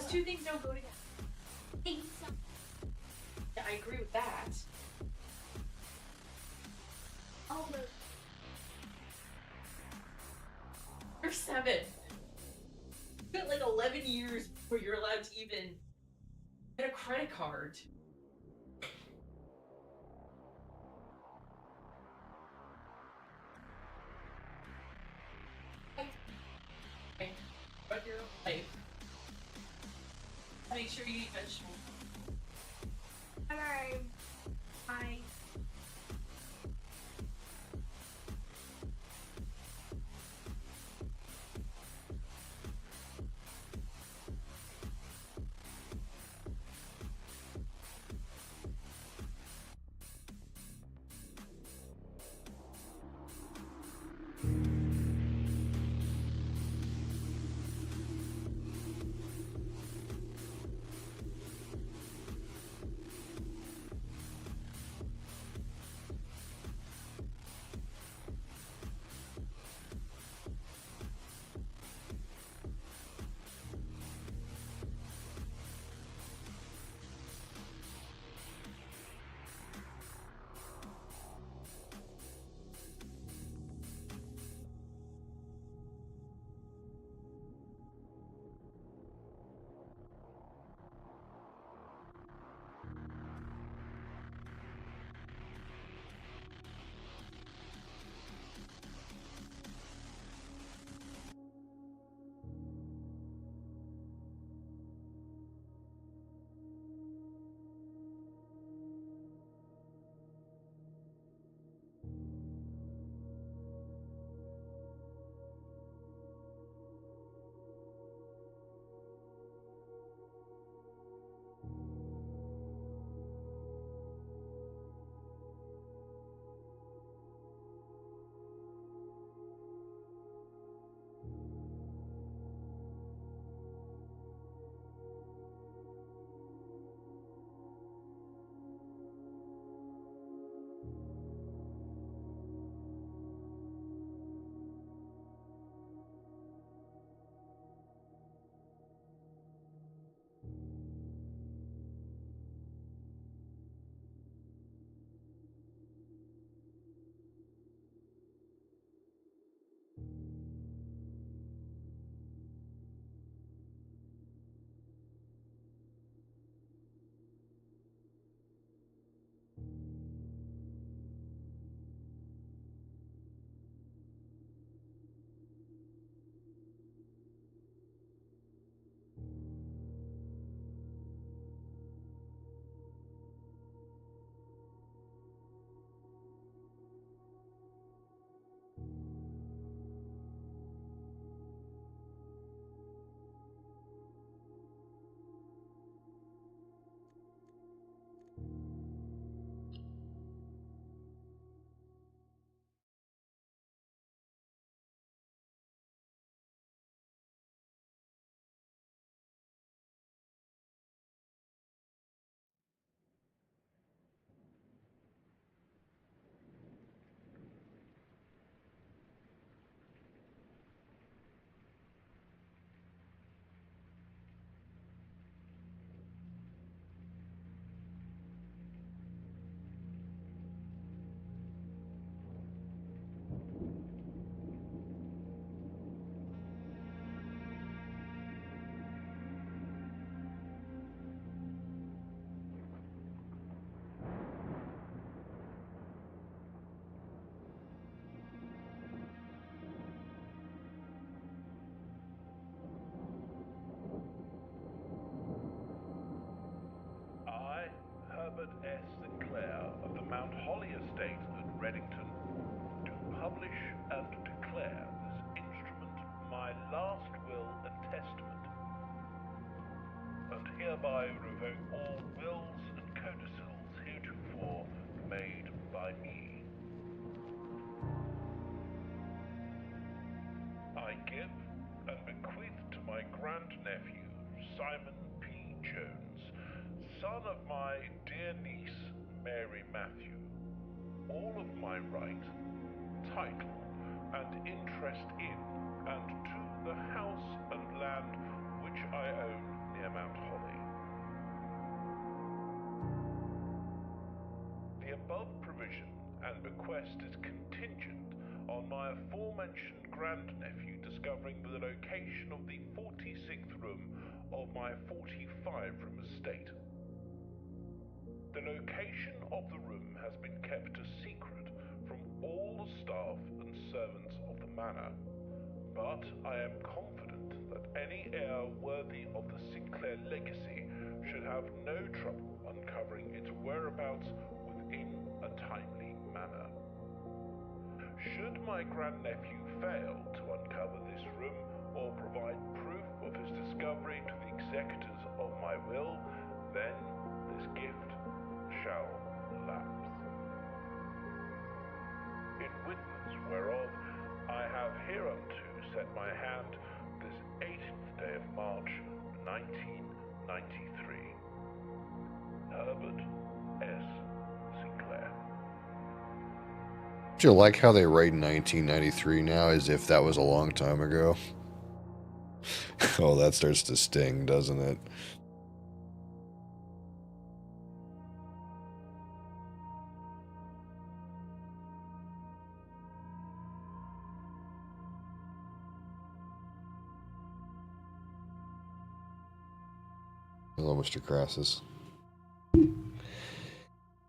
two things don't go together. Yeah, I agree with that. You're 7. You got like 11 years before you're allowed to even get a credit card. Run your own life. Make sure you eat vegetables. Alright. Bye. I, Herbert S. Sinclair of the Mount Holly Estate at Reddington, do publish and declare this instrument my last will and testament, and hereby revoke all wills and codicils heretofore made by me. I give and bequeath to my grandnephew, Simon P. Jones, son of my dear niece, Mary Matthew, all of my right, title, and interest in, and to the house and land which I own near Mount request is contingent on my aforementioned grandnephew discovering the location of the 46th room of my 45-room estate. The location of the room has been kept a secret from all the staff and servants of the manor, but I am confident that any heir worthy of the Sinclair legacy should have no trouble uncovering its whereabouts within a timely manner. Should my grandnephew fail to uncover this room or provide proof of his discovery to the executors of my will, then this gift shall lapse. In witness whereof I have hereunto set my hand this 18th day of March, 1993. Herbert S. Sinclair. Do you like how they write 1993 now as if that was a long time ago? Oh, that starts to sting, doesn't it? Hello, Mr. Crassus.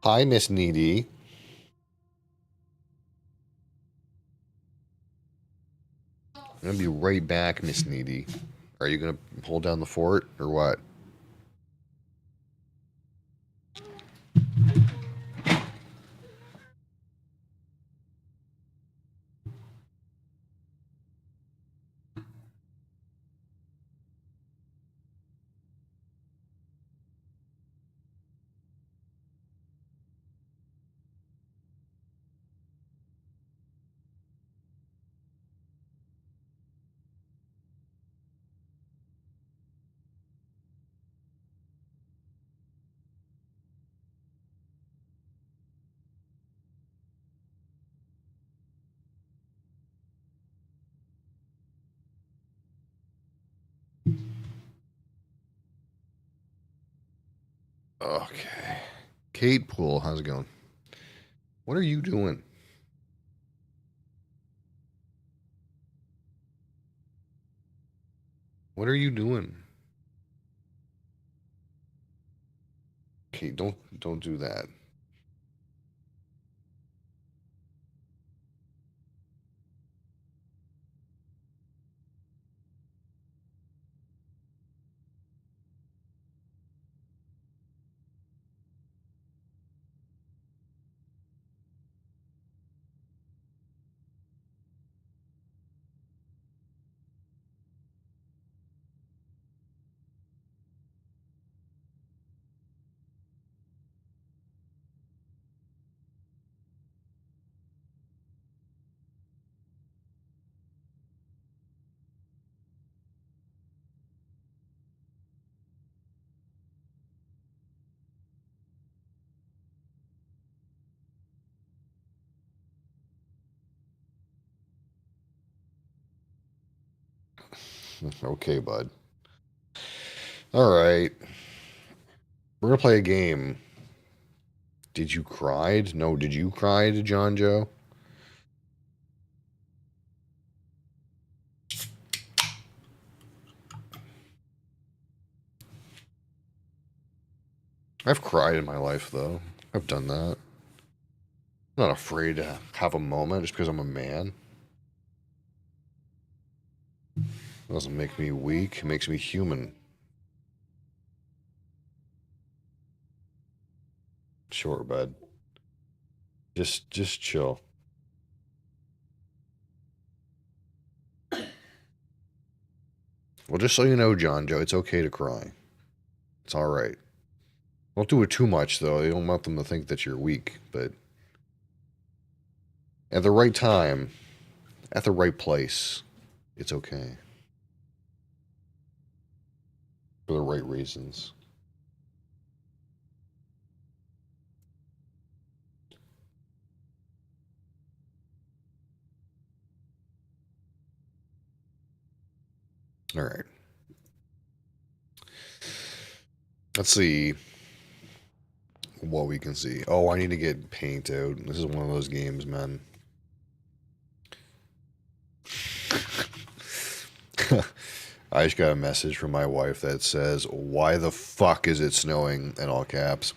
Hi, Miss Needy. I'm gonna be right back, Miss Needy. Are you gonna hold down the fort or what? Okay. Kate Poole, how's it going? What are you doing? What are you doing? Kate, don't do that. Okay, bud. All right. We're gonna play a game. Did you cry? No, did you cry to John Joe? I've cried in my life, though. I've done that. I'm not afraid to have a moment just because I'm a man. It doesn't make me weak. It makes me human. Sure, bud. Just chill. Well, just so you know, John Joe, it's okay to cry. It's all right. Don't do it too much, though. You don't want them to think that you're weak. But at the right time, at the right place, it's okay. For the right reasons. All right. Let's see. what we can see. Oh, I need to get paint out. This is one of those games, man. I just got a message from my wife that says, "Why the fuck is it snowing?" in all caps.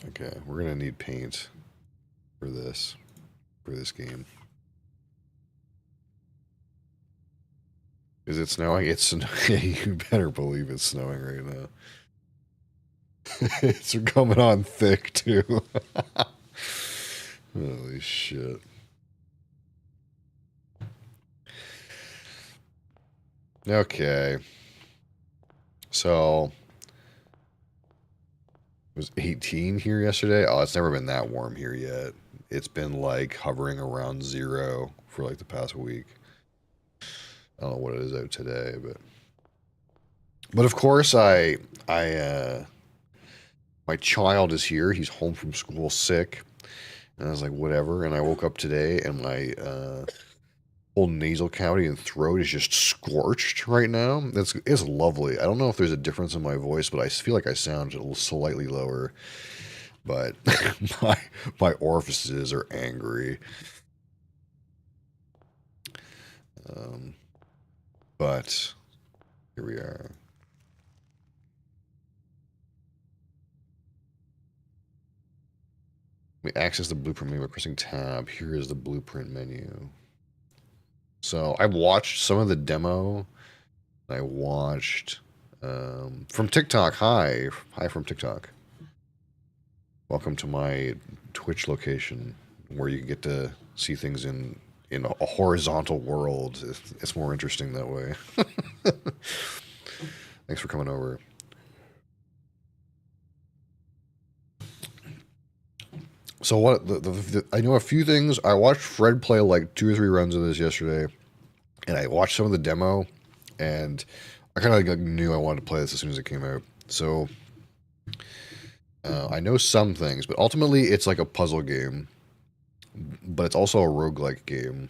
Okay, we're gonna need paint for this game. Is it snowing? It's you better believe it's snowing right now. It's coming on thick too. Holy shit. Okay. So it was 18 here yesterday. Oh, it's never been that warm here yet. It's been like hovering around 0 for like the past week. I don't know what it is out today, but of course my child is here. He's home from school sick. And I was like, whatever. And I woke up today and my whole nasal cavity and throat is just scorched right now. It's lovely. I don't know if there's a difference in my voice, but I feel like I sound a little slightly lower. But my orifices are angry. But here we are. We access the blueprint menu by pressing tab. Here is the blueprint menu. So I watched some of the demo. I watched from TikTok. Hi from TikTok. Welcome to my Twitch location where you get to see things in a horizontal world. It's more interesting that way. Thanks for coming over. So what? I know a few things. I watched Fred play like 2 or 3 runs of this yesterday, and I watched some of the demo, and I kind of like knew I wanted to play this as soon as it came out. So I know some things, but ultimately it's like a puzzle game, but it's also a roguelike game.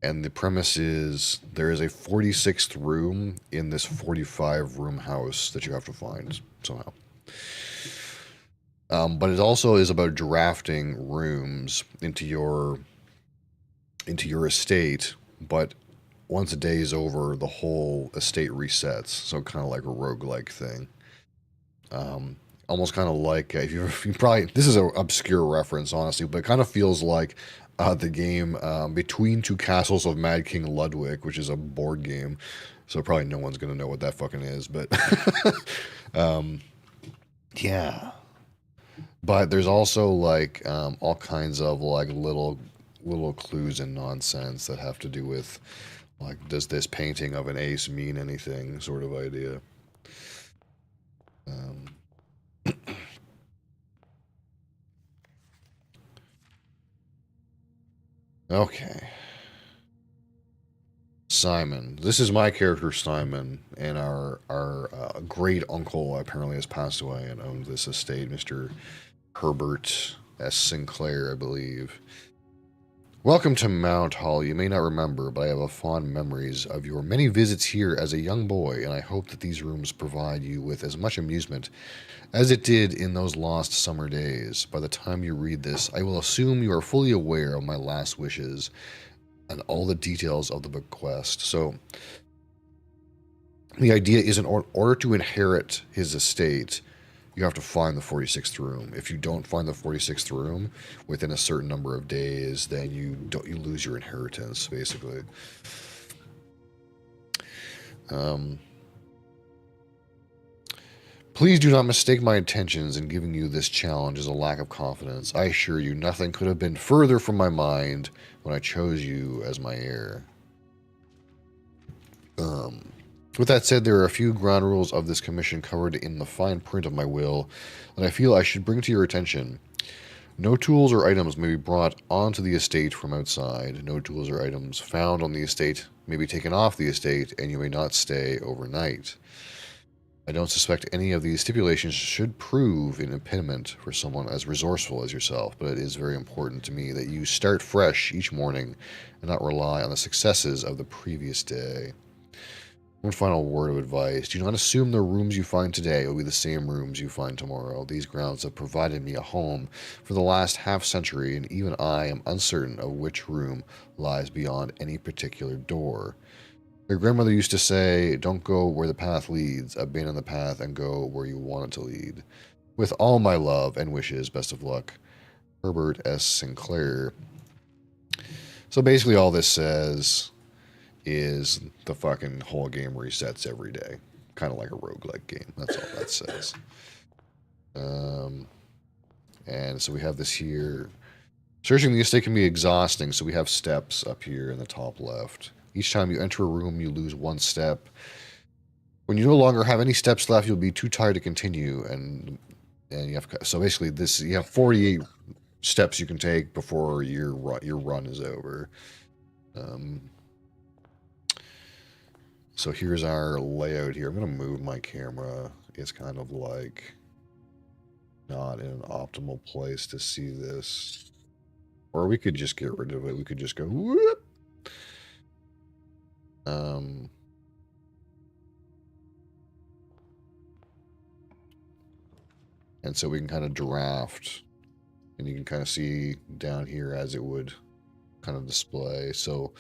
And the premise is there is a 46th room in this 45-room house that you have to find somehow. But it also is about drafting rooms into your estate. But once a day is over, the whole estate resets. So kind of like a roguelike thing. Almost kind of like if you probably, this is an obscure reference, honestly, but it kind of feels like the game Between Two Castles of Mad King Ludwig, which is a board game. So probably no one's gonna know what that fucking is, but yeah. But there's also like all kinds of like little clues and nonsense that have to do with like, does this painting of an ace mean anything sort of idea. Okay. Simon. This is my character, Simon, and our great uncle apparently has passed away and owns this estate, Mr. Herbert S. Sinclair, I believe. Welcome to Mount Hall. You may not remember, but I have fond memories of your many visits here as a young boy, and I hope that these rooms provide you with as much amusement as it did in those lost summer days. By the time you read this, I will assume you are fully aware of my last wishes and all the details of the bequest. So, the idea is in order to inherit his estate, you have to find the 46th room. If you don't find the 46th room within a certain number of days, then you lose your inheritance, basically. Please do not mistake my intentions in giving you this challenge as a lack of confidence. I assure you, nothing could have been further from my mind when I chose you as my heir. With that said, there are a few ground rules of this commission covered in the fine print of my will that I feel I should bring to your attention. No tools or items may be brought onto the estate from outside. No tools or items found on the estate may be taken off the estate, and you may not stay overnight. I don't suspect any of these stipulations should prove an impediment for someone as resourceful as yourself, but it is very important to me that you start fresh each morning and not rely on the successes of the previous day. One final word of advice. Do not assume the rooms you find today will be the same rooms you find tomorrow. These grounds have provided me a home for the last half-century, and even I am uncertain of which room lies beyond any particular door. Your grandmother used to say, don't go where the path leads, abandon the path and go where you want it to lead. With all my love and wishes, best of luck, Herbert S. Sinclair. So basically all this says is the fucking whole game resets every day. Kind of like a roguelike game. That's all that says. And so we have this here. Searching the estate can be exhausting, so we have steps up here in the top left. Each time you enter a room, you lose one step. When you no longer have any steps left, you'll be too tired to continue, and you have so basically this you have 48 steps you can take before your run is over. So here's our layout here. I'm gonna move my camera. It's kind of like not in an optimal place to see this, or we could just get rid of it. We could just go whoop. And so we can kind of draft, and you can kind of see down here as it would kind of display. So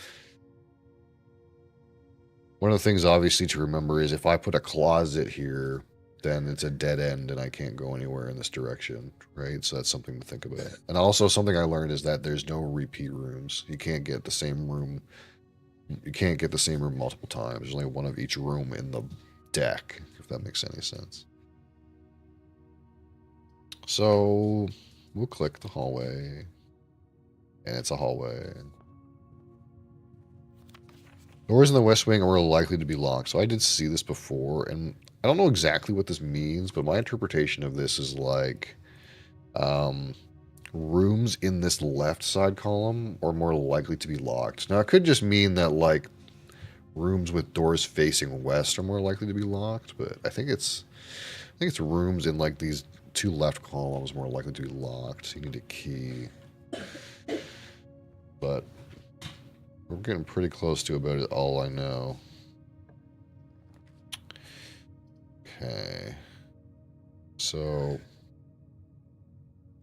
one of the things obviously to remember is if I put a closet here, then it's a dead end and I can't go anywhere in this direction, right? So that's something to think about. And also something I learned is that there's no repeat rooms. You can't get the same room. You can't get the same room multiple times. There's only one of each room in the deck, if that makes any sense. So we'll click the hallway, and it's a hallway. Doors in the west wing are likely to be locked. So I did see this before, and I don't know exactly what this means, but my interpretation of this is like rooms in this left side column are more likely to be locked. Now, it could just mean that like rooms with doors facing west are more likely to be locked, but I think it's rooms in like these two left columns more likely to be locked. You need a key. But we're getting pretty close to about it all I know. Okay. So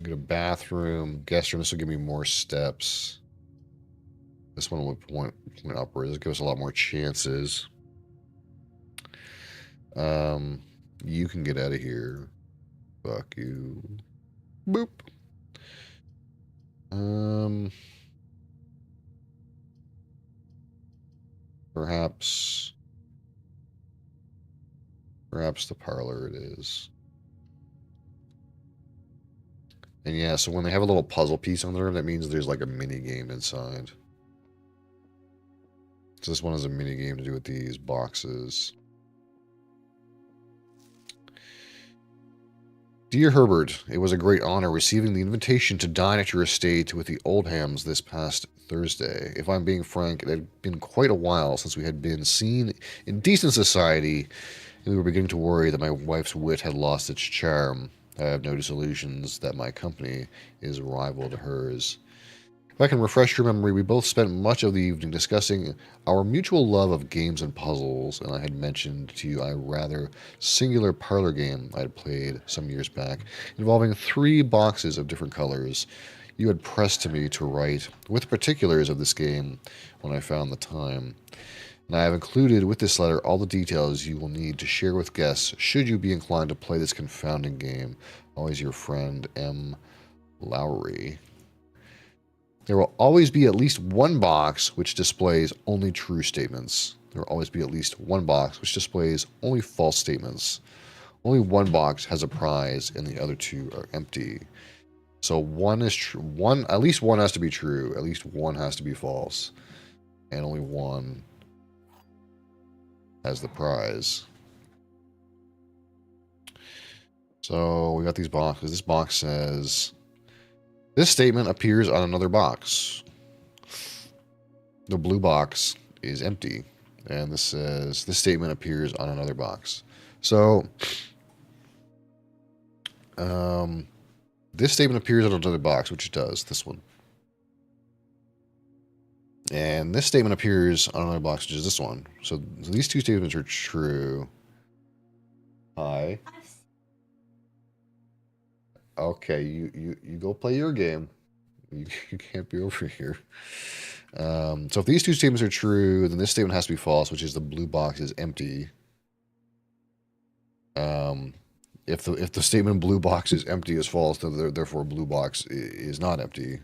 get a bathroom, guest room. This will give me more steps. This one will point upwards. It'll give us a lot more chances. You can get out of here. Fuck you. Boop. Perhaps the parlor it is. And yeah, so when they have a little puzzle piece on the room, that means there's like a mini game inside. So this one is a mini game to do with these boxes. Dear Herbert, it was a great honor receiving the invitation to dine at your estate with the Oldhams this past Thursday. If I'm being frank, it had been quite a while since we had been seen in decent society, and we were beginning to worry that my wife's wit had lost its charm. I have no disillusions that my company is rival to hers. If I can refresh your memory, we both spent much of the evening discussing our mutual love of games and puzzles, and I had mentioned to you a rather singular parlor game I had played some years back, involving 3 boxes of different colors. You had pressed to me to write with particulars of this game when I found the time, and I have included with this letter all the details you will need to share with guests should you be inclined to play this confounding game. Always your friend, M. Lowry. There will always be at least one box which displays only true statements. There will always be at least one box which displays only false statements. Only one box has a prize and the other 2 are empty. So one is true. At least one has to be true. At least one has to be false. And only one has the prize. So we got these boxes. This box says, this statement appears on another box. The blue box is empty. And this says, this statement appears on another box. So, this statement appears on another box, which it does. This one. And this statement appears on another box, which is this one. So these two statements are true. Hi. Okay, you go play your game. You can't be over here. So if these two statements are true, then this statement has to be false, which is the blue box is empty. If the statement blue box is empty is false, then therefore blue box is not empty.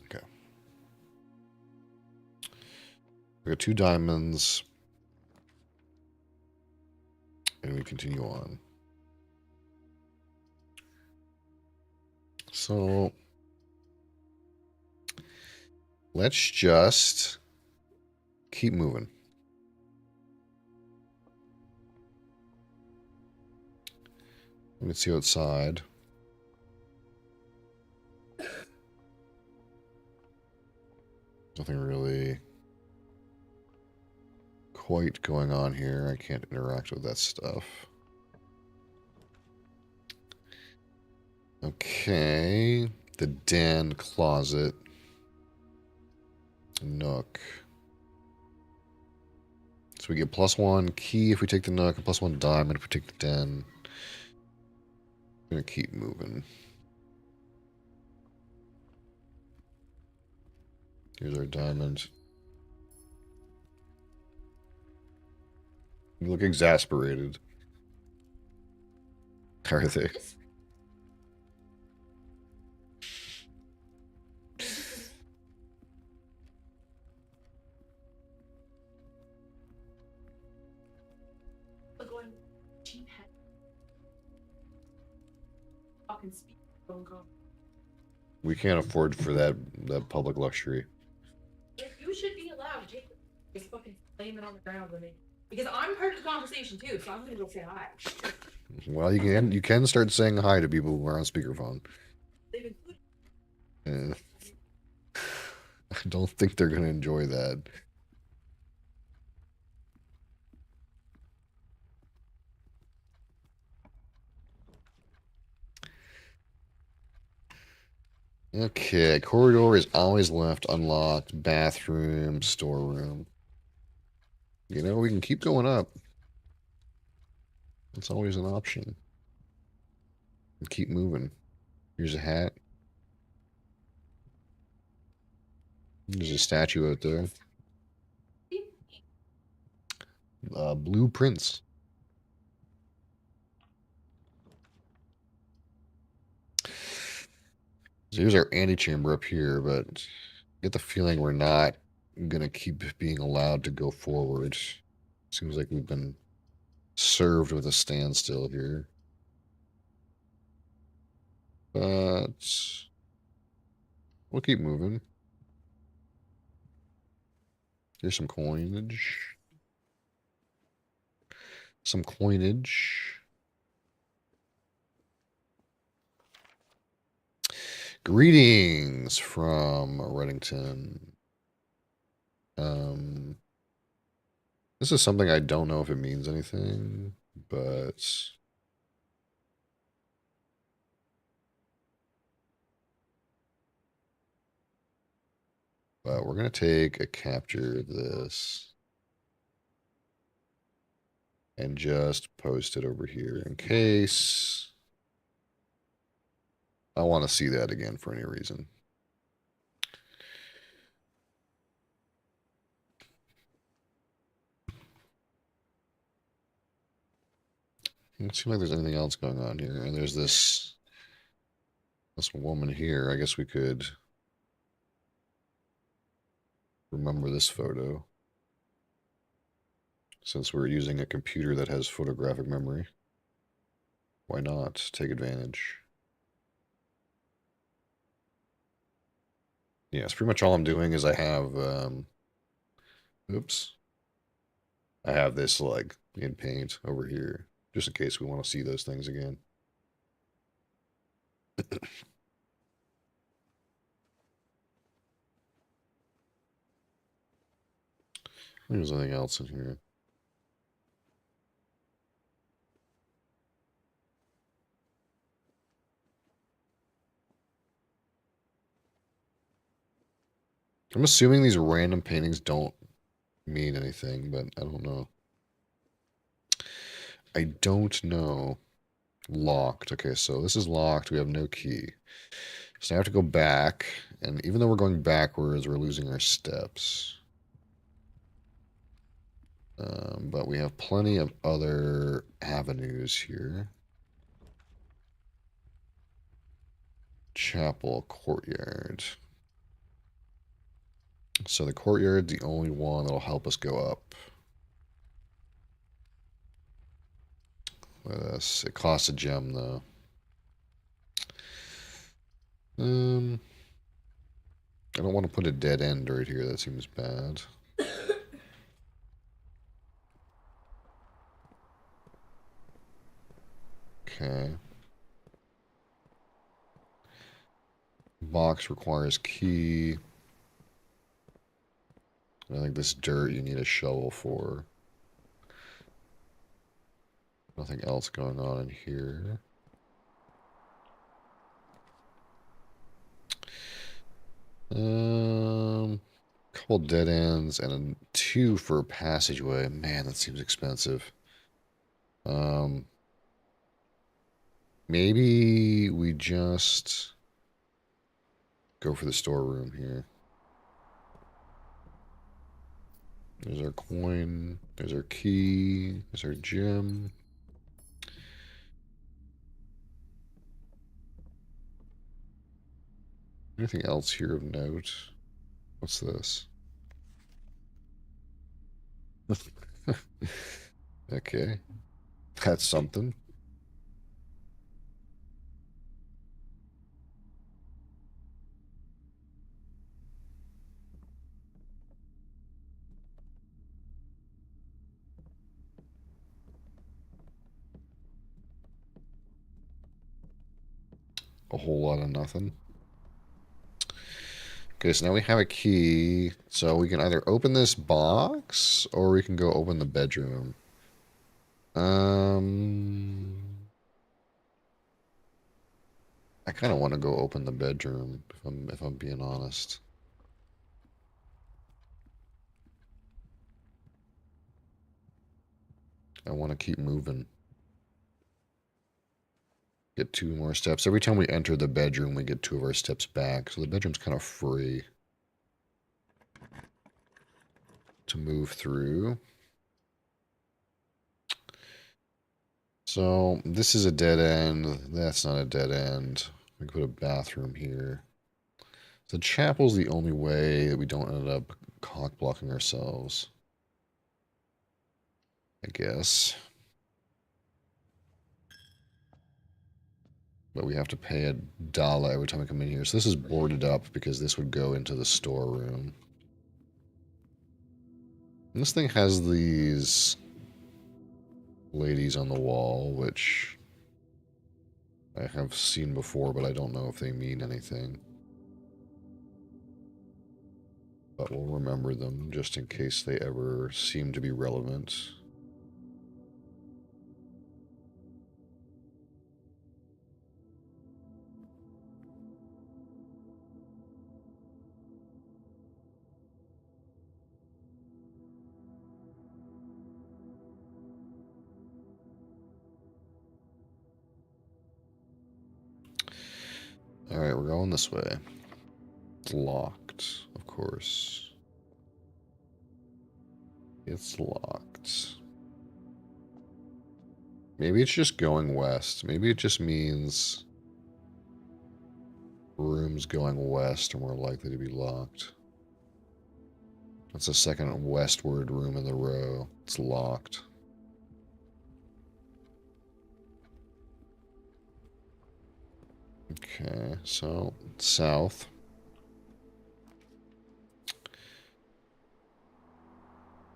Okay. We got 2 diamonds. And we continue on. So let's just keep moving. Let's see outside. Nothing really quite going on here. I can't interact with that stuff. Okay. The den, closet, nook. So we get +1 key if we take the nook, and +1 diamond if we take the den. I'm gonna keep moving. Here's our diamond. You look exasperated. Are they? Going cheap head. Fucking speak phone call. We can't afford for that public luxury. You should be allowed to take this fucking flame it on the ground with me. Because I'm part of the conversation too, so I'm gonna go say hi. Well, you can start saying hi to people who are on speakerphone. They've included. I don't think they're gonna enjoy that. Okay, corridor is always left unlocked. Bathroom, storeroom. You know, we can keep going up. It's always an option. And keep moving. Here's a hat. There's a statue out there. Blueprints. So here's our antechamber up here, but I get the feeling we're not gonna keep being allowed to go forward. Seems like we've been served with a standstill here. But we'll keep moving. Here's some coinage. Some coinage. Greetings from Reddington. This is something I don't know if it means anything, but we're gonna take a capture of this and just post it over here in case I want to see that again for any reason. Doesn't seem like there's anything else going on here. And there's this woman here. I guess we could remember this photo since we're using a computer that has photographic memory. Why not take advantage? Yes, pretty much all I'm doing is I have, oops. I have this like in paint over here, just in case we want to see those things again. There's anything else in here. I'm assuming these random paintings don't mean anything, but I don't know. I don't know. Locked. Okay, so this is locked. We have no key. So now I have to go back. And even though we're going backwards, we're losing our steps. But we have plenty of other avenues here. Chapel, courtyard. So the courtyard's the only one that'll help us go up. With this. It costs a gem, though. I don't want to put a dead end right here. That seems bad. Okay. Box requires key. I think this dirt you need a shovel for. Nothing else going on in here. Couple dead ends and 2 for a passageway. Man, that seems expensive. Maybe we just go for the storeroom here. There's our coin. There's our key. There's our gem. Anything else here of note? What's this? Okay. That's something. A whole lot of nothing. Okay, so now we have a key. So we can either open this box or we can go open the bedroom. I kind of want to go open the bedroom if I'm being honest. I want to keep moving. Get 2 more steps. Every time we enter the bedroom, we get 2 of our steps back. So the bedroom's kind of free to move through. So this is a dead end. That's not a dead end. We can put a bathroom here. The chapel's the only way that we don't end up cock blocking ourselves. I guess. But we have to pay $1 every time we come in here. So this is boarded up because this would go into the storeroom. And this thing has these ladies on the wall, which I have seen before, but I don't know if they mean anything. But we'll remember them just in case they ever seem to be relevant. Alright, we're going this way. It's locked, of course. It's locked. Maybe it's just going west. Maybe it just means rooms going west are more likely to be locked. That's the second westward room in the row. It's locked. Okay, so south.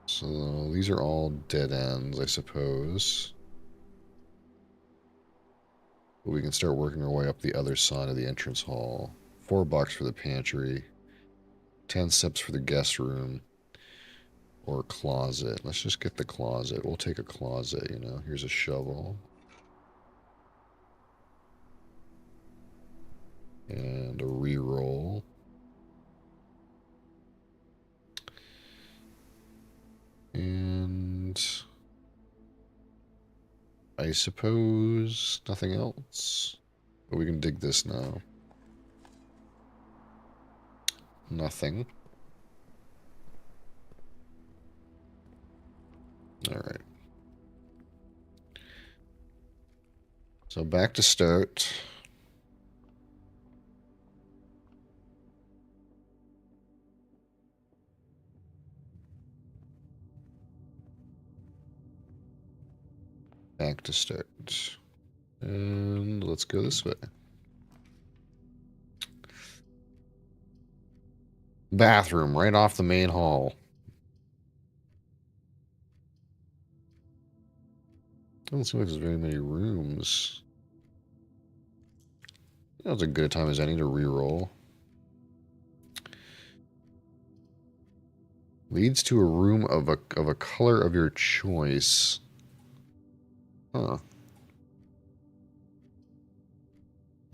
So these are all dead ends, I suppose. But we can start working our way up the other side of the entrance hall. $4 for the pantry. 10 steps for the guest room. Or a closet. Let's just get the closet. We'll take a closet, you know. Here's a shovel. And a reroll. And I suppose nothing else. But we can dig this now. Nothing. Alright. So back to start. Back to start. And let's go this way. Bathroom right off the main hall. Doesn't seem like there's very many rooms. That's a good time as any to reroll. Leads to a room of a color of your choice. Huh.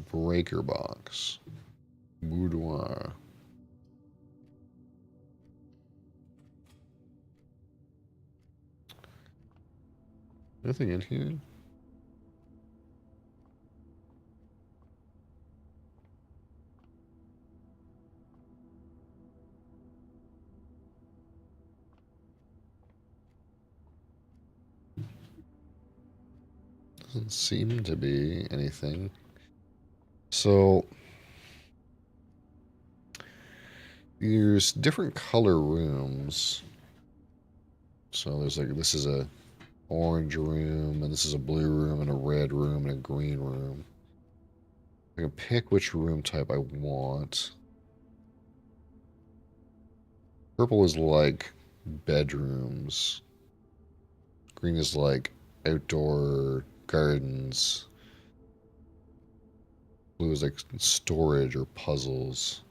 Breaker box. Boudoir. Nothing in here? Doesn't seem to be anything. So there's different color rooms. So there's like, this is a orange room, and this is a blue room, and a red room, and a green room. I can pick which room type I want. Purple is like bedrooms. Green is like outdoor gardens. Blue is like storage or puzzles.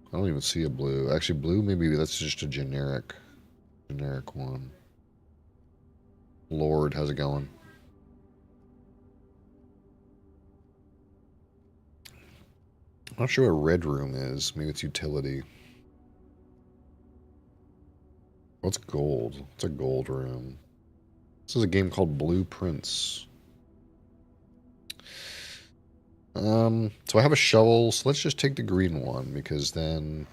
I don't even see a blue. Actually, blue, maybe that's just a generic one. Lord, how's it going? I'm not sure what red room is. Maybe it's utility. What's gold? It's a gold room. This is a game called Blueprints. So I have a shovel, so let's just take the green one, because then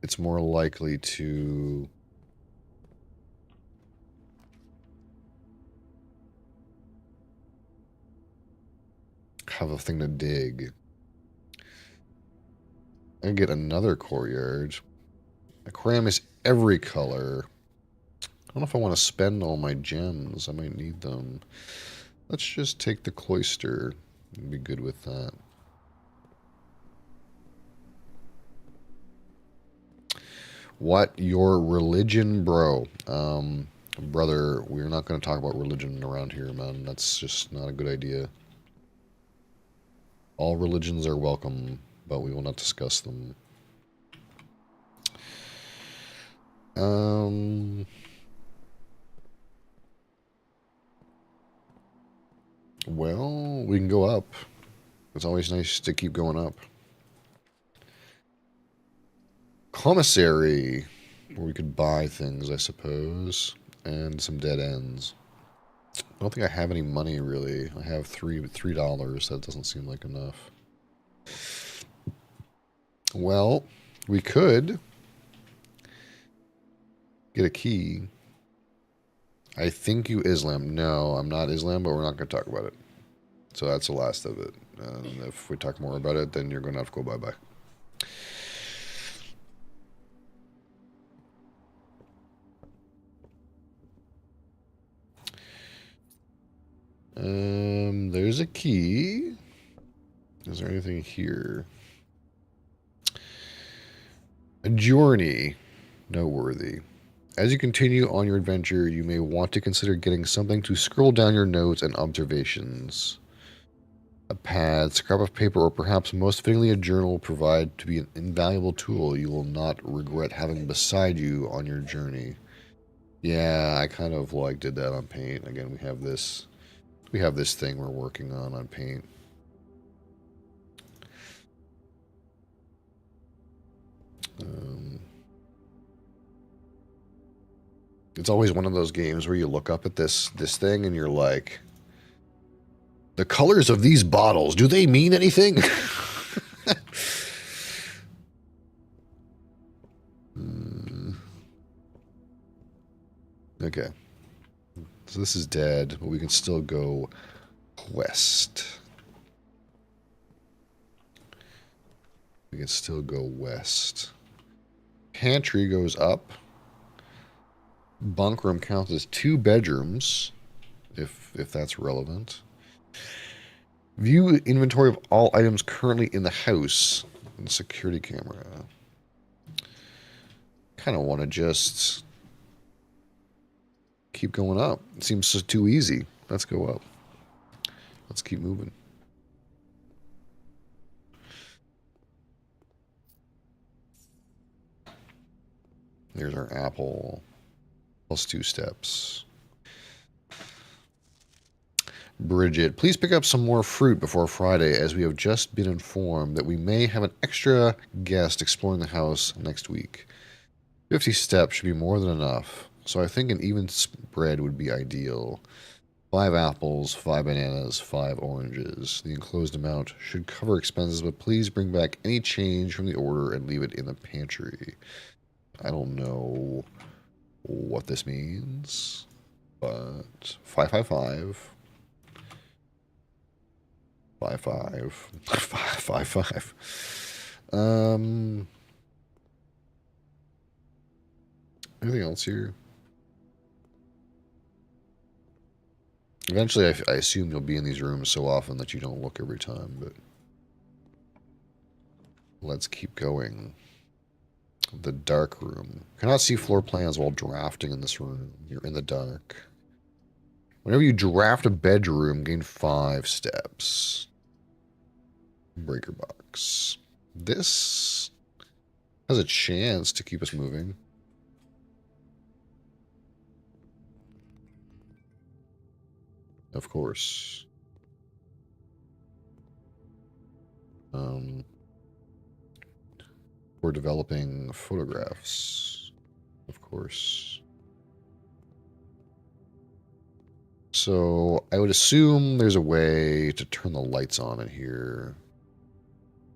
it's more likely to have a thing to dig. I can get another courtyard. Aquarium is every color. I don't know if I want to spend all my gems. I might need them. Let's just take the cloister and be good with that. What your religion, bro? Brother, we're not going to talk about religion around here, man. That's just not a good idea. All religions are welcome, but we will not discuss them. Well, we can go up. It's always nice to keep going up. Commissary, where we could buy things, I suppose, and some dead ends. I don't think I have any money, really. I have $3. That doesn't seem like enough. Well, we could get a key. I think you Islam. No, I'm not Islam, but we're not going to talk about it. So that's the last of it. And if we talk more about it, then you're going to have to go bye-bye. There's a key. Is there anything here? A journey. Noteworthy. As you continue on your adventure, you may want to consider getting something to scroll down your notes and observations. A pad, scrap of paper, or perhaps most fittingly a journal will provide to be an invaluable tool you will not regret having beside you on your journey. Yeah, I kind of like did that on paint. Again, we have this thing we're working on paint. It's always one of those games where you look up at this thing and you're like, the colors of these bottles, do they mean anything? Okay. So this is dead, but we can still go west. We can still go west. Pantry goes up. Bunk room counts as 2 bedrooms, if that's relevant. View inventory of all items currently in the house. And security camera. Kind of want to just keep going up. It seems too easy. Let's go up. Let's keep moving. There's our apple. Plus 2 steps. Bridget, please pick up some more fruit before Friday, as we have just been informed that we may have an extra guest exploring the house next week. 50 steps should be more than enough, so I think an even spread would be ideal. 5 apples, 5 bananas, 5 oranges. The enclosed amount should cover expenses, but please bring back any change from the order and leave it in the pantry. I don't know what this means, but 555. 5-5. 5-5. Anything else here? Eventually, I assume you'll be in these rooms so often that you don't look every time, but let's keep going. The dark room. Cannot see floor plans while drafting in this room. You're in the dark. Whenever you draft a bedroom, gain 5 steps. Breaker box. This has a chance to keep us moving. Of course. We're developing photographs. Of course. So I would assume there's a way to turn the lights on in here.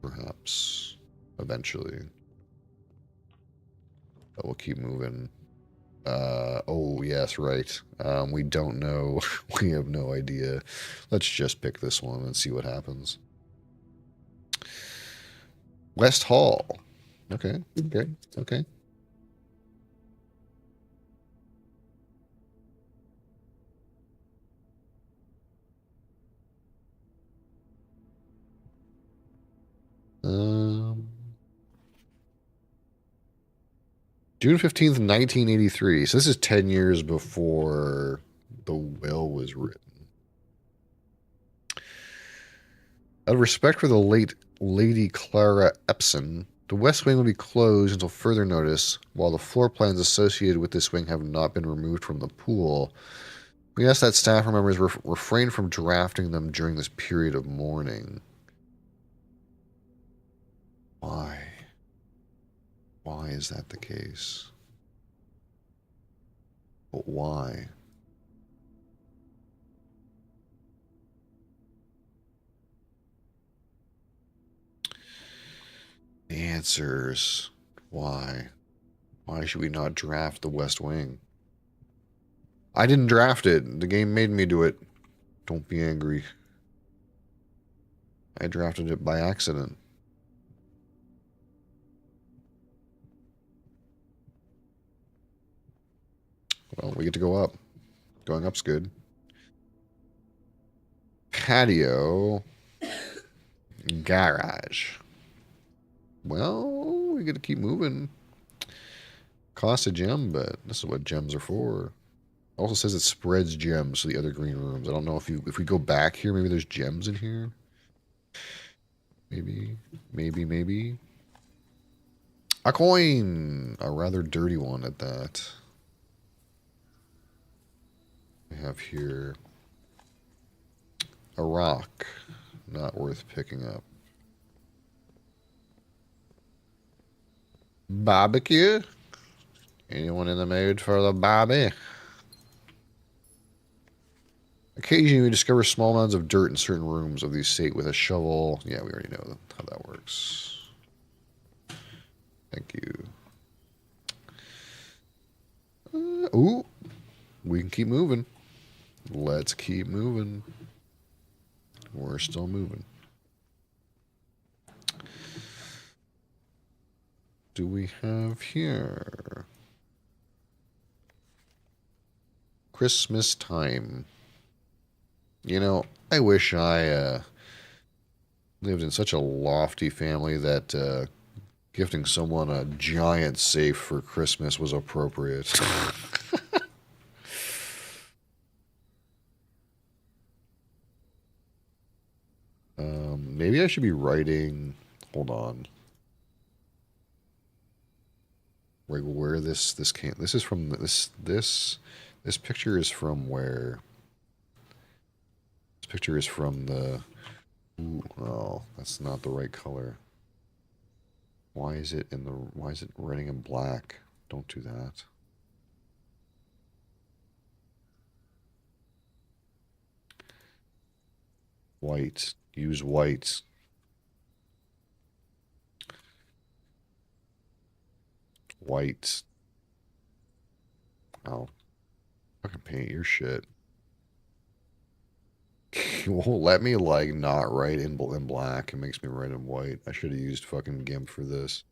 Perhaps. Eventually. But we'll keep moving. Oh, yes, right. We don't know. We have no idea. Let's just pick this one and see what happens. West Hall. Okay, okay, okay. June 15th, 1983. So this is 10 years before the will was written. Out of respect for the late Lady Clara Epson, the west wing will be closed until further notice, while the floor plans associated with this wing have not been removed from the pool. We ask that staff members refrain from drafting them during this period of mourning. Why? Why is that the case? But why? The answers. Why? Why should we not draft the West Wing? I didn't draft it. The game made me do it. Don't be angry. I drafted it by accident. Well, we get to go up. Going up's good. Patio. Garage. Well, we get to keep moving. Cost a gem, but this is what gems are for. Also says it spreads gems to the other green rooms. I don't know if we go back here, maybe there's gems in here. Maybe, maybe. A coin! A rather dirty one at that. We have here a rock. Not worth picking up. Barbecue? Anyone in the mood for the barbie? Occasionally, we discover small mounds of dirt in certain rooms of the estate with a shovel. Yeah, we already know how that works. Thank you. Ooh, we can keep moving. Let's keep moving. We're still moving. Do we have here? Christmas time. You know, I wish I lived in such a lofty family that gifting someone a giant safe for Christmas was appropriate. Maybe I should be writing. Hold on. Right where this came. This is from this picture is from where? This picture is from the. Ooh, oh, that's not the right color. Why is it in the? Why is it running in black? Don't do that. White. Use white. White. Oh, fucking paint your shit. You won't let me like not write in black. It makes me write in white. I should have used fucking GIMP for this.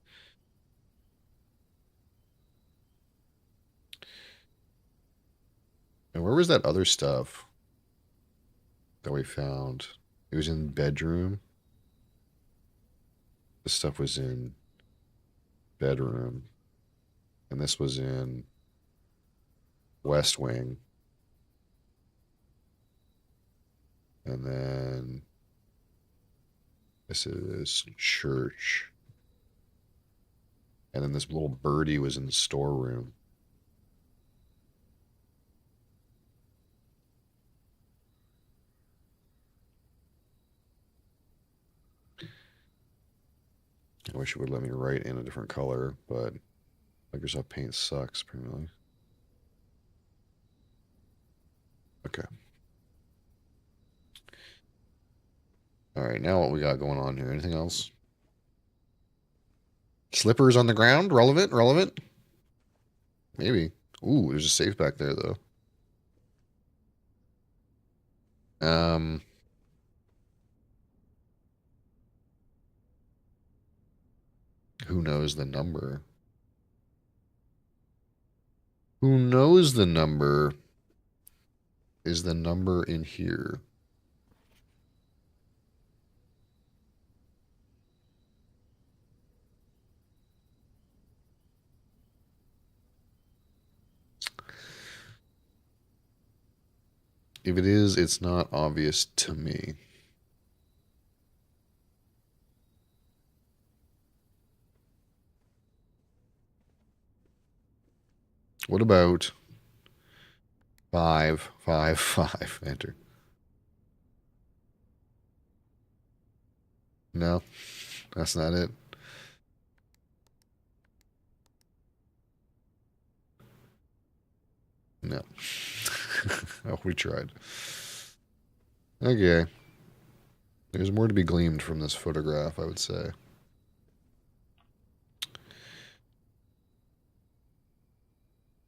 And where was that other stuff that we found? It was in bedroom. This stuff was in bedroom. And this was in West Wing. And then this is church. And then this little birdie was in the storeroom. I wish it would let me write in a different color, but Microsoft Paint sucks, apparently. Okay. All right, now what we got going on here? Anything else? Slippers on the ground? Relevant? Relevant? Maybe. Ooh, there's a safe back there, though. Um, who knows the number? Who knows the number? Is the number in here? If it is, it's not obvious to me. What about 555? Enter. No, that's not it. No. Oh, we tried. Okay. There's more to be gleaned from this photograph, I would say.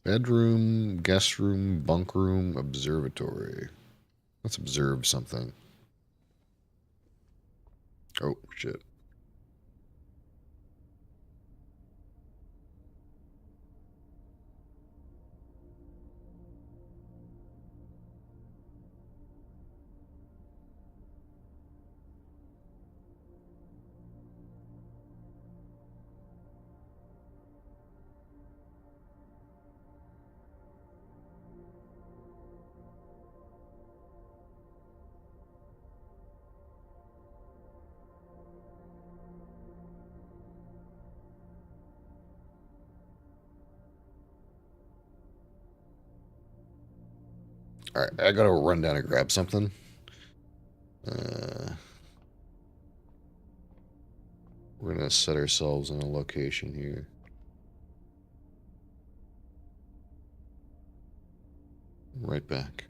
Bedroom, guest room, bunk room, observatory. Let's observe something. Oh, shit. All right, I gotta run down and grab something. Uh, we're gonna set ourselves in a location here. Right back.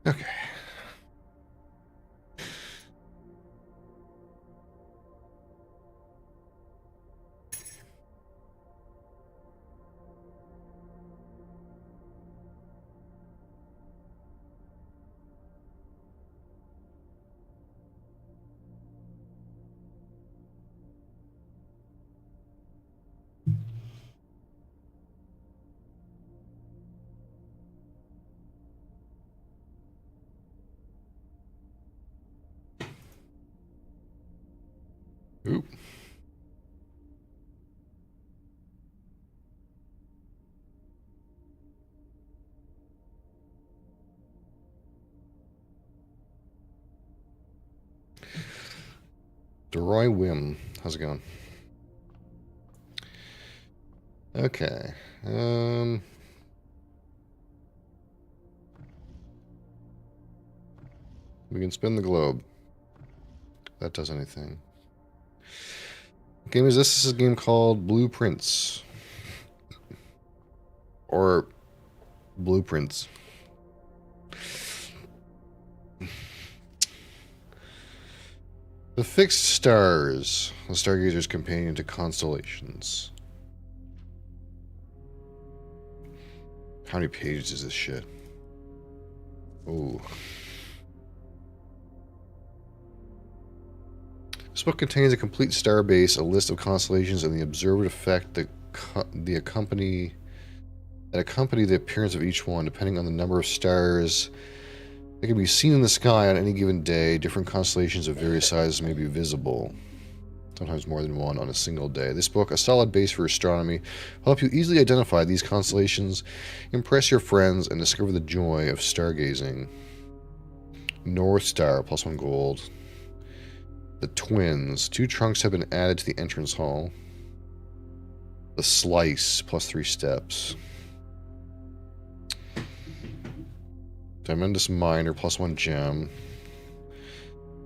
Okay. Oop. DeRoy Wim. How's it going? Okay. We can spin the globe. That does anything. What game is this? This is a game called Blueprints. Or Blueprints. The Fixed Stars. The Stargazer's companion to constellations. How many pages is this shit? Ooh. This book contains a complete star base, a list of constellations, and the observed effect that accompany the appearance of each one, depending on the number of stars that can be seen in the sky on any given day. Different constellations of various sizes may be visible, sometimes more than one on a single day. This book, a solid base for astronomy, will help you easily identify these constellations, impress your friends, and discover the joy of stargazing. North Star, +1 gold. The Twins, 2 trunks have been added to the entrance hall. The Slice, +3 steps. Tremendous Miner, +1 gem.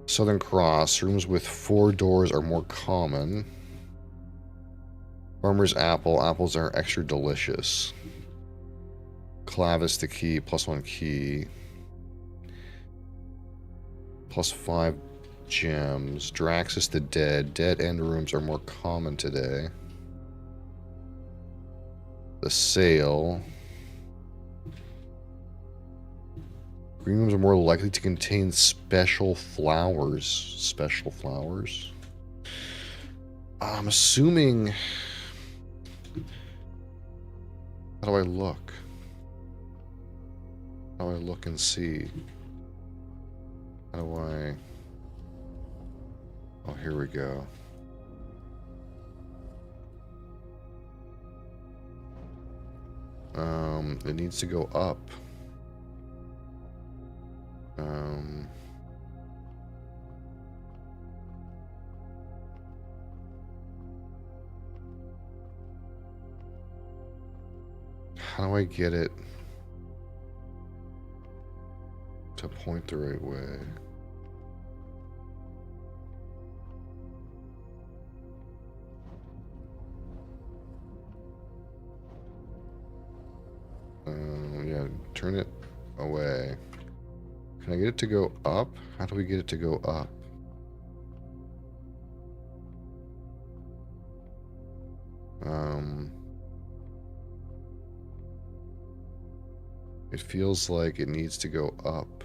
Southern Cross, rooms with 4 doors are more common. Farmer's Apple, apples are extra delicious. Clavis the Key, +1 key. +5 gems. Draxus the Dead, dead end rooms are more common today. The Sail. Green rooms are more likely to contain special flowers. Special flowers? I'm assuming... How do I look? How do I look and see? How do I... Oh, here we go. It needs to go up. How do I get it to point the right way? Yeah, turn it away. Can I get it to go up? How do we get it to go up? It feels like it needs to go up.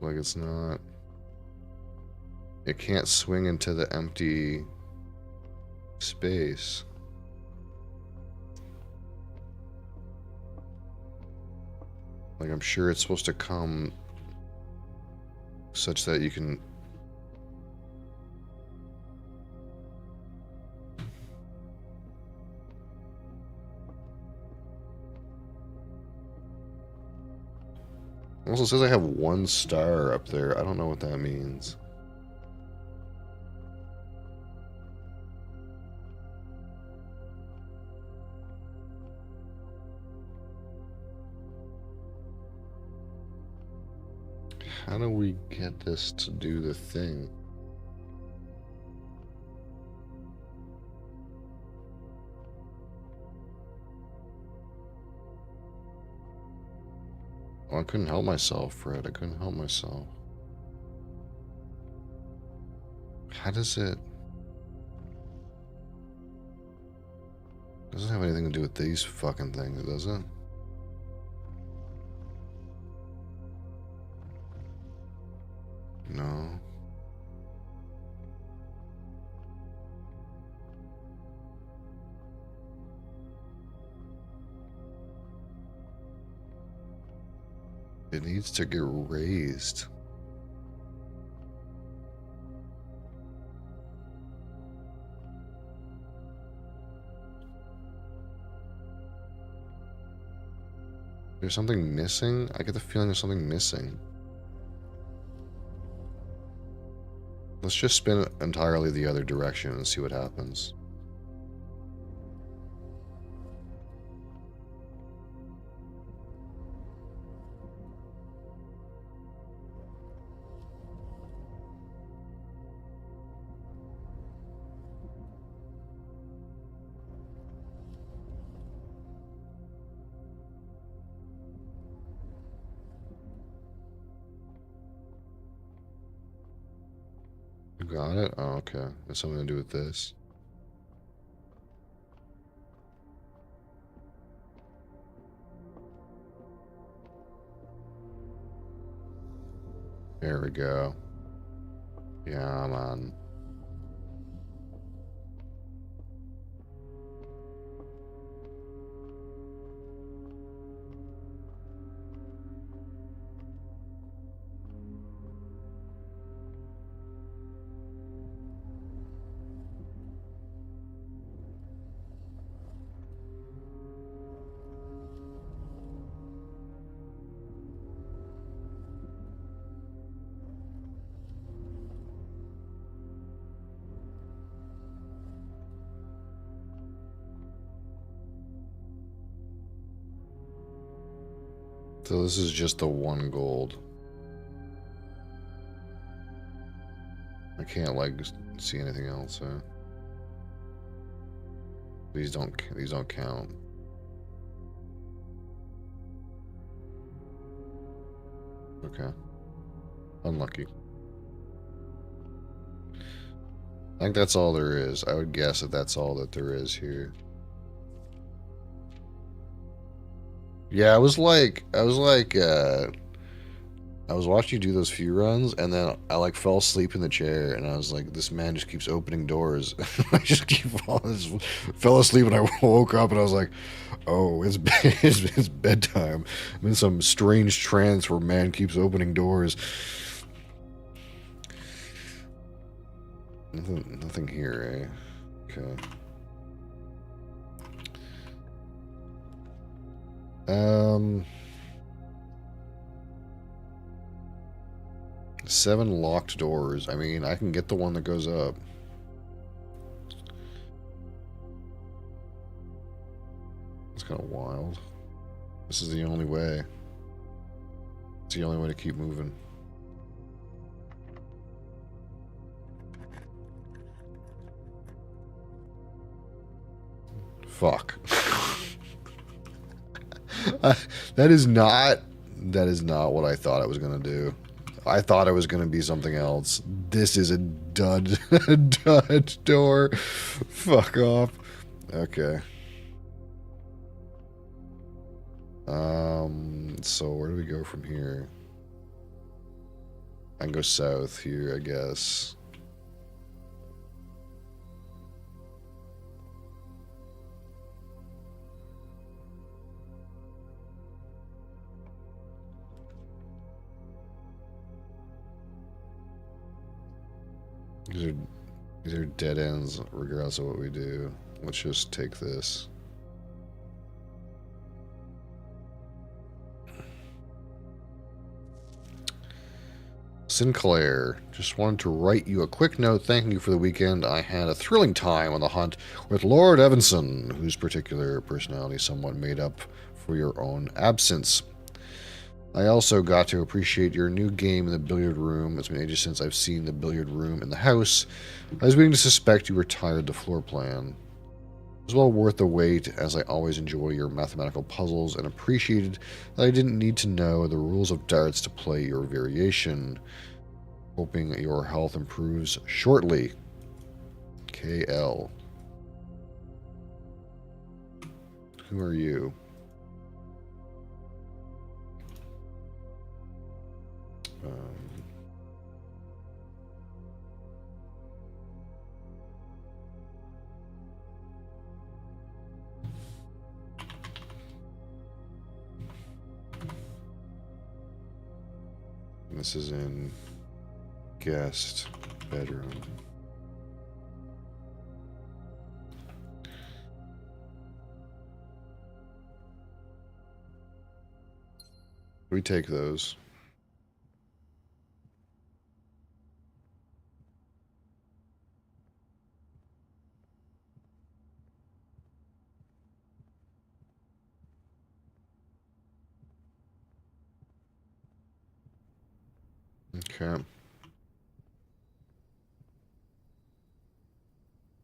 Like it's not... It can't swing into the empty space. Like, I'm sure it's supposed to come such that you can... It also says I have 1 star up there. I don't know what that means. How do we get this to do the thing? Oh, I couldn't help myself, Fred. I couldn't help myself. How does it... Doesn't have anything to do with these fucking things, does it? No. It needs to get raised. There's something missing? I get the feeling there's something missing. Let's just spin it entirely the other direction and see what happens. You got it? Oh, okay. Has something to do with this. There we go. Yeah, man. So this is just the one gold. I can't like see anything else, huh? These don't count. Okay. Unlucky. I think that's all there is. I would guess that that's all that there is here. Yeah, I was watching you do those few runs, and then I like fell asleep in the chair, and I was like, this man just keeps opening doors. I just fell asleep, and I woke up, and I was like, oh, it's bedtime. I'm in some strange trance where man keeps opening doors. Nothing here, eh? Okay. 7 locked doors. I mean, I can get the one that goes up. It's kind of wild. This is the only way. It's the only way to keep moving. Fuck. That is not what I thought I was gonna do. I thought it was gonna be something else. This is a dud dud door. Fuck off. Okay. So where do we go from here? I can go south here, I guess. These are dead ends regardless of what we do. Let's just take this. Sinclair, just wanted to write you a quick note thanking you for the weekend. I had a thrilling time on the hunt with Lord Evanson, whose particular personality somewhat made up for your own absence. I also got to appreciate your new game in the billiard room. It's been ages since I've seen the billiard room in the house. I was beginning to suspect you retired the floor plan. It was well worth the wait, as I always enjoy your mathematical puzzles and appreciated that I didn't need to know the rules of darts to play your variation. Hoping your health improves shortly. KL. Who are you? This is in guest bedroom. We take those. Okay.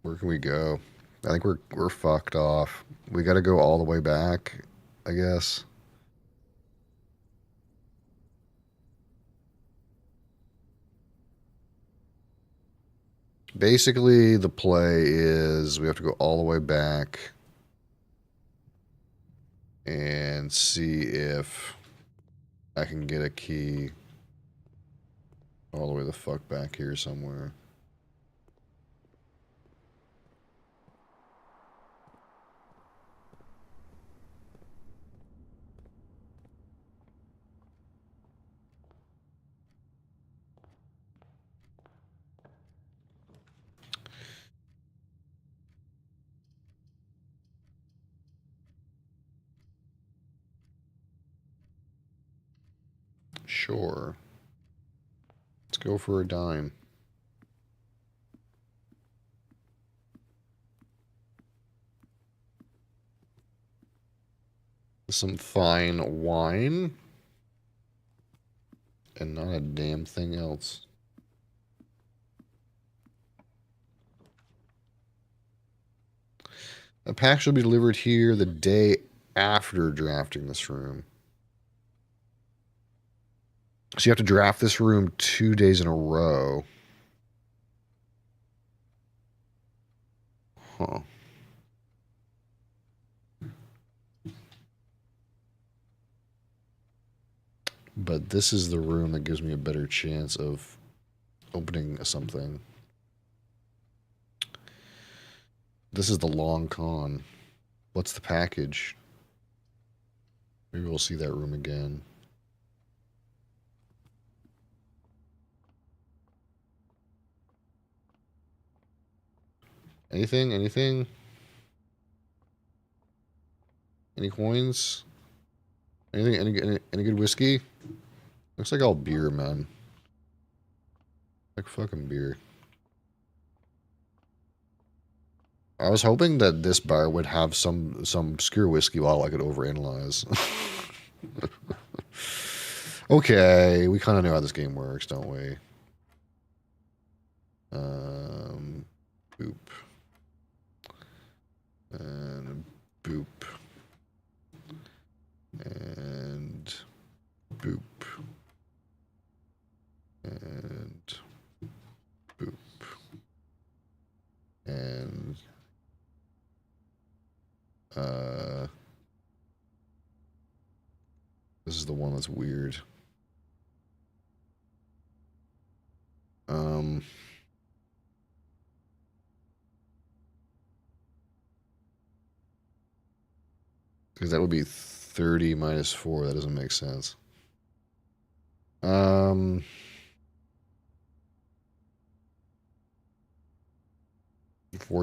Where can we go? I think we're fucked off. We got to go all the way back, I guess. Basically, the play is we have to go all the way back and see if I can get a key all the way the fuck back here somewhere. Sure. Let's go for a dime. Some fine wine. And not a damn thing else. A pack shall be delivered here the day after drafting this room. So you have to draft this room 2 days in a row. Huh. But this is the room that gives me a better chance of opening something. This is the long con. What's the package? Maybe we'll see that room again. Anything? Anything? Any coins? Anything? Any good whiskey? Looks like all beer, man. Like fucking beer. I was hoping that this bar would have some obscure whiskey while I could overanalyze. Okay, we kind of know how this game works, don't we? Boop. And boop. And boop. And boop. And this is the one that's weird. Because that would be 30 minus 4. That doesn't make sense. 4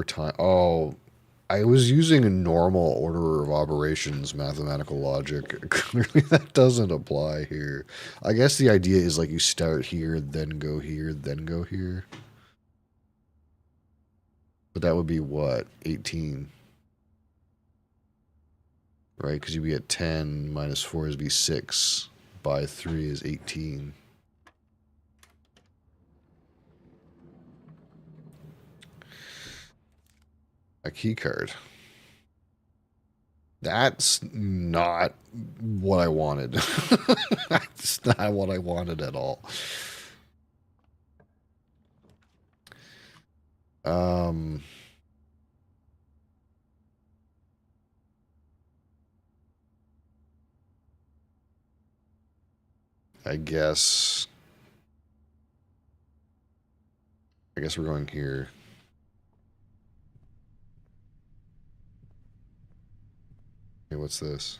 times. Oh, I was using a normal order of operations mathematical logic. Clearly that doesn't apply here. I guess the idea is like you start here, then go here, then go here. But that would be what? 18. Right? Because you'd be at 10 minus 4 is be 6. By 3 is 18. A key card. That's not what I wanted. That's not what I wanted at all. I guess we're going here. Hey, what's this?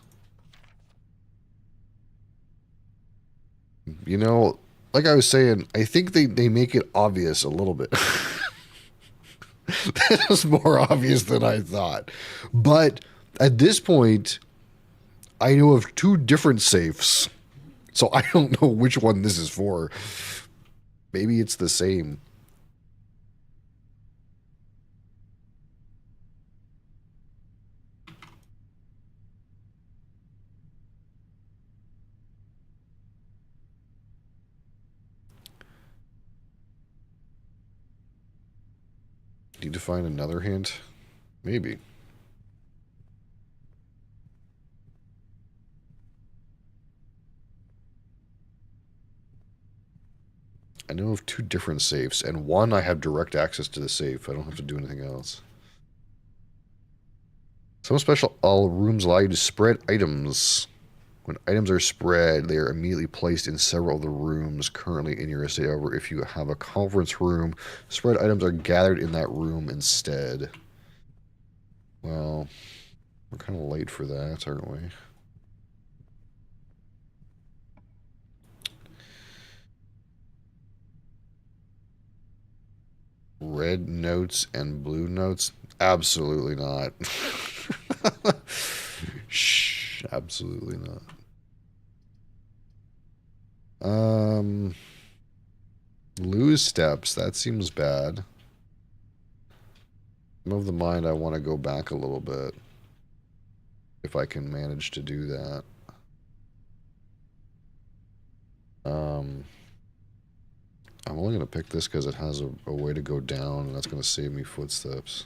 You know, like I was saying, I think they make it obvious a little bit. That was more obvious than I thought. But at this point, I know of two different safes. So I don't know which one this is for. Maybe it's the same. Need to find another hint? Maybe. I know of two different safes, and one I have direct access to the safe. I don't have to do anything else. Some special all rooms allow you to spread items. When items are spread, they are immediately placed in several of the rooms currently in your estate. However, if you have a conference room, spread items are gathered in that room instead. Well, we're kind of late for that, aren't we? Red notes and blue notes? Absolutely not. Shh, absolutely not. Lose steps. That seems bad. I'm of the mind I want to go back a little bit. If I can manage to do that. I'm only going to pick this because it has a way to go down, and that's going to save me footsteps.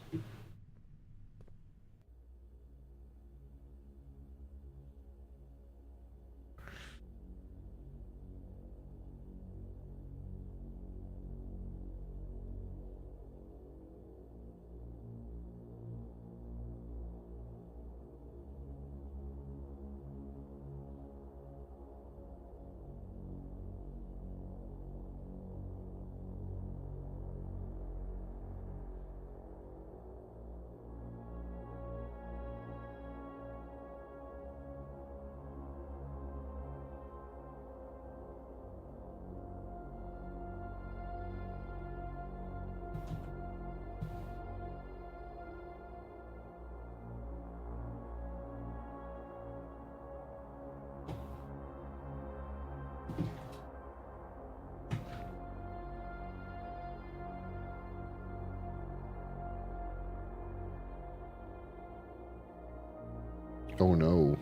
Oh no.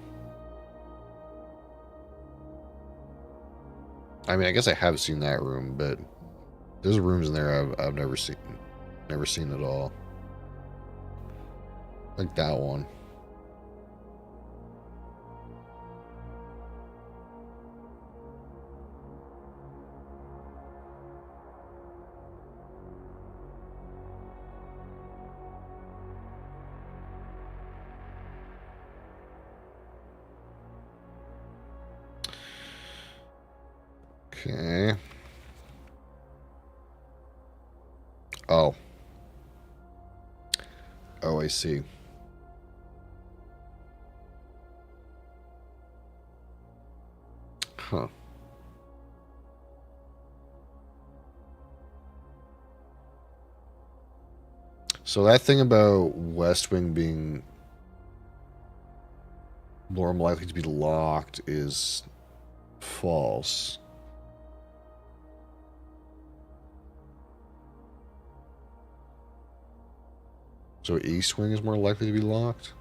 I mean, I guess I have seen that room, but there's rooms in there I've never seen at all. Like that one. Okay. Oh. Oh, I see. Huh. So that thing about West Wing being more likely to be locked is false. So East Wing is more likely to be locked?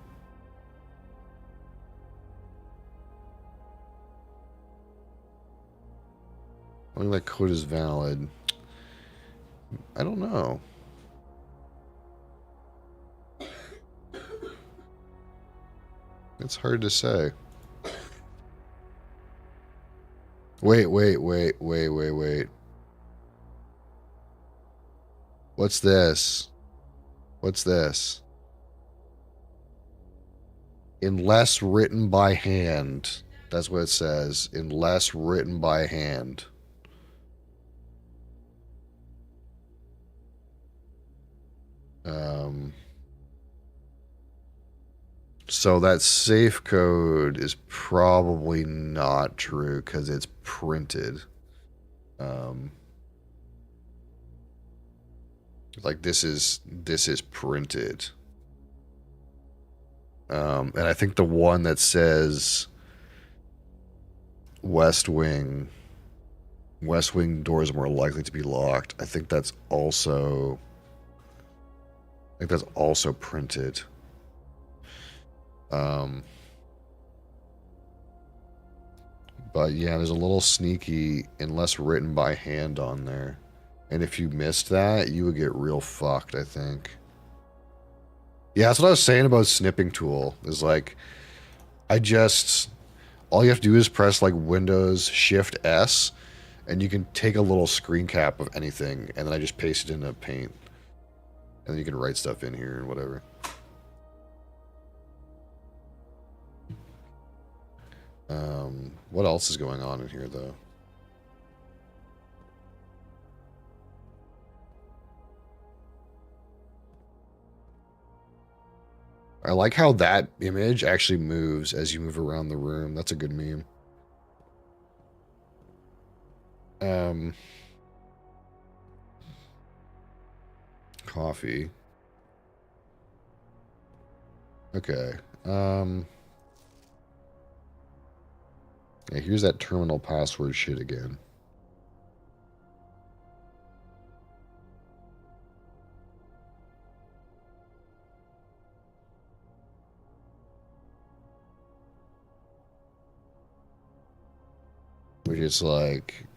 Only that code is valid. I don't know. It's hard to say. Wait. What's this? What's this? Unless written by hand. That's what it says. Unless written by hand. So that safe code is probably not true because it's printed. Um, like this is printed. And I think the one that says West Wing doors are more likely to be locked. I think that's also printed. But yeah, there's a little sneaky unless written by hand on there. And if you missed that, you would get real fucked, I think. Yeah, that's what I was saying about snipping tool. Is like, all you have to do is press like Windows Shift S, and you can take a little screen cap of anything, and then I just paste it into Paint. And then you can write stuff in here and whatever. What else is going on in here, though? I like how that image actually moves as you move around the room. That's a good meme. Coffee. Okay. Yeah, here's that terminal password shit again. Which is like,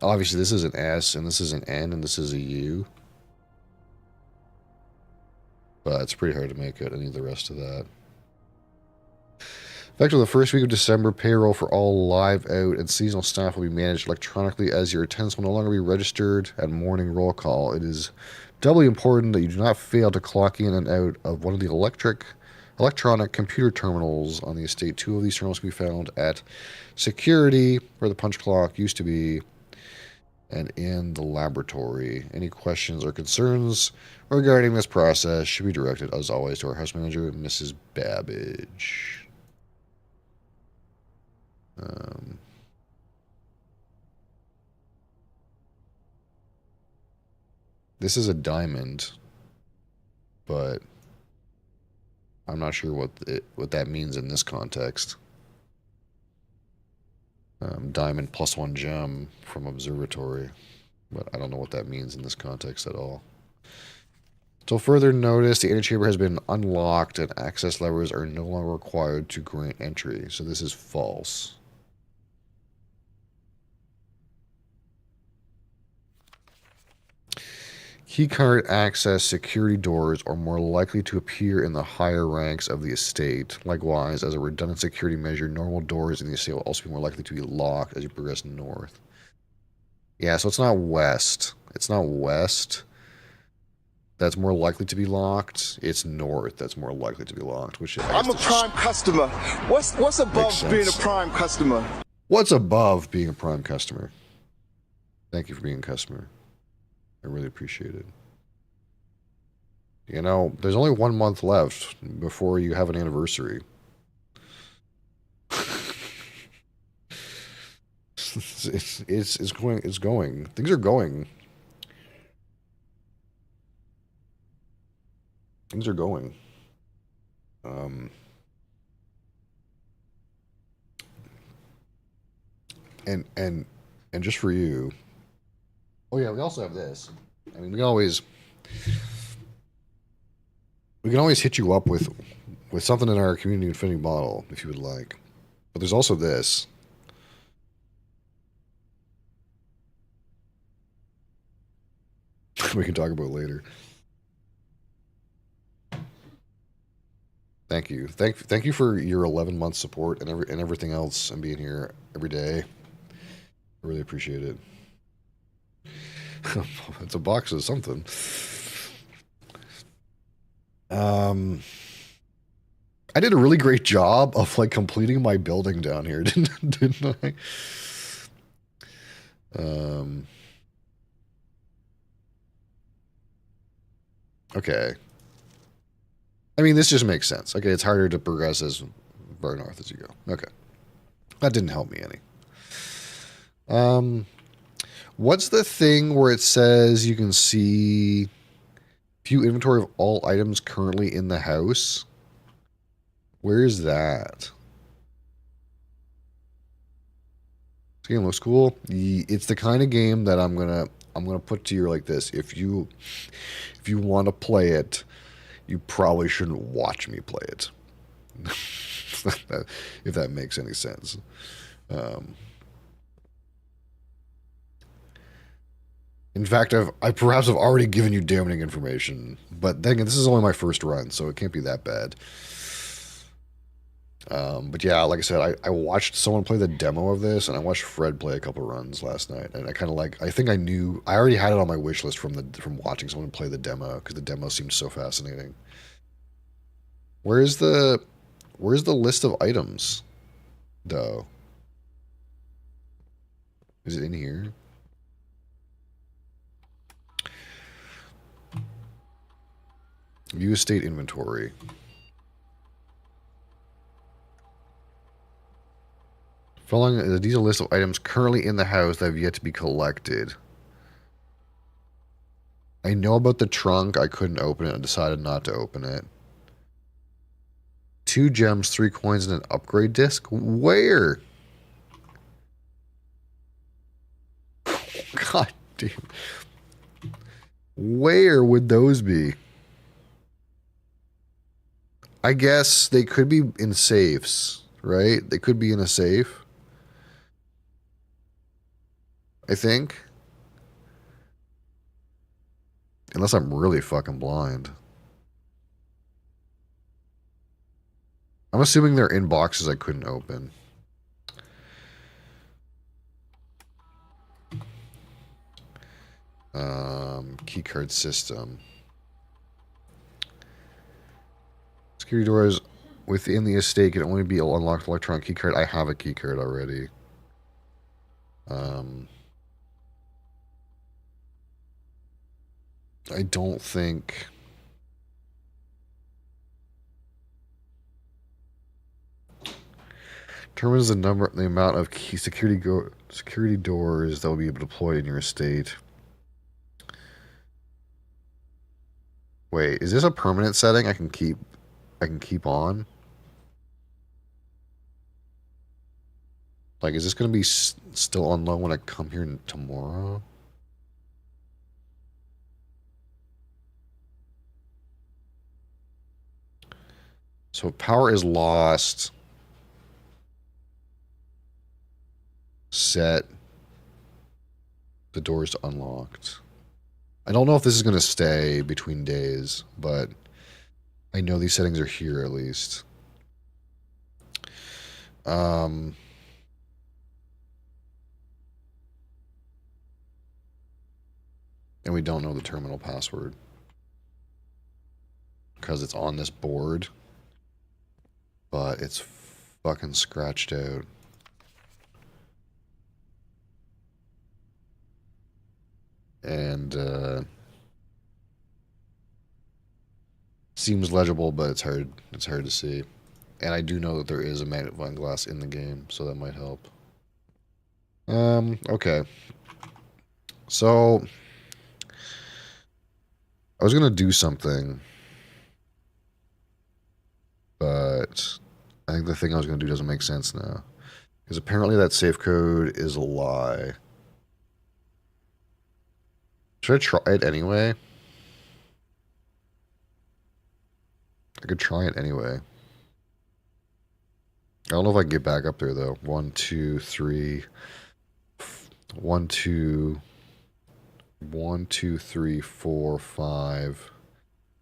obviously this is an S, and this is an N, and this is a U. But it's pretty hard to make out any of the rest of that. Effective the first week of December, payroll for all live out and seasonal staff will be managed electronically as your attendance will no longer be registered at morning roll call. It is doubly important that you do not fail to clock in and out of one of the electronic computer terminals on the estate. 2 of these terminals can be found at security, where the punch clock used to be, and in the laboratory. Any questions or concerns regarding this process should be directed, as always, to our house manager, Mrs. Babbage. This is a diamond, but I'm not sure what that means in this context. Diamond +1 gem from observatory, but I don't know what that means in this context at all. Until further notice, the antechamber has been unlocked and access levers are no longer required to grant entry. So this is false. Keycard access security doors are more likely to appear in the higher ranks of the estate. Likewise, as a redundant security measure, normal doors in the estate will also be more likely to be locked as you progress north. Yeah, so it's not west. It's not west that's more likely to be locked. It's north that's more likely to be locked. Which I'm a prime customer. What's above being a prime customer? What's above being a prime customer? Thank you for being a customer. I really appreciate it. You know, there's only 1 month left before you have an anniversary. It's going. Things are going. Things are going. And just for you. Oh yeah, we also have this. I mean, we can always hit you up with something in our community infinity model if you would like. But there's also this. We can talk about later. Thank you. Thank you for your 11-month support and everything else and being here every day. I really appreciate it. It's a box of something. I did a really great job of like completing my building down here, didn't I? Okay. I mean, this just makes sense. Okay, it's harder to progress as far north as you go. Okay. That didn't help me any. What's the thing where it says you can see view inventory of all items currently in the house? Where is that? This game looks cool. It's the kind of game that I'm gonna put to you like this. If you want to play it, you probably shouldn't watch me play it. If that makes any sense. In fact, I perhaps have already given you damning information, but then again, this is only my first run, so it can't be that bad. But yeah, like I said, I watched someone play the demo of this, and I watched Fred play a couple runs last night, and I kind of like, I think I already had it on my wish list from watching someone play the demo, because the demo seemed so fascinating. Where's the list of items, though? Is it in here? View estate inventory. Following is a detailed list of items currently in the house that have yet to be collected. I know about the trunk. I couldn't open it and decided not to open it. 2 gems, 3 coins, and an upgrade disc? Where? God damn. Where would those be? I guess they could be in safes, right? They could be in a safe. I think. Unless I'm really fucking blind. I'm assuming they're in boxes I couldn't open. Keycard system. Security doors within the estate can only be unlocked with electronic keycard. I have a keycard already. I don't think... Determines the amount of security doors that will be deployed in your estate. Wait, is this a permanent setting I can keep on? Like, is this going to be still on low when I come here tomorrow? So power is lost. Set. The doors unlocked. I don't know if this is going to stay between days, but I know these settings are here at least. And we don't know the terminal password because it's on this board, but it's fucking scratched out. And seems legible, but it's hard to see. And I do know that there is a magnifying glass in the game, so that might help. Okay. So I was gonna do something, but I think the thing I was gonna do doesn't make sense now. Because apparently that safe code is a lie. Should I try it anyway? I could try it anyway. I don't know if I can get back up there though. 1, 2, 3. 1, 2. 1, 2, 3, 4, 5,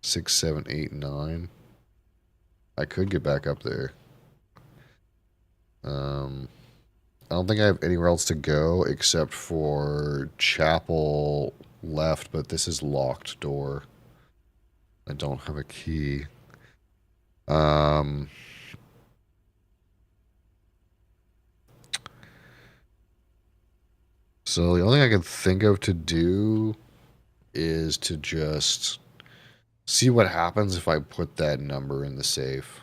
6, 7, 8, 9. I could get back up there. I don't think I have anywhere else to go except for chapel left, but this is locked door. I don't have a key. So the only thing I can think of to do is to just see what happens if I put that number in the safe.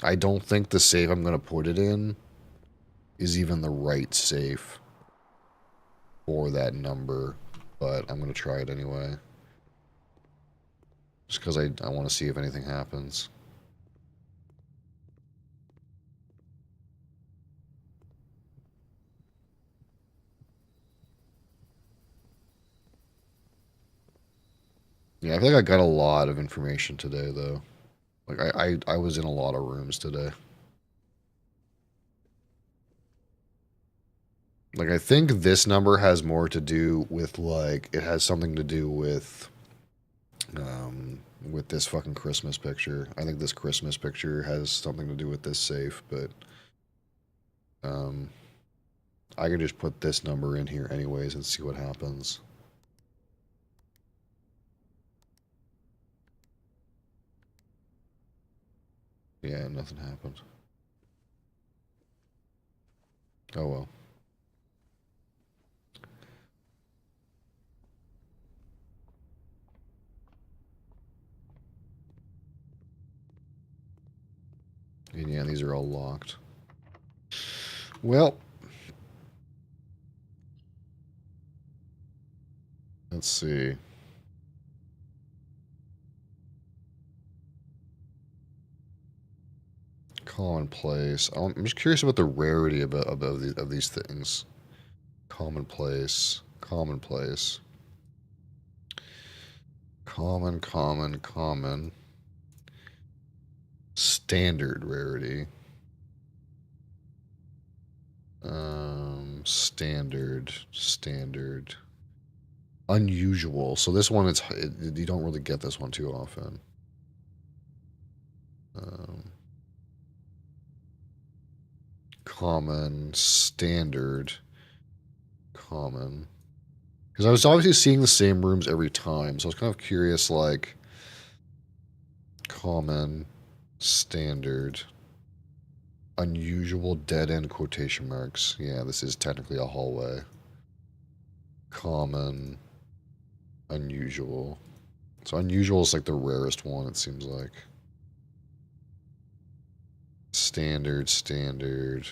I don't think the safe I'm going to put it in is even the right safe for that number, but I'm going to try it anyway. Just because I want to see if anything happens. Yeah, I feel like I got a lot of information today, though. Like, I was in a lot of rooms today. Like, I think this number has more to do with, like, it has something to do with this fucking Christmas picture. I think this Christmas picture has something to do with this safe, but, I could just put this number in here anyways and see what happens. Yeah, nothing happened. Oh well. And yeah, these are all locked. Well, let's see. Commonplace. I'm just curious about the rarity of these things. Commonplace. Commonplace. Common. Standard rarity. Standard. Unusual. So this one, you don't really get this one too often. Common, standard, common. Because I was obviously seeing the same rooms every time, so I was kind of curious, like, common, standard, unusual, dead end quotation marks. Yeah, this is technically a hallway. Common, unusual. So unusual is like the rarest one, it seems like. Standard,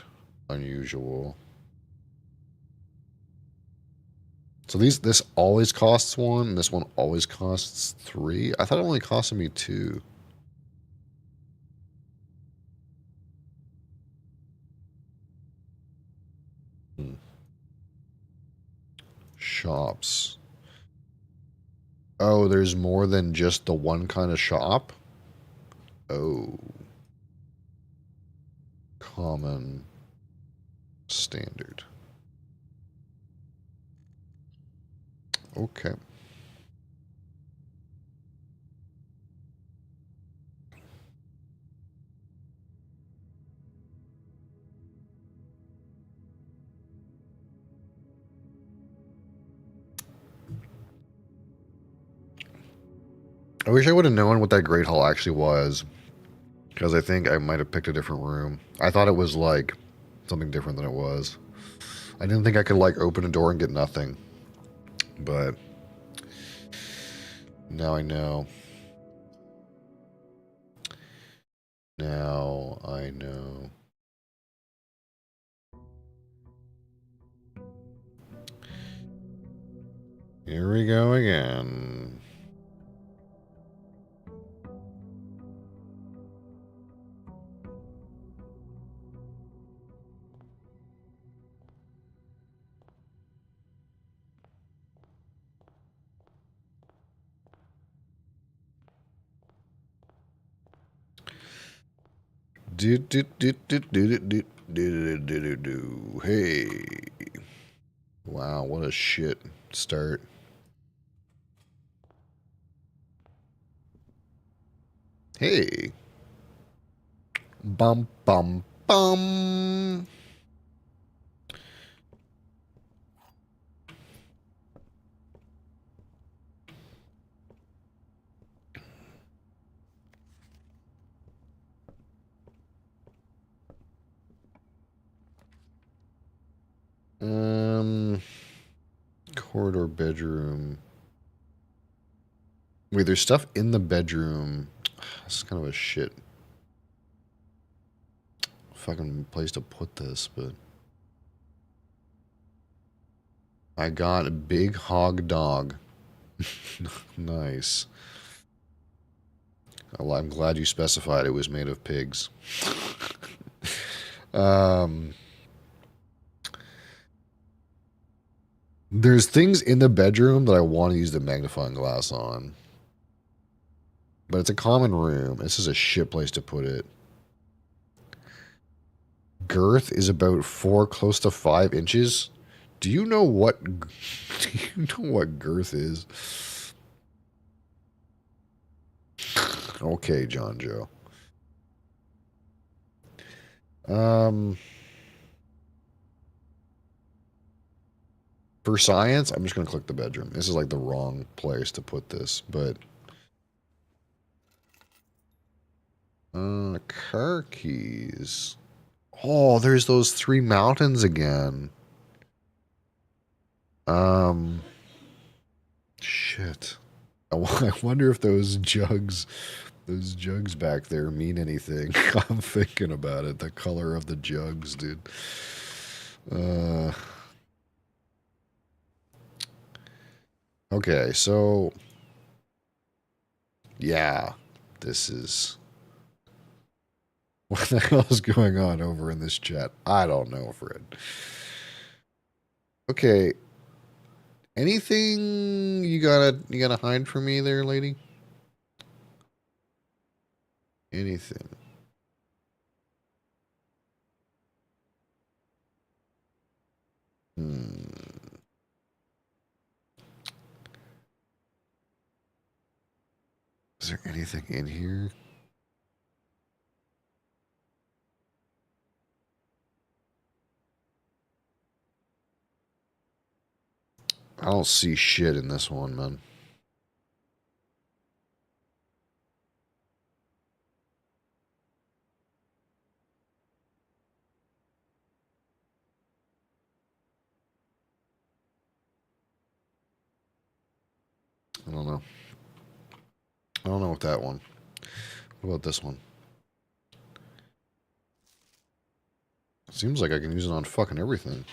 unusual. So this always costs 1, and this one always costs 3. I thought it only costed me 2. Shops. Oh, there's more than just the one kind of shop? Oh. Common. Standard. Okay. I wish I would have known what that Great Hall actually was, because I think I might have picked a different room. I thought it was, like, something different than it was. I didn't think I could, like, open a door and get nothing. But now I know. Now I know. Here we go again. Hey. Wow, what a shit start. Hey. Bum, bum, bum. Corridor bedroom. Wait, there's stuff in the bedroom. This is kind of a shit fucking place to put this, but I got a big hog dog. Nice. Well, I'm glad you specified it was made of pigs. There's things in the bedroom that I want to use the magnifying glass on. But it's a common room. This is a shit place to put it. Girth is about 4, close to 5 inches. Do you know what? Do you know what girth is? Okay, John Joe. For science, I'm just gonna click the bedroom. This is like the wrong place to put this, but car keys. Oh, there's those 3 mountains again. Shit. I wonder if those jugs back there mean anything. I'm thinking about it. The color of the jugs, dude. Okay, so yeah, this is what the hell is going on over in this chat? I don't know, Fred. Okay. Anything you gotta hide from me there, lady? Anything? Is there anything in here? I don't see shit in this one, man. I don't know. I don't know what that one. What about this one? It seems like I can use it on fucking everything.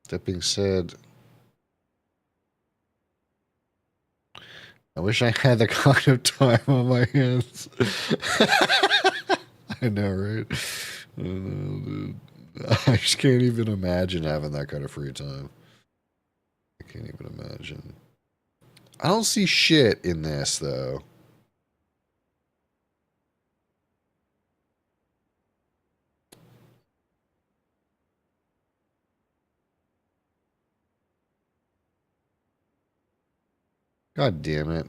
That being said, I wish I had the kind of time on my hands. I know, right? I know, dude. I just can't even imagine having that kind of free time. I can't even imagine. I don't see shit in this, though. God damn it.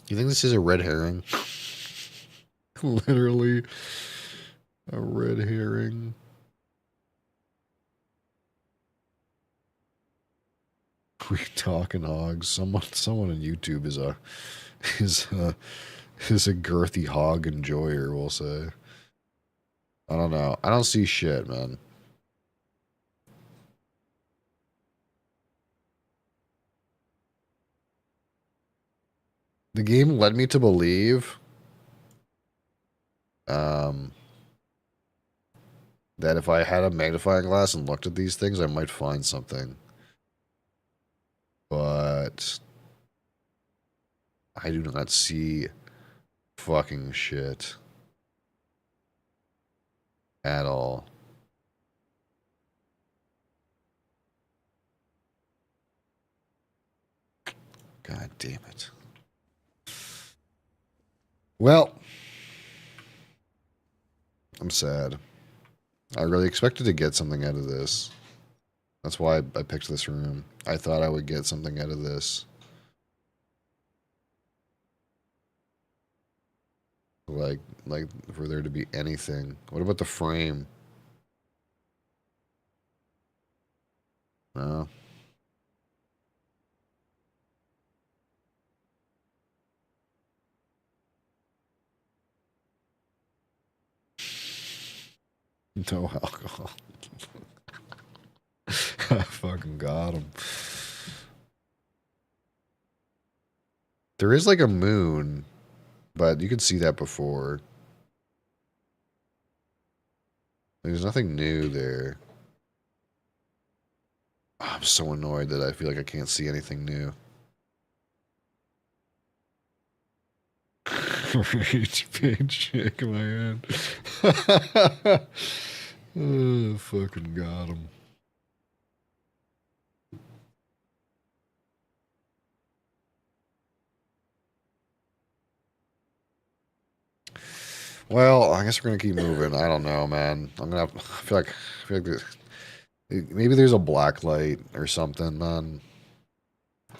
You think this is a red herring? Literally a red herring. We talking hogs. Someone on YouTube is a girthy hog enjoyer, we'll say. I don't know. I don't see shit, man. The game led me to believe that if I had a magnifying glass and looked at these things, I might find something. But I do not see fucking shit at all. God damn it. Well, I'm sad. I really expected to get something out of this. That's why I picked this room. I thought I would get something out of this. Like for there to be anything. What about the frame? No. No alcohol. I fucking got him. There is like a moon, but you can see that before. There's nothing new there. Oh, I'm so annoyed that I feel like I can't see anything new. Reach page check in my hand. Oh, fucking got him. Well, I guess we're gonna keep moving. I don't know, man. I feel like maybe there's a black light or something, man.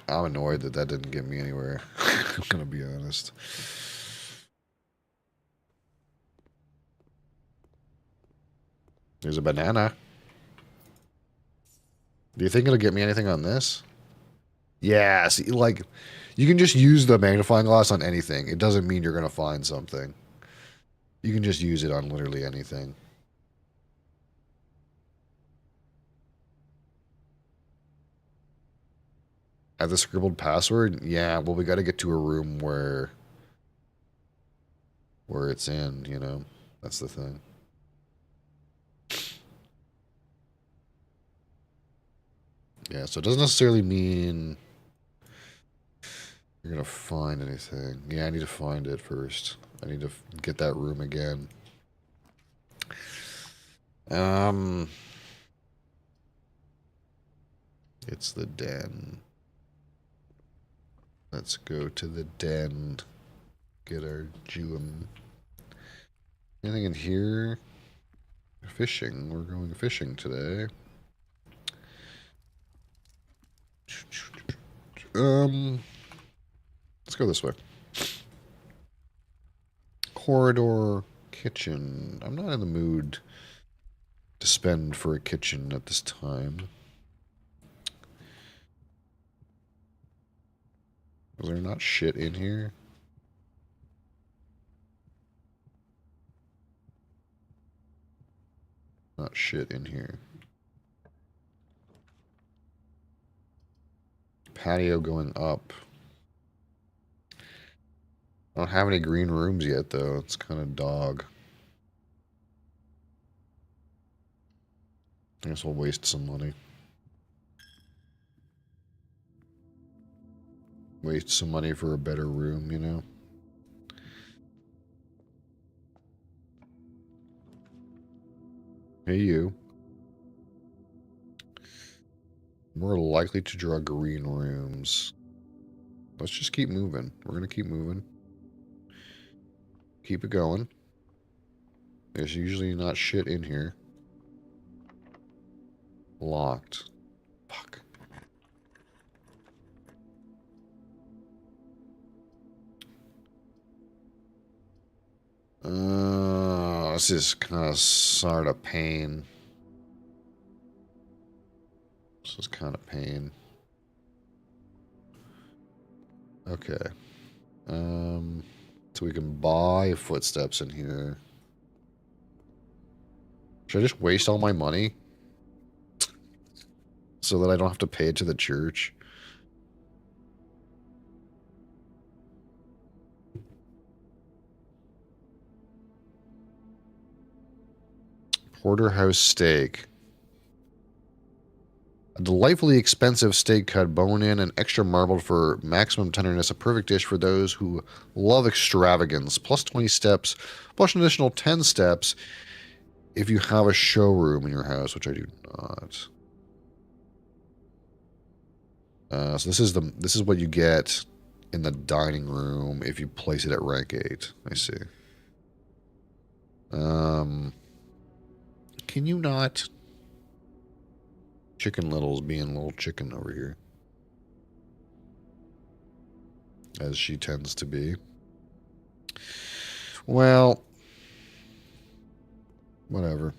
I'm annoyed that didn't get me anywhere. I'm gonna be honest. There's a banana. Do you think it'll get me anything on this? Yeah, see, like, you can just use the magnifying glass on anything. It doesn't mean you're gonna find something. You can just use it on literally anything. Have the scribbled password? Yeah, well, we gotta get to a room where it's in, you know? That's the thing. Yeah, so it doesn't necessarily mean you're gonna find anything. Yeah, I need to find it first. I need to get that room again. It's the den. Let's go to the den. Get our Jewum. Anything in here? Fishing. We're going fishing today. Let's go this way. Corridor kitchen. I'm not in the mood to spend for a kitchen at this time. Was there not shit in here? Not shit in here. Patio going up. I don't have any green rooms yet, though. It's kind of dog. I guess we'll waste some money. Waste some money for a better room, you know? Hey, you. More likely to draw green rooms. Let's just keep moving. We're going to keep moving. Keep it going. There's usually not shit in here. Locked. Fuck. This is kind of sort of pain. This is kind of pain. Okay. So we can buy footsteps in here. Should I just waste all my money? So that I don't have to pay it to the church? Porterhouse steak. A delightfully expensive steak cut, bone-in, and extra marbled for maximum tenderness. A perfect dish for those who love extravagance. Plus 20 steps, plus an additional 10 steps if you have a showroom in your house, which I do not. So this is what you get in the dining room if you place it at rank 8. I see. Can you not? Chicken Little's being little chicken over here. As she tends to be. Well, whatever.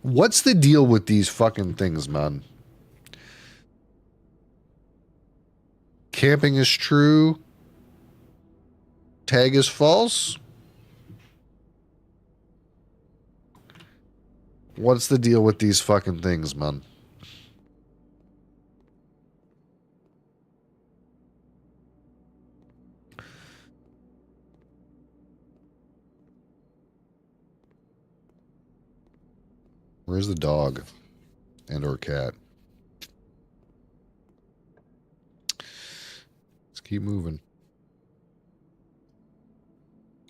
What's the deal with these fucking things, man? Camping is true. Tag is false. What's the deal with these fucking things, man? Where's the dog? And or cat? Let's keep moving.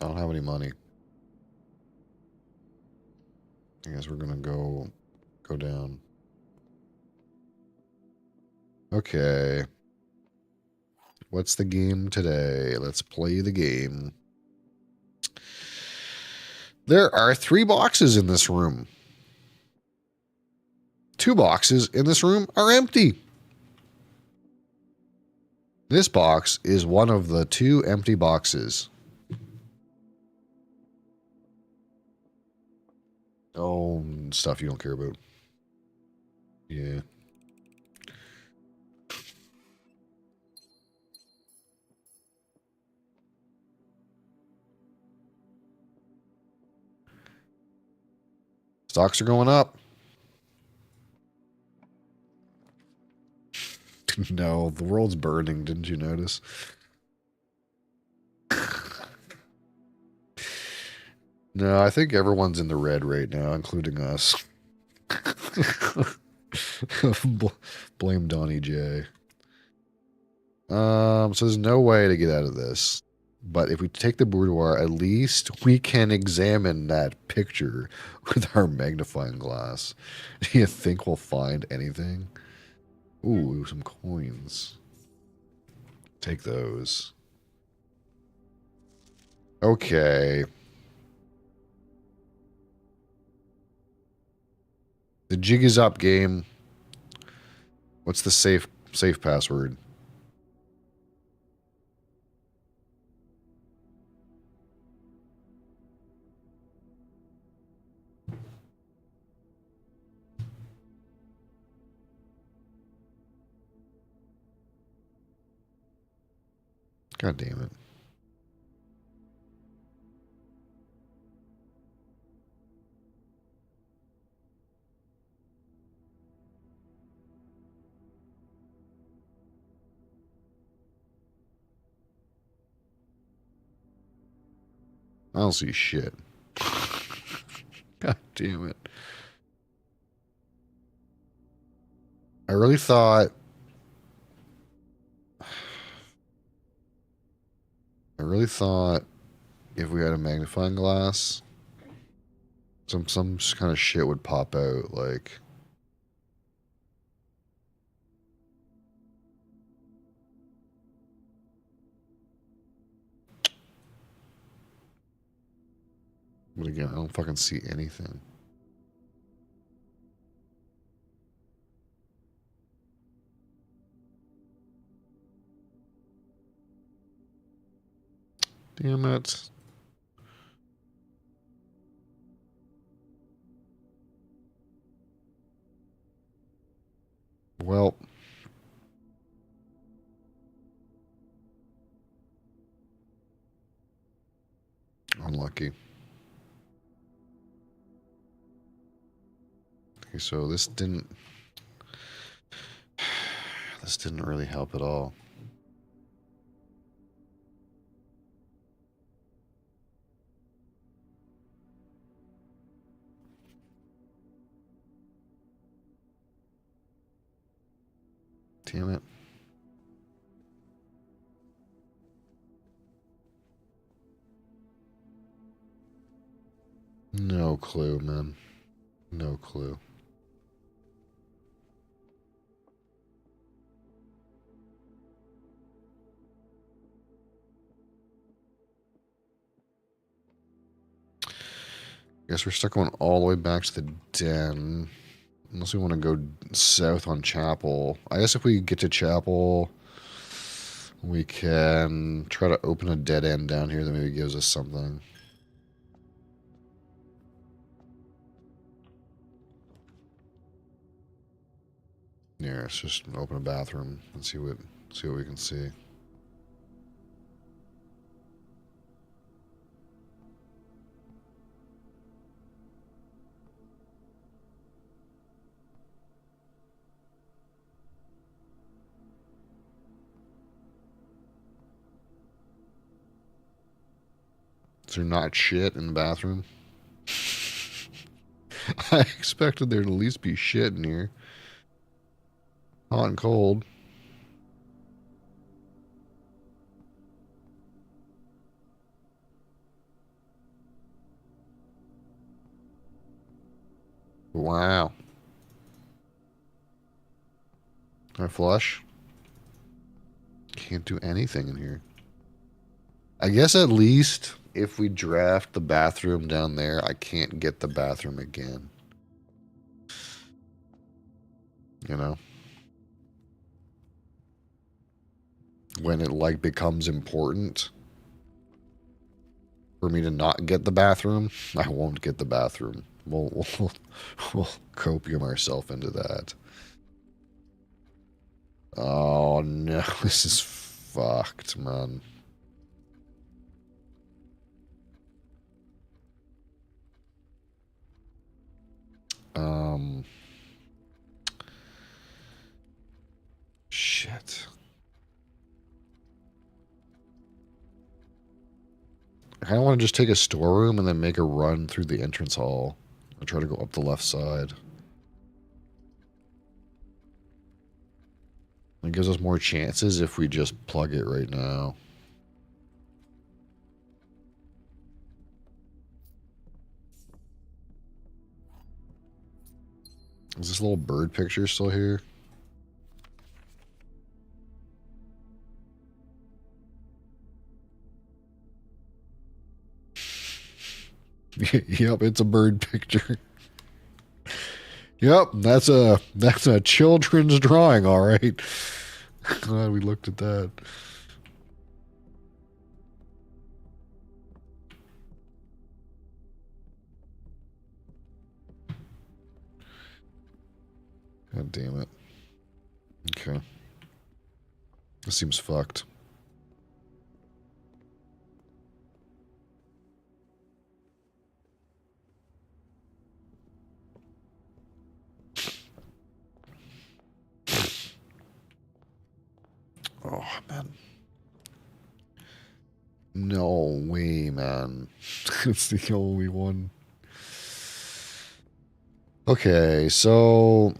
I don't have any money. I guess we're gonna go down. Okay. What's the game today? Let's play the game. There are 3 boxes in this room. 2 boxes in this room are empty. This box is one of the 2 empty boxes. Oh, stuff you don't care about. Yeah. Stocks are going up. No, the world's burning. Didn't you notice? No, I think everyone's in the red right now, including us. Blame Donnie J. So there's no way to get out of this. But if we take the boudoir, at least we can examine that picture with our magnifying glass. Do you think we'll find anything? Ooh, some coins. Take those. Okay. The jig is up, game. What's the safe password? God damn it. I don't see shit. God damn it. I really thought if we had a magnifying glass, some kind of shit would pop out, like. But again, I don't fucking see anything. Damn it. Well. Unlucky. Okay, so this didn't really help at all. Damn it. No clue, man. No clue. Guess we're stuck going all the way back to the den. Unless we want to go south on Chapel. I guess if we get to Chapel, we can try to open a dead end down here that maybe gives us something. Yeah, let's just open a bathroom and see what we can see. Is there not shit in the bathroom? I expected there to at least be shit in here. Hot and cold. Wow. Can I flush? Can't do anything in here. I guess at least if we draft the bathroom down there, I can't get the bathroom again. You know? When it like becomes important for me to not get the bathroom, I won't get the bathroom. We'll copium ourselves into that. Oh no, this is fucked, man. Shit. I kind of want to just take a storeroom and then make a run through the entrance hall. I'll try to go up the left side. It gives us more chances if we just plug it right now. Is this little bird picture still here? Yep, it's a bird picture. Yep, that's a children's drawing, all right. Glad we looked at that. God damn it. Okay. This seems fucked. Oh, man. No way, man. It's the only one. Okay, so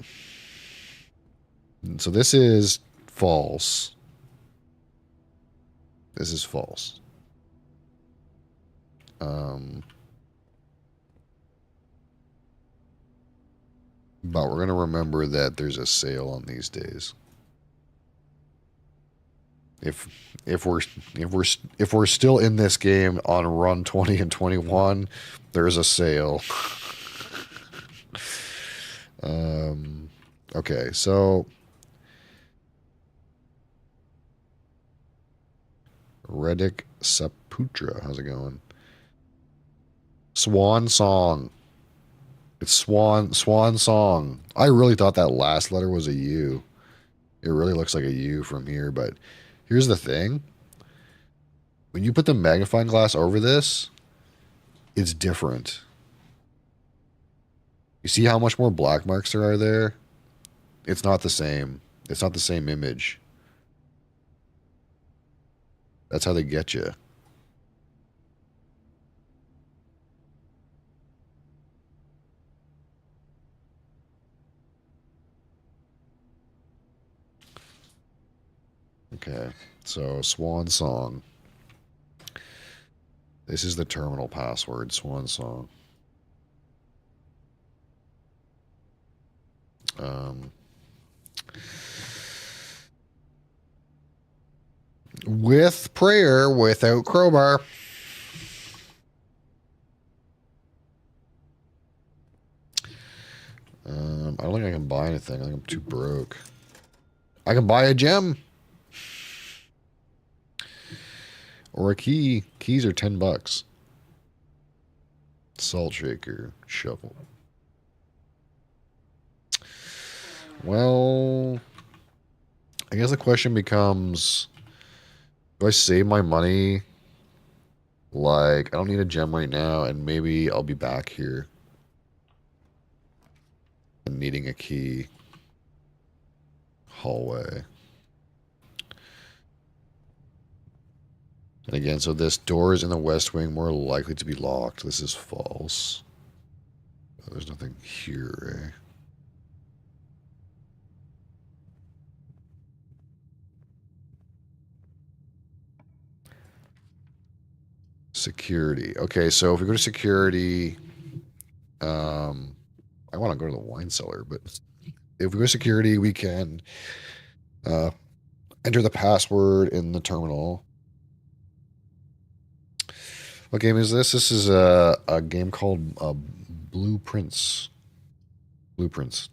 this is false. This is false. But we're gonna remember that there's a sale on these days. If we're still in this game on run 20 and 21, there's a sale. Okay, so Reddick Saputra, how's it going? Swan Song. It's Swan Song. I really thought that last letter was a U. It really looks like a U from here, but here's the thing. When you put the magnifying glass over this, it's different. You see how much more black marks there are there? It's not the same. It's not the same image. That's how they get you. Okay, so Swan Song. This is the terminal password, Swan Song. With prayer, without crowbar. I don't think I can buy anything. I think I'm too broke. I can buy a gem. Or a key. Keys are $10. Salt shaker. Shovel. Well, I guess the question becomes, do I save my money? Like, I don't need a gem right now, and maybe I'll be back here. And needing a key. Hallway. And again, so this doors in the west wing more likely to be locked. This is false. Oh, there's nothing here, eh? Security. Okay, so if we go to security, I want to go to the wine cellar, but if we go to security, we can enter the password in the terminal. What game is this? This is a game called Blueprints. Blueprints.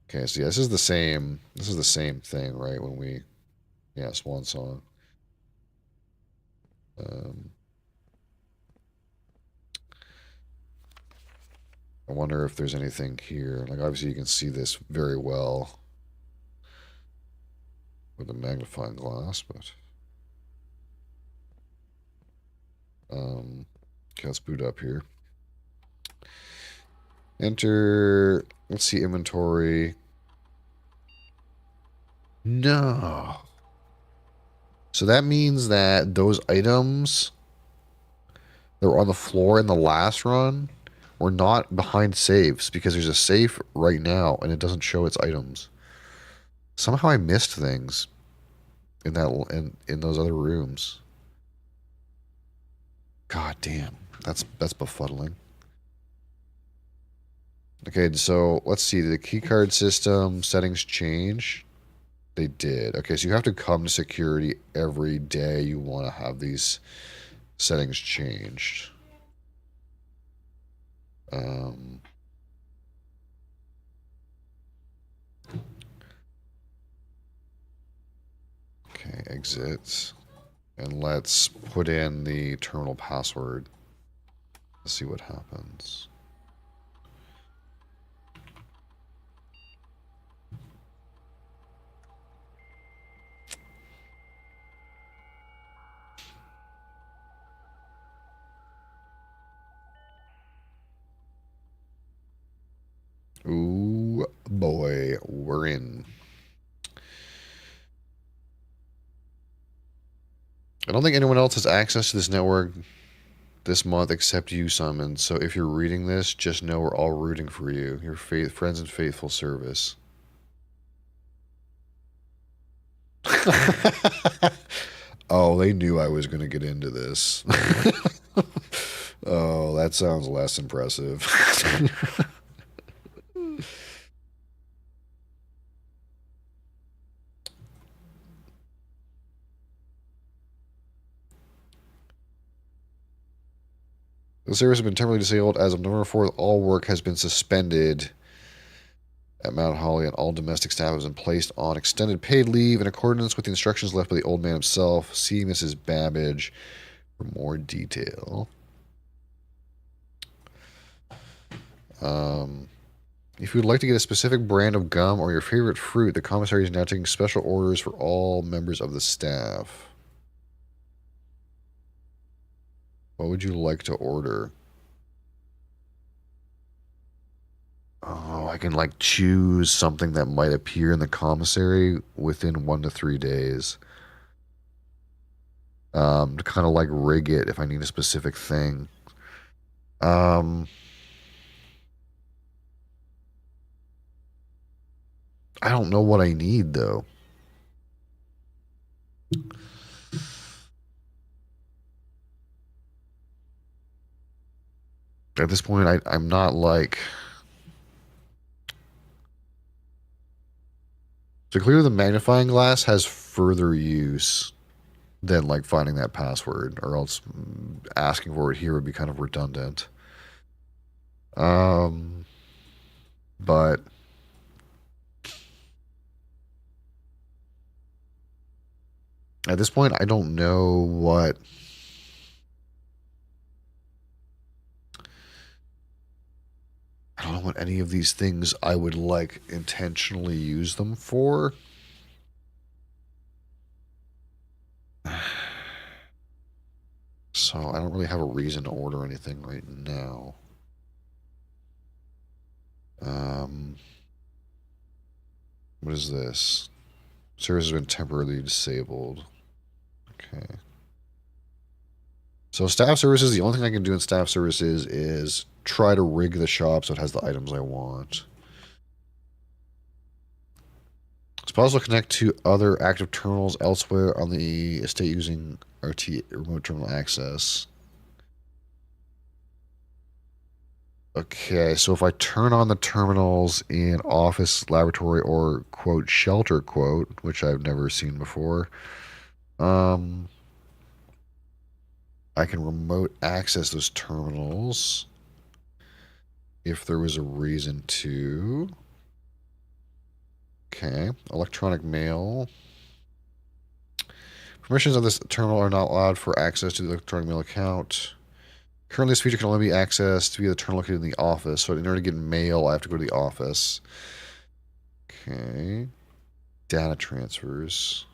Okay, so yeah, this is the same. This is the same thing, right? When we, yeah, Swan Song. I wonder if there's anything here. Like, obviously, you can see this very well with a magnifying glass, but okay, let's boot up here. Enter. Let's see inventory. No. So that means that those items that were on the floor in the last run were not behind safes because there's a safe right now and it doesn't show its items. Somehow I missed things in that in those other rooms. God damn, that's befuddling. Okay, so let's see. Did the keycard system settings change? They did. Okay, so you have to come to security every day you want to have these settings changed. Okay, exit. And let's put in the terminal password. Let's see what happens. Ooh, boy, we're in. I don't think anyone else has access to this network this month except you, Simon. So if you're reading this, just know we're all rooting for you. Your friends in faithful service. Oh, they knew I was going to get into this. Oh, that sounds less impressive. The service has been temporarily disabled. As of November 4th, all work has been suspended at Mount Holly, and all domestic staff has been placed on extended paid leave in accordance with the instructions left by the old man himself. See Mrs. Babbage for more detail. If you would like to get a specific brand of gum or your favorite fruit, the commissary is now taking special orders for all members of the staff. What would you like to order? Oh, I can like choose something that might appear in the commissary within 1 to 3 days. To kind of like rig it if I need a specific thing. I don't know what I need though. At this point, I'm not like... So clearly the magnifying glass has further use than like finding that password, or else asking for it here would be kind of redundant. But at this point, I don't know what... I don't know what any of these things I would like intentionally use them for. So I don't really have a reason to order anything right now. What is this? Service has been temporarily disabled. Okay. So staff services, the only thing I can do in staff services is try to rig the shop so it has the items I want. It's possible to connect to other active terminals elsewhere on the estate using RT remote terminal access. Okay, so if I turn on the terminals in office, laboratory, or quote shelter quote, which I've never seen before, I can remote access those terminals if there was a reason to. Okay, electronic mail. Permissions of this terminal are not allowed for access to the electronic mail account. Currently, this feature can only be accessed via the terminal located in the office. So in order to get mail, I have to go to the office. Okay. Data transfers.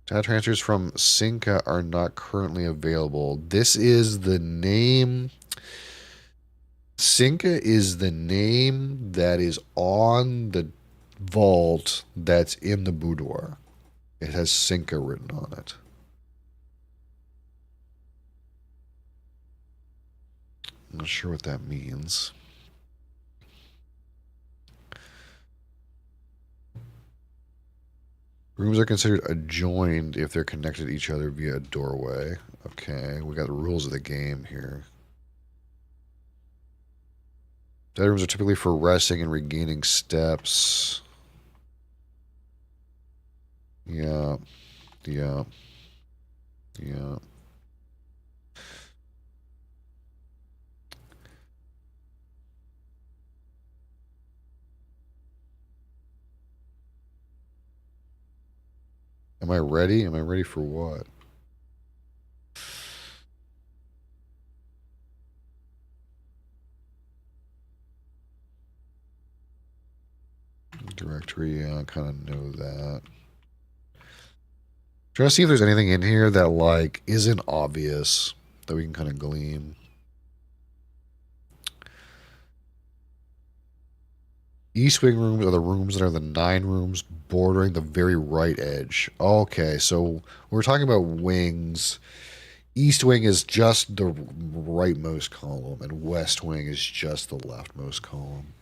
Data transfers from Cinca are not currently available. This is the name. Cinca is the name that is on the vault that's in the boudoir. It has Cinca written on it. I'm not sure what that means. Rooms are considered adjoined if they're connected to each other via a doorway. Okay, we got the rules of the game here. Dead rooms are typically for resting and regaining steps. Yeah. Yeah. Yeah. Am I ready? Am I ready for what? Directory, yeah, I kind of know that. Trying to see if there's anything in here that, like, isn't obvious that we can kind of glean. East wing rooms are the rooms that are the 9 rooms bordering the very right edge. Okay, so we're talking about wings. East wing is just the rightmost column, and west wing is just the leftmost column.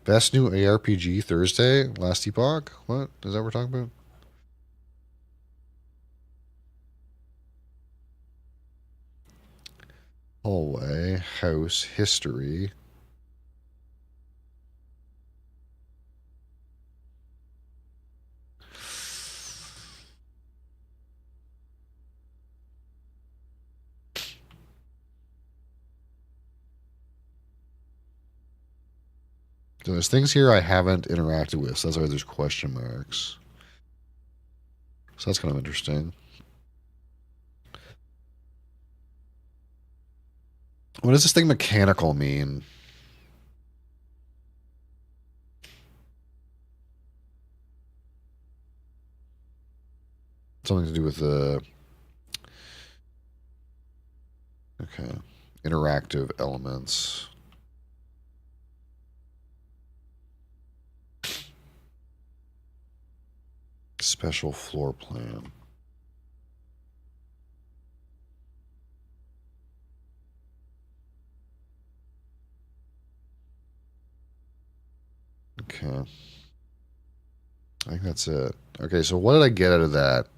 Best new ARPG Thursday, Last Epoch? What? Is that what we're talking about? Hallway, house, history. So there's things here I haven't interacted with, so that's why there's question marks. So that's kind of interesting. What does this thing mechanical mean? Something to do with the... Okay. Interactive elements. Special floor plan. Okay. I think that's it. Okay, so what did I get out of that?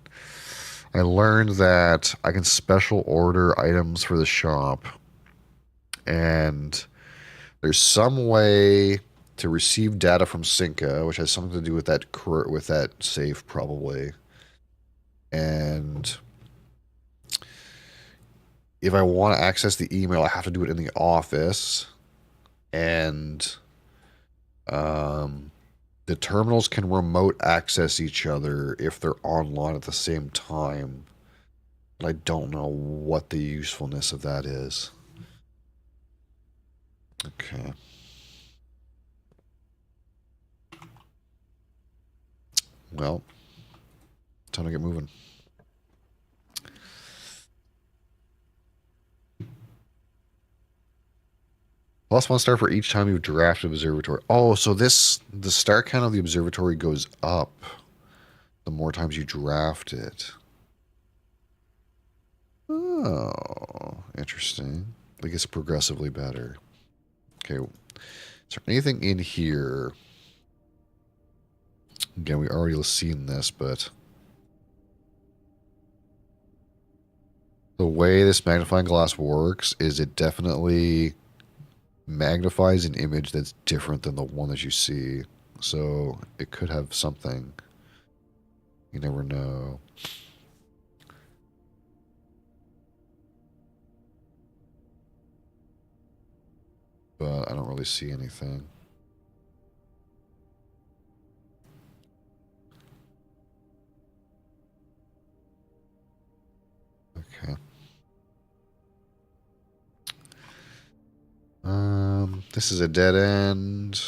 I learned that I can special order items for the shop. And there's some way to receive data from Cinca, which has something to do with that safe probably. And if I want to access the email, I have to do it in the office. And the terminals can remote access each other if they're online at the same time. But I don't know what the usefulness of that is. Okay. Well, time to get moving. +1 star for each time you've drafted observatory. Oh, so the star count of the observatory goes up the more times you draft it. Oh, interesting. Like it's progressively better. Okay. Is there anything in here? Again, we already seen this, but the way this magnifying glass works is it definitely magnifies an image that's different than the one that you see. So it could have something. You never know. But I don't really see anything. Okay. This is a dead end.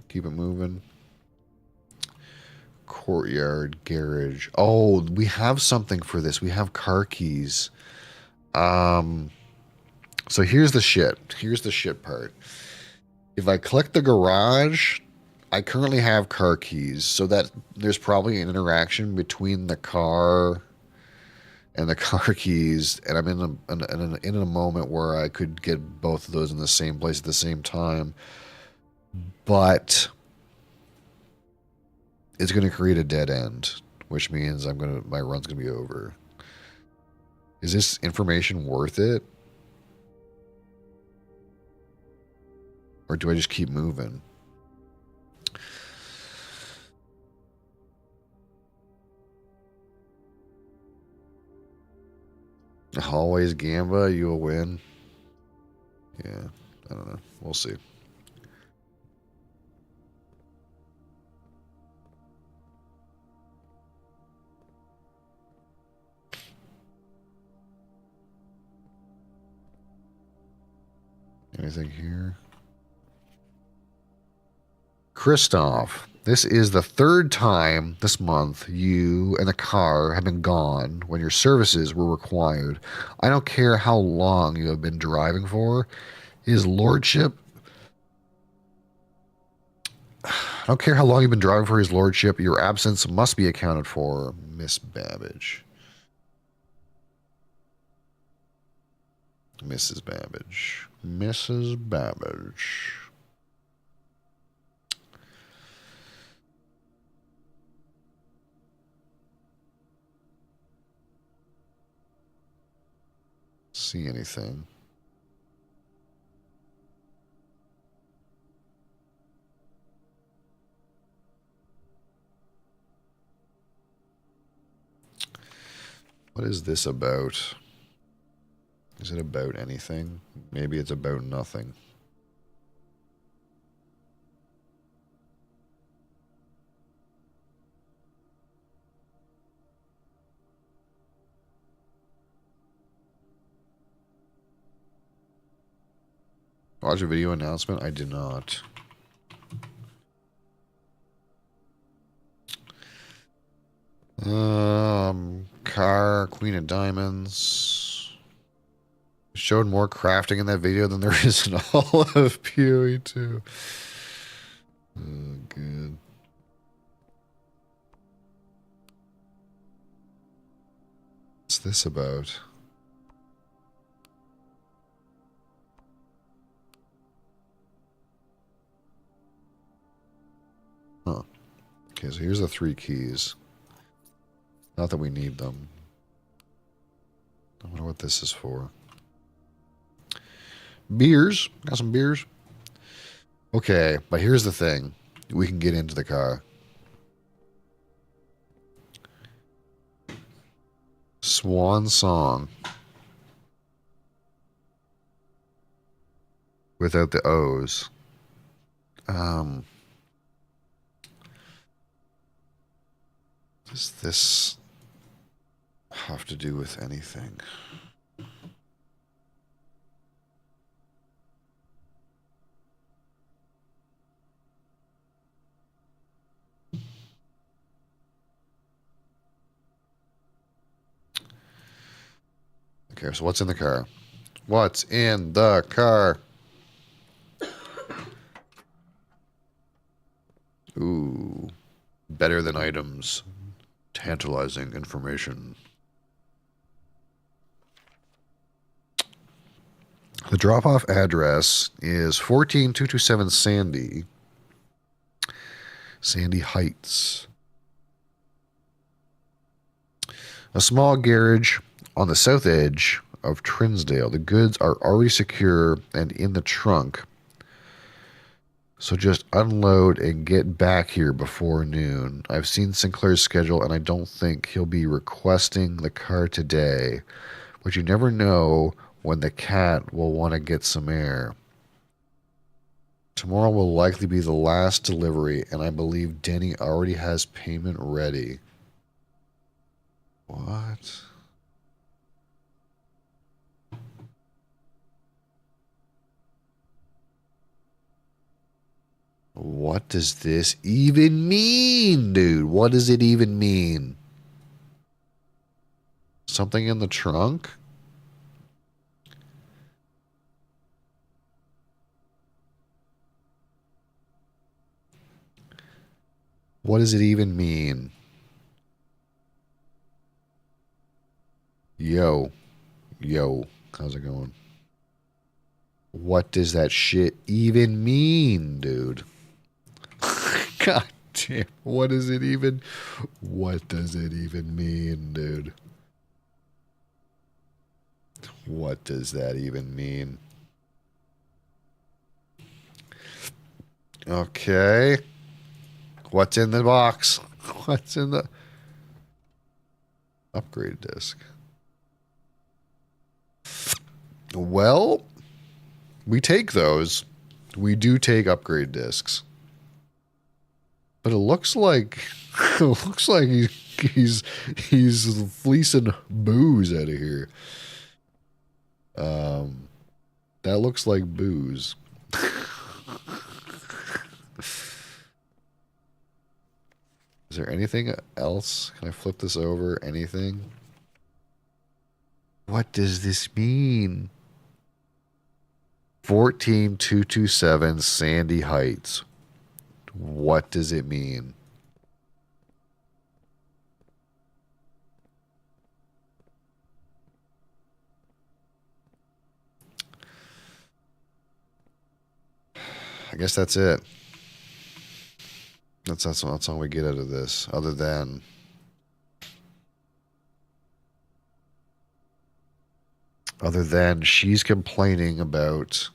Keep it moving. Courtyard, garage. Oh, we have something for this. We have car keys. So here's the shit. Here's the shit part. If I click the garage, I currently have car keys, so that there's probably an interaction between the car and the car keys, and I'm in a moment where I could get both of those in the same place at the same time, but it's going to create a dead end, which means my run's going to be over. Is this information worth it? Or do I just keep moving? Always Gamba, you will win. Yeah, I don't know. We'll see. Anything here? Christoph, this is the third time this month you and the car have been gone when your services were required. I don't care how long you have been driving for. His lordship... I don't care how long you've been driving for his lordship. Your absence must be accounted for, Miss Babbage. Mrs. Babbage. Mrs. Babbage. See anything? What is this about? Is it about anything? Maybe it's about nothing. Watch a video announcement? I did not. Car, Queen of Diamonds. Showed more crafting in that video than there is in all of PoE 2. Oh, good. What's this about? Huh. Okay, so here's the 3 keys. Not that we need them. I wonder what this is for. Beers. Got some beers. Okay, but here's the thing. We can get into the car. Swan Song. Without the O's. Does this have to do with anything? Okay, so what's in the car? What's in the car? Ooh. Better than items. Tantalizing information. The drop-off address is 14227 Sandy Heights. A small garage on the south edge of Trinsdale. The goods are already secure and in the trunk. So just unload and get back here before noon. I've seen Sinclair's schedule and I don't think he'll be requesting the car today. But you never know when the cat will want to get some air. Tomorrow will likely be the last delivery, and I believe Denny already has payment ready. What? What does this even mean, dude? What does it even mean? Something in the trunk? What does it even mean? Yo, how's it going? What does that shit even mean, dude? God damn, what does it even mean, dude? What does that even mean? Okay. What's in the box? What's in the upgrade disc? Well, we take those. We do take upgrade discs. But it looks like he's fleecing booze out of here. That looks like booze. Is there anything else? Can I flip this over? Anything? What does this mean? 14227 Sandy Heights. What does it mean? I guess that's it. That's all we get out of this, other than she's complaining about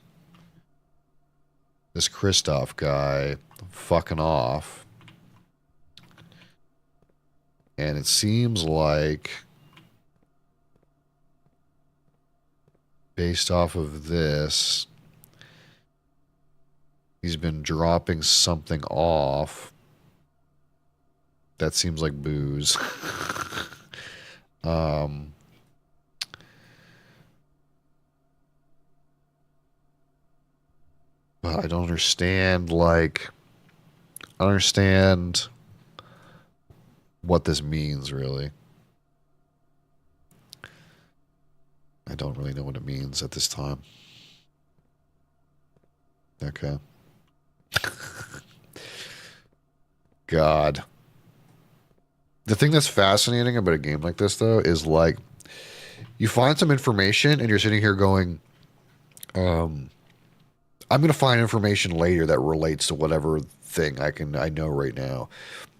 this Christoph guy fucking off. And it seems like, based off of this, he's been dropping something off. That seems like booze. But I don't understand, I don't understand what this means, really. I don't really know what it means at this time. Okay. God. The thing that's fascinating about a game like this, though, is you find some information and you're sitting here going, I'm going to find information later that relates to whatever thing I know right now.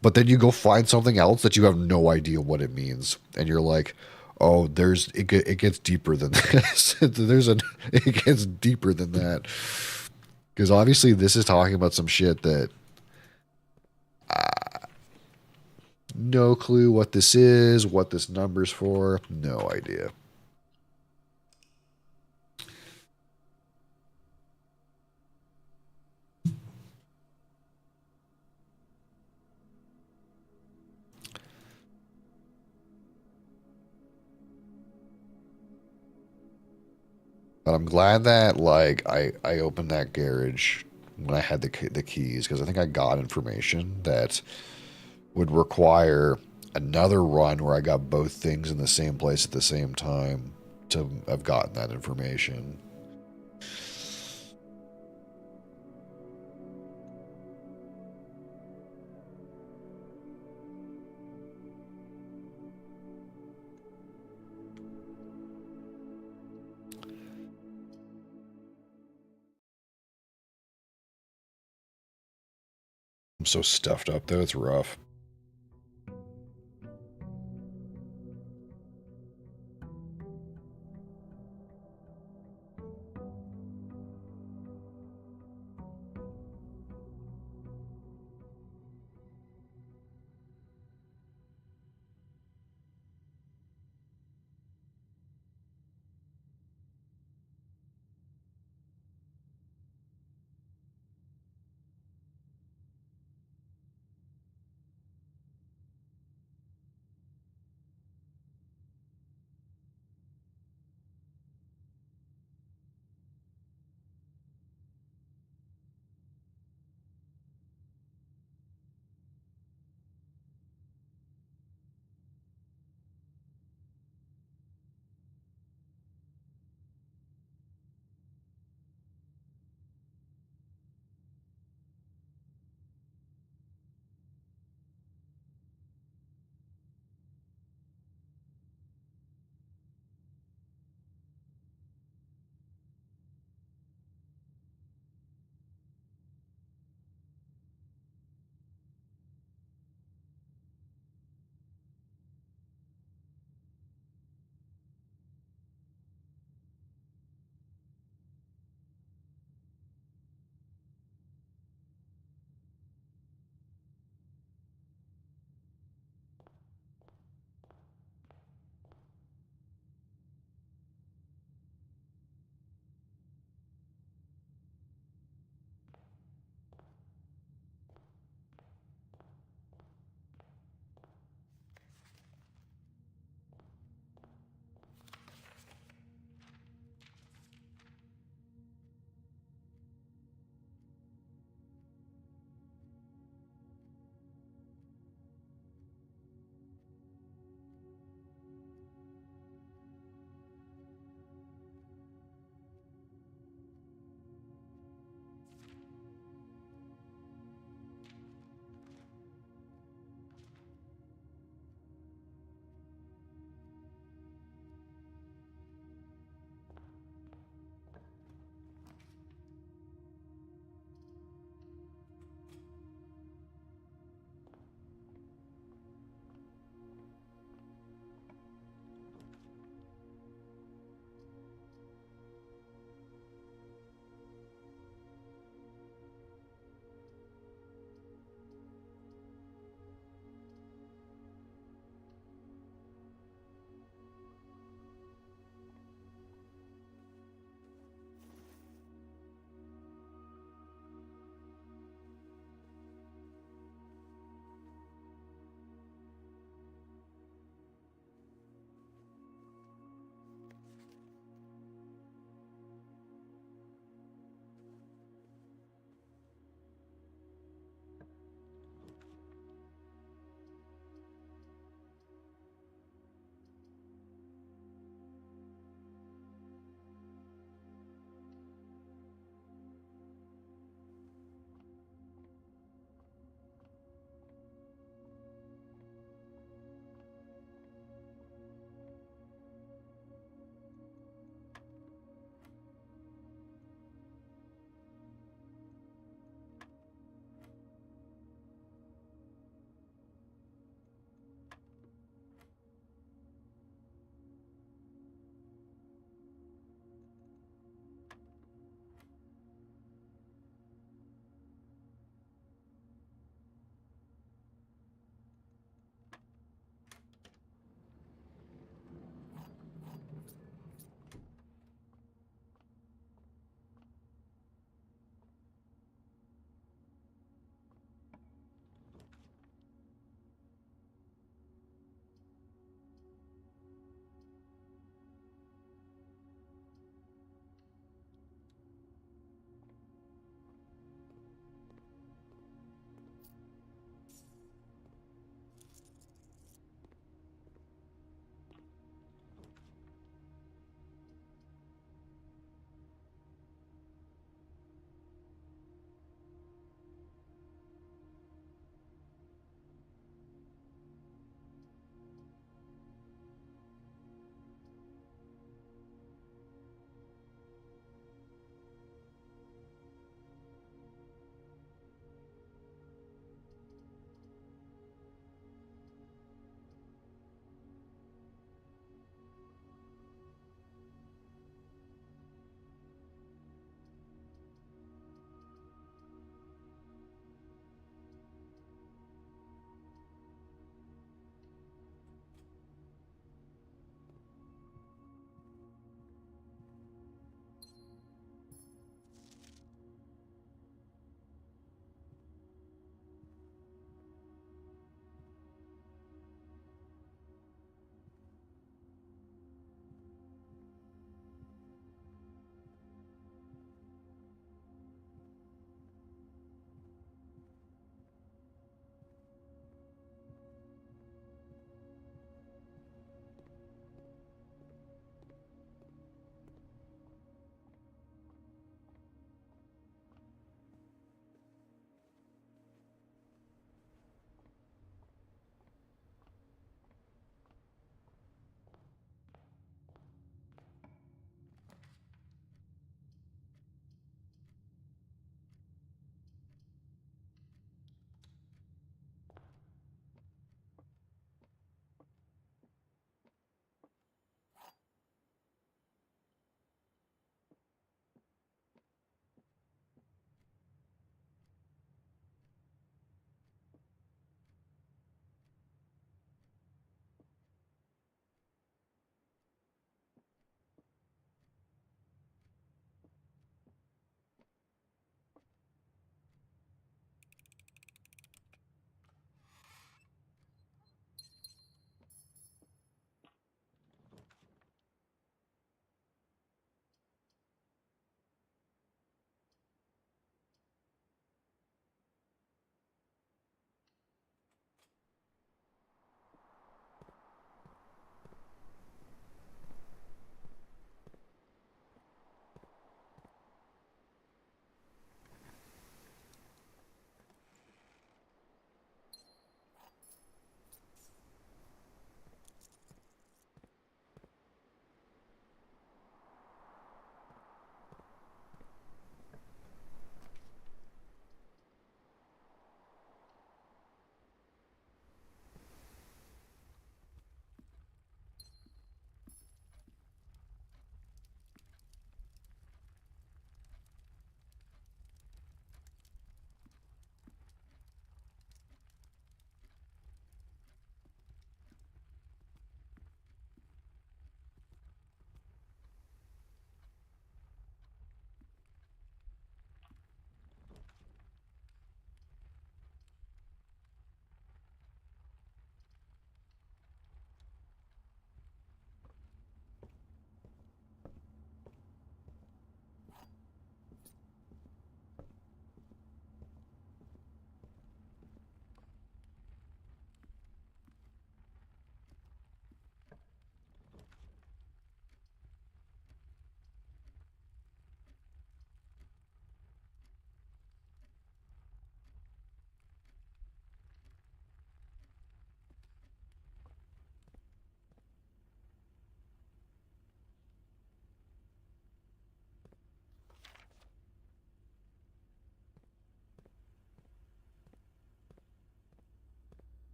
But then you go find something else that you have no idea what it means. And you're like, oh, it gets deeper than this. It gets deeper than that. Because obviously this is talking about some shit that no clue what this is, what this number's for, no idea. But I'm glad that I opened that garage when I had the keys, because I think I got information that would require another run where I got both things in the same place at the same time to have gotten that information. I'm so stuffed up though, it's rough.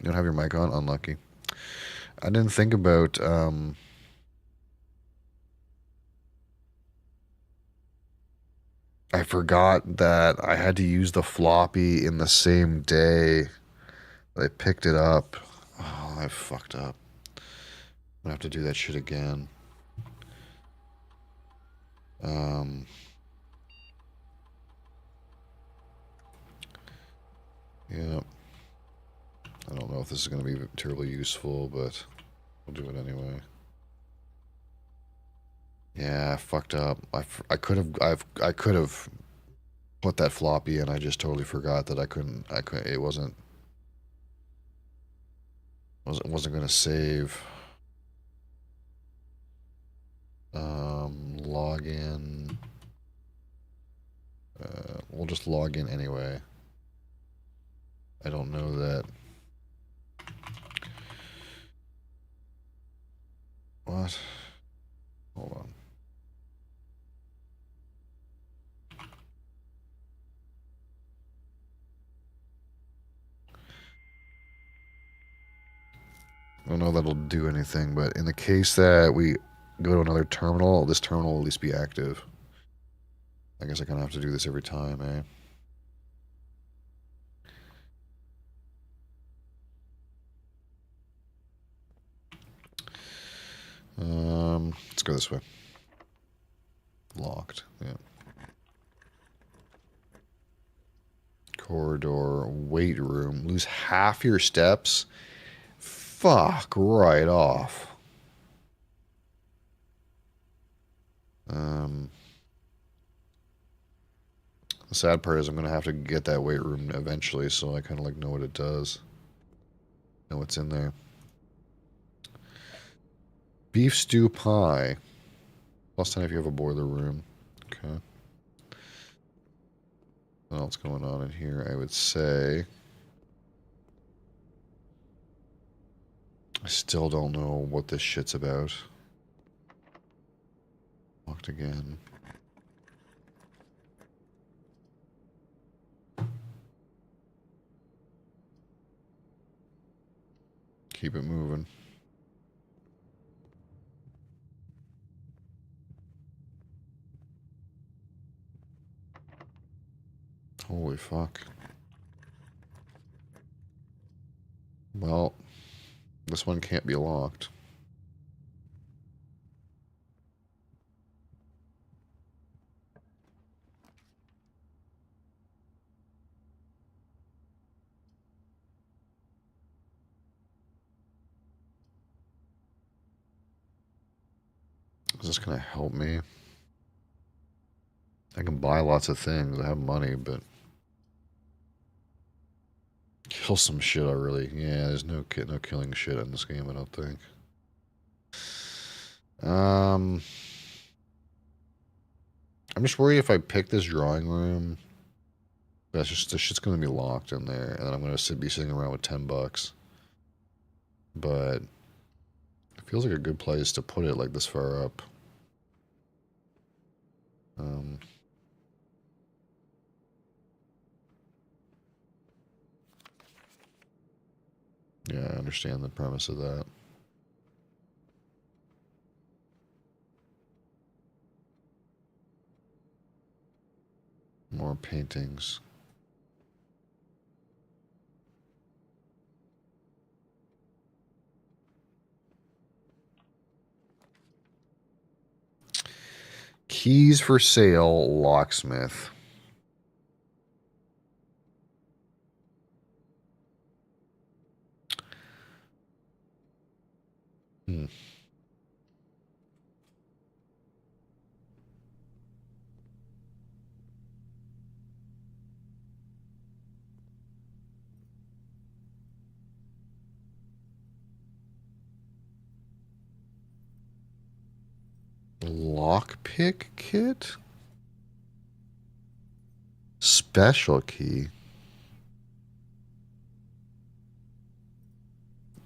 You don't have your mic on? Unlucky. I didn't think about I forgot that I had to use the floppy in the same day that I picked it up. Oh, I fucked up. I'm gonna have to do that shit again. Yeah. I don't know if this is gonna be terribly useful, but we'll do it anyway. Yeah, I fucked up. I could have put that floppy in. I just totally forgot that I couldn't. It wasn't gonna save. Log in. We'll just log in anyway. I don't know that. What? Hold on. I don't know if that'll do anything, but in the case that we go to another terminal, this terminal will at least be active. I guess I kind of have to do this every time, eh? Let's go this way. Locked, yeah. Corridor, weight room. Lose half your steps? Fuck right off. The sad part is I'm going to have to get that weight room eventually, so I kind of like know what it does. Know what's in there. Beef stew pie. +10 if you have a boiler room. Okay. What else going on in here? I would say... I still don't know what this shit's about. Locked again. Keep it moving. Holy fuck. Well, this one can't be locked. Is this going to help me? I can buy lots of things. I have money, but... Kill some shit already. Yeah, there's no killing shit in this game, I don't think. I'm just worried if I pick this drawing room, that's just the shit's gonna be locked in there, and then I'm gonna be sitting around with $10. But it feels like a good place to put it, like this far up. Yeah, I understand the premise of that. More paintings. Keys for sale, locksmith. Lockpick kit? Special key.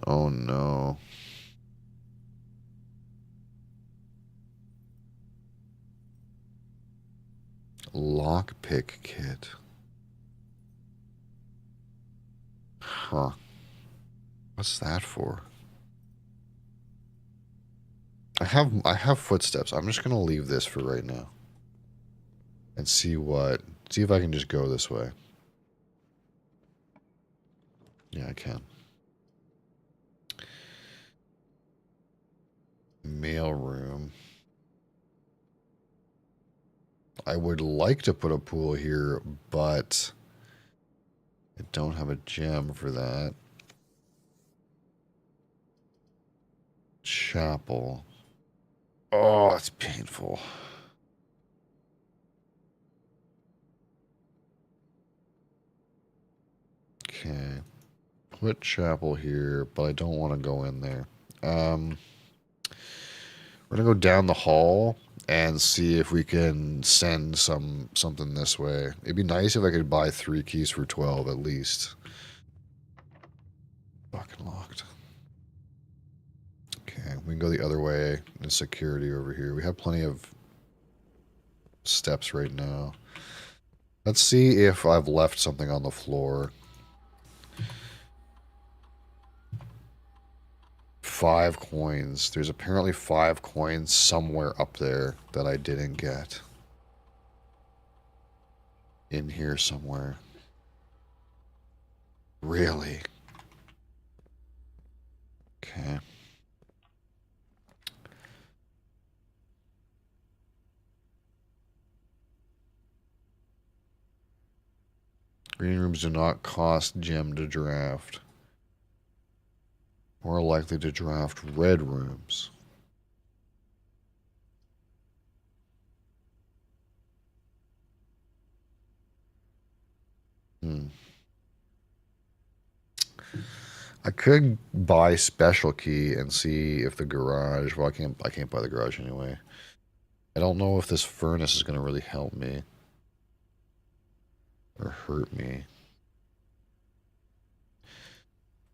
Oh no. Lockpick kit. Huh. What's that for? I have footsteps. I'm just gonna leave this for right now. And see if I can just go this way. Yeah, I can. Mail room. I would like to put a pool here, but I don't have a gem for that. Chapel. Oh, it's painful. Okay. Put chapel here, but I don't want to go in there. We're gonna go down the hall and see if we can send something this way. It'd be nice if I could buy 3 keys for 12 at least. Fucking locked. Okay, we can go the other way. There's security over here. We have plenty of steps right now. Let's see if I've left something on the floor. 5 coins. There's apparently 5 coins somewhere up there that I didn't get. In here somewhere. Really? Okay. Green rooms do not cost gem to draft. More likely to draft red rooms. I could buy special key and see if the garage. Well, I can't buy the garage anyway. I don't know if this furnace is going to really help me or hurt me.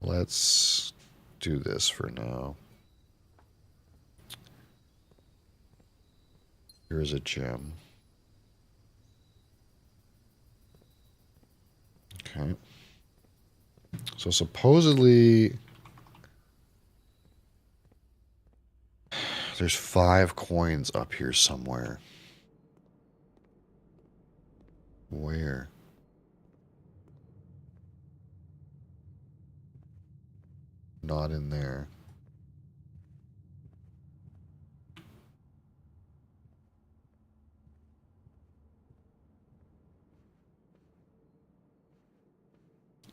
Let's do this for now. Here's a gem. Okay. So supposedly there's 5 coins up here somewhere. Where? Not in there.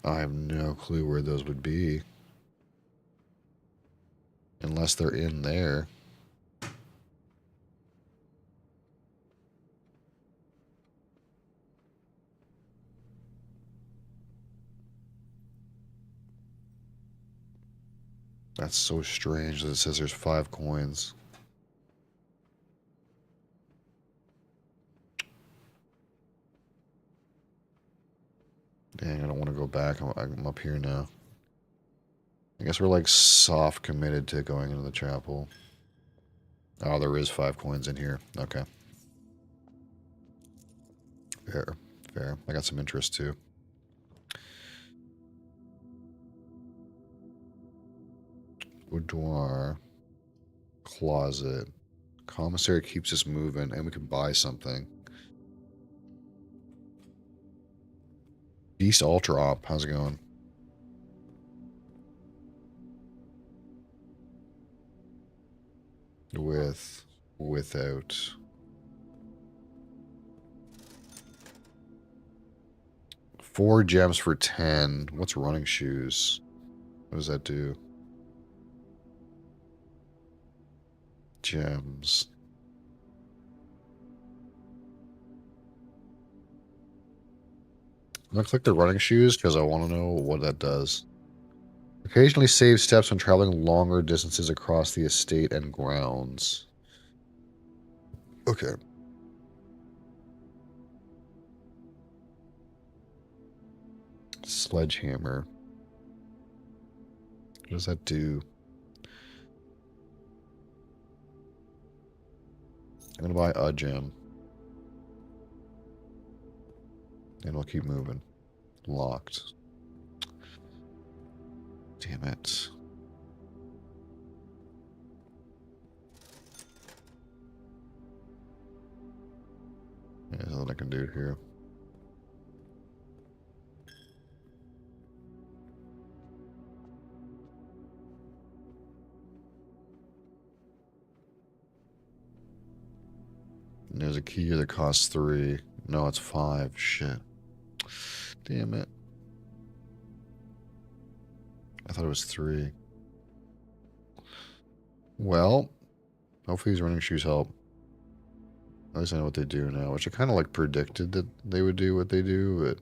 I have no clue where those would be. Unless they're in there. That's so strange that it says there's 5 coins. Dang, I don't want to go back. I'm up here now. I guess we're like soft committed to going into the chapel. Oh, there is 5 coins in here. Okay. Fair. Fair. I got some interest too. Boudoir. Closet. Commissary keeps us moving, and we can buy something. Beast Ultra Op. How's it going? Without. 4 gems for 10. What's running shoes? What does that do? Gems. I'm gonna click the running shoes because I want to know what that does. Occasionally save steps when traveling longer distances across the estate and grounds. Okay. Sledgehammer. What does that do? I'm gonna buy a gem. And we'll keep moving. Locked. Damn it. Yeah, there's nothing I can do here. And there's a key here that costs 3. No, it's 5. Shit. Damn it. I thought it was 3. Well, hopefully these running shoes help. At least I know what they do now, which I kind of like predicted that they would do what they do,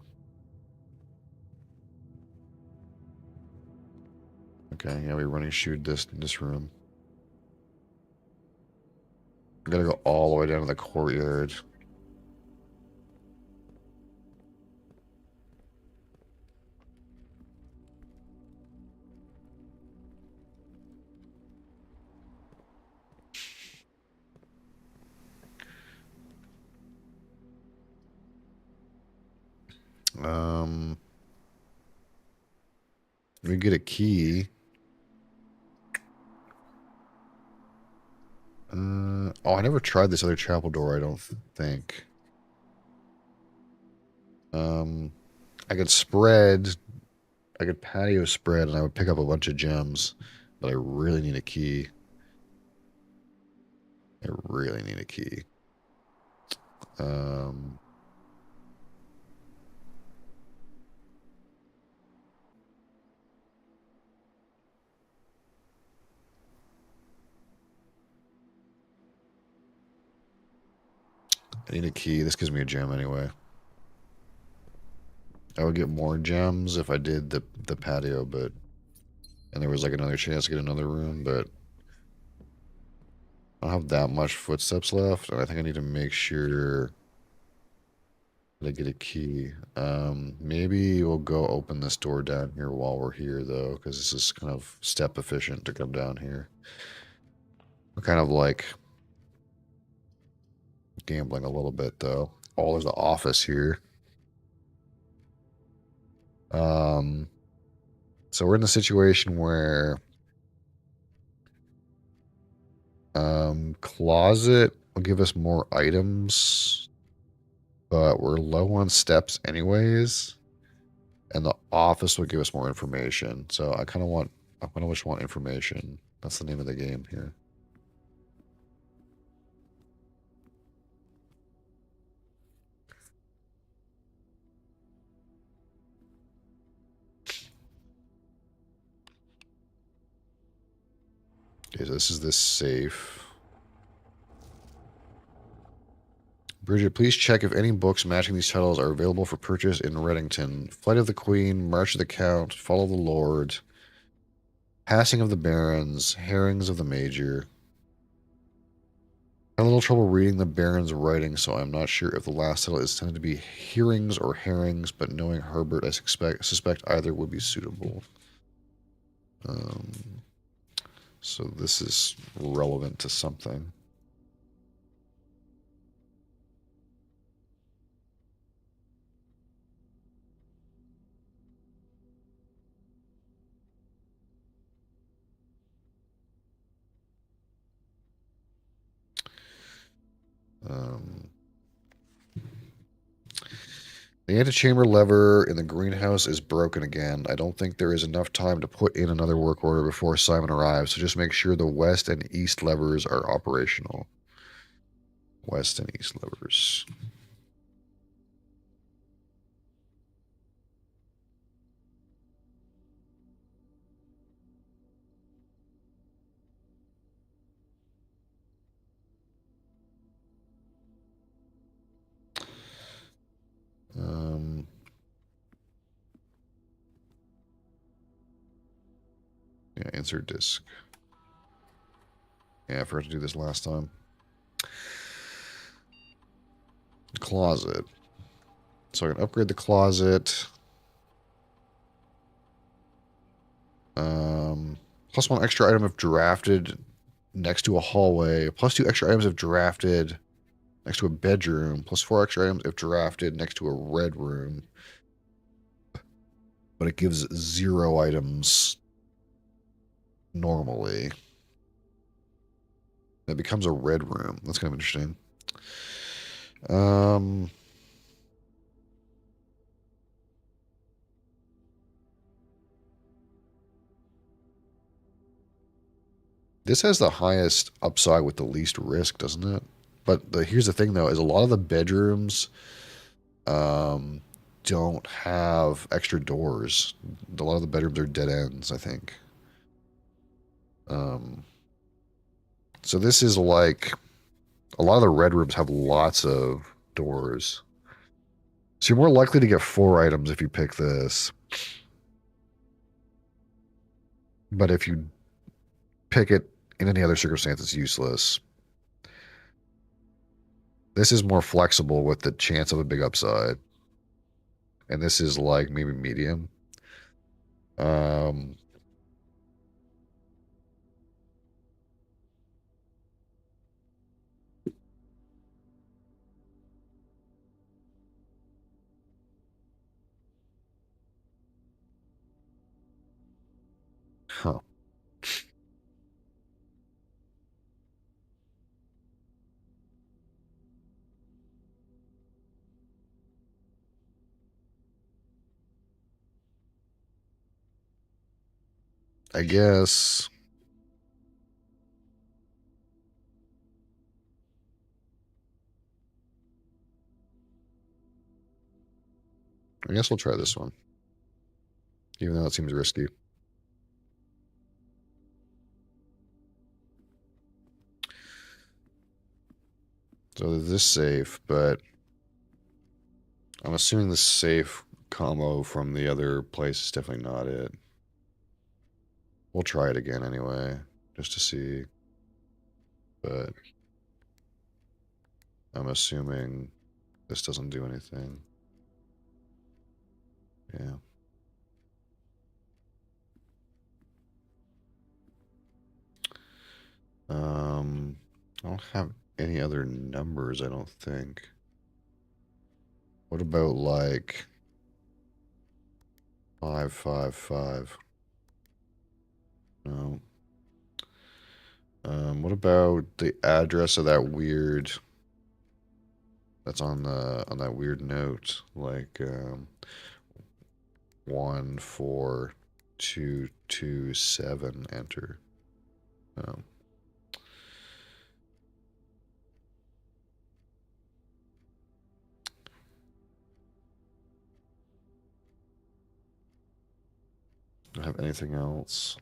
but... Okay, yeah, we running shoe this room. I gotta go all the way down to the courtyard. We get a key. Oh, I never tried this other chapel door, I don't think. I could patio spread, and I would pick up a bunch of gems, but I really need a key. I really need a key. I need a key. This gives me a gem anyway. I would get more gems if I did the patio, but... And there was like another chance to get another room, but... I don't have that much footsteps left, and I think I need to make sure that I get a key. Maybe we'll go open this door down here while we're here, though, because this is kind of step efficient to come down here. We're kind of like gambling a little bit, though. Oh, there's the office here. So we're in a situation where closet will give us more items, but we're low on steps anyways, and the office will give us more information. So I kind of just want information. That's the name of the game here. Okay, so this is this safe. Bridget, please check if any books matching these titles are available for purchase in Reddington. Flight of the Queen, March of the Count, Fall of the Lord, Passing of the Barons, Herrings of the Major. I had a little trouble reading the Baron's writing, so I'm not sure if the last title is intended to be Hearings or Herrings, but knowing Herbert, I suspect either would be suitable. So this is relevant to something. The antechamber lever in the greenhouse is broken again. I don't think there is enough time to put in another work order before Simon arrives, so just make sure the west and east levers are operational. West and east levers. Yeah, insert disk. Yeah, I forgot to do this last time. Closet. So I can upgrade the closet. Plus 1 extra item if drafted next to a hallway. Plus 2 extra items if drafted next to a bedroom. Plus 4 extra items if drafted next to a red room. But it gives 0 items normally. It becomes a red room. That's kind of interesting. This has the highest upside with the least risk, doesn't it? But here's the thing, though, is a lot of the bedrooms don't have extra doors. A lot of the bedrooms are dead ends, I think. So this is like a lot of the red rooms have lots of doors. So you're more likely to get 4 items if you pick this. But if you pick it in any other circumstance, it's useless. This is more flexible with the chance of a big upside. And this is like maybe medium. Huh. I guess. I guess we'll try this one. Even though it seems risky. So this safe, but I'm assuming the safe combo from the other place is definitely not it. We'll try it again anyway, just to see. But I'm assuming this doesn't do anything. Yeah. I don't have any other numbers, I don't think. What about like 555? No. What about the address of that weird that's on that weird note, like 14227 enter. Oh. Don't have anything else.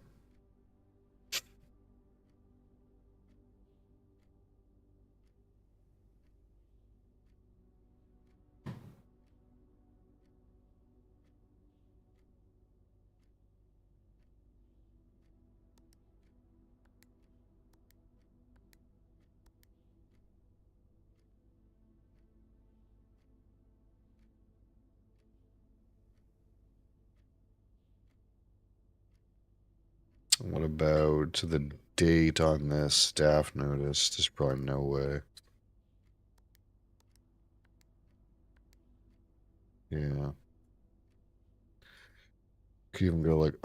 What about the date on this staff notice? There's probably no way. Yeah. Could even go like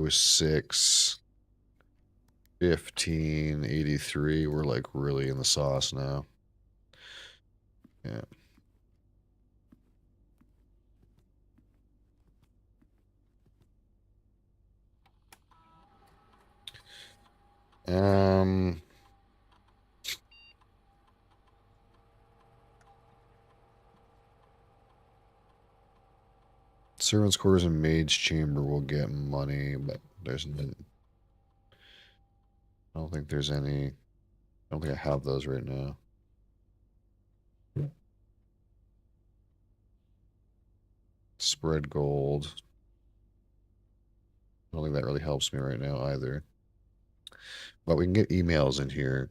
06 1583. We're like really in the sauce now. Yeah. Servants' quarters and maid's chamber will get money, but there's no, I don't think there's any. I don't think I have those right now. Spread gold. I don't think that really helps me right now either. But we can get emails in here.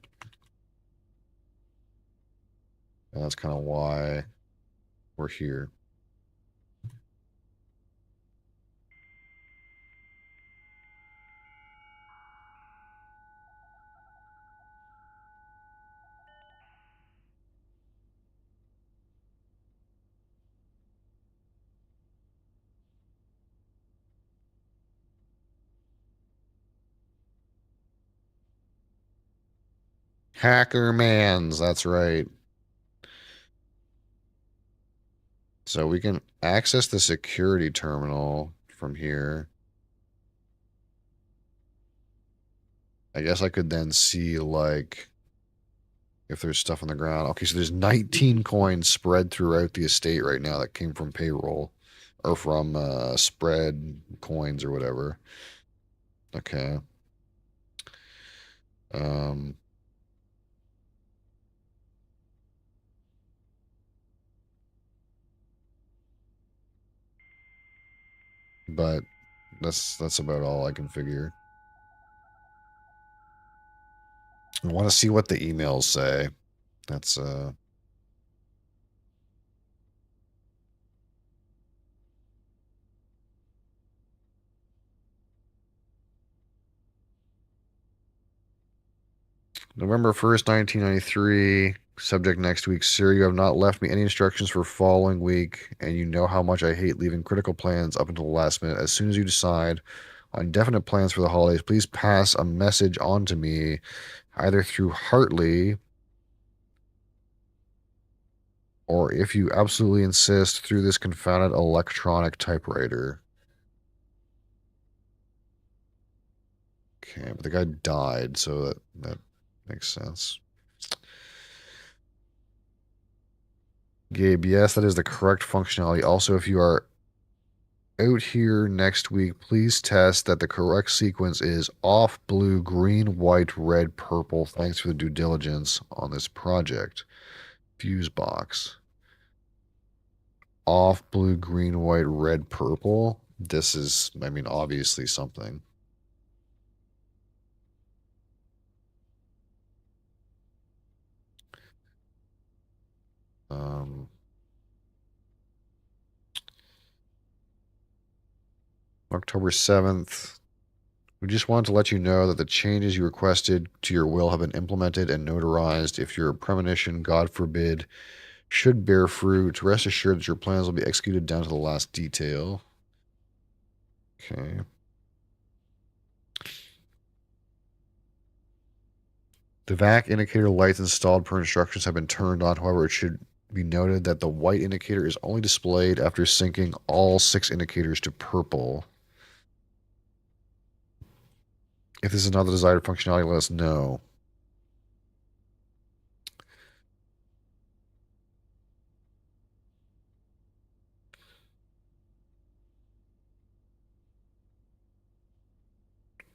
And that's kind of why we're here. Hackermans, that's right. So we can access the security terminal from here. I guess I could then see, like, if there's stuff on the ground. Okay, so there's 19 coins spread throughout the estate right now that came from payroll. Or from spread coins or whatever. Okay. Um, but that's about all I can figure. I want to see what the emails say. That's November 1st, 1993. Subject next week. Sir, you have not left me any instructions for following week, and you know how much I hate leaving critical plans up until the last minute. As soon as you decide on definite plans for the holidays, please pass a message on to me, either through Hartley, or if you absolutely insist, through this confounded electronic typewriter. Okay, but the guy died, so that makes sense. Gabe, yes, that is the correct functionality. Also, if you are out here next week, please test that the correct sequence is off blue, green, white, red, purple. Thanks for the due diligence on this project. Fuse box. Off blue, green, white, red, purple. This is, I mean, obviously something. October 7th. We just wanted to let you know that the changes you requested to your will have been implemented and notarized. If your premonition, God forbid, should bear fruit, rest assured that your plans will be executed down to the last detail. Okay. The vac indicator lights installed per instructions have been turned on. However, it should be noted that the white indicator is only displayed after syncing all 6 indicators to purple. If this is not the desired functionality, let us know.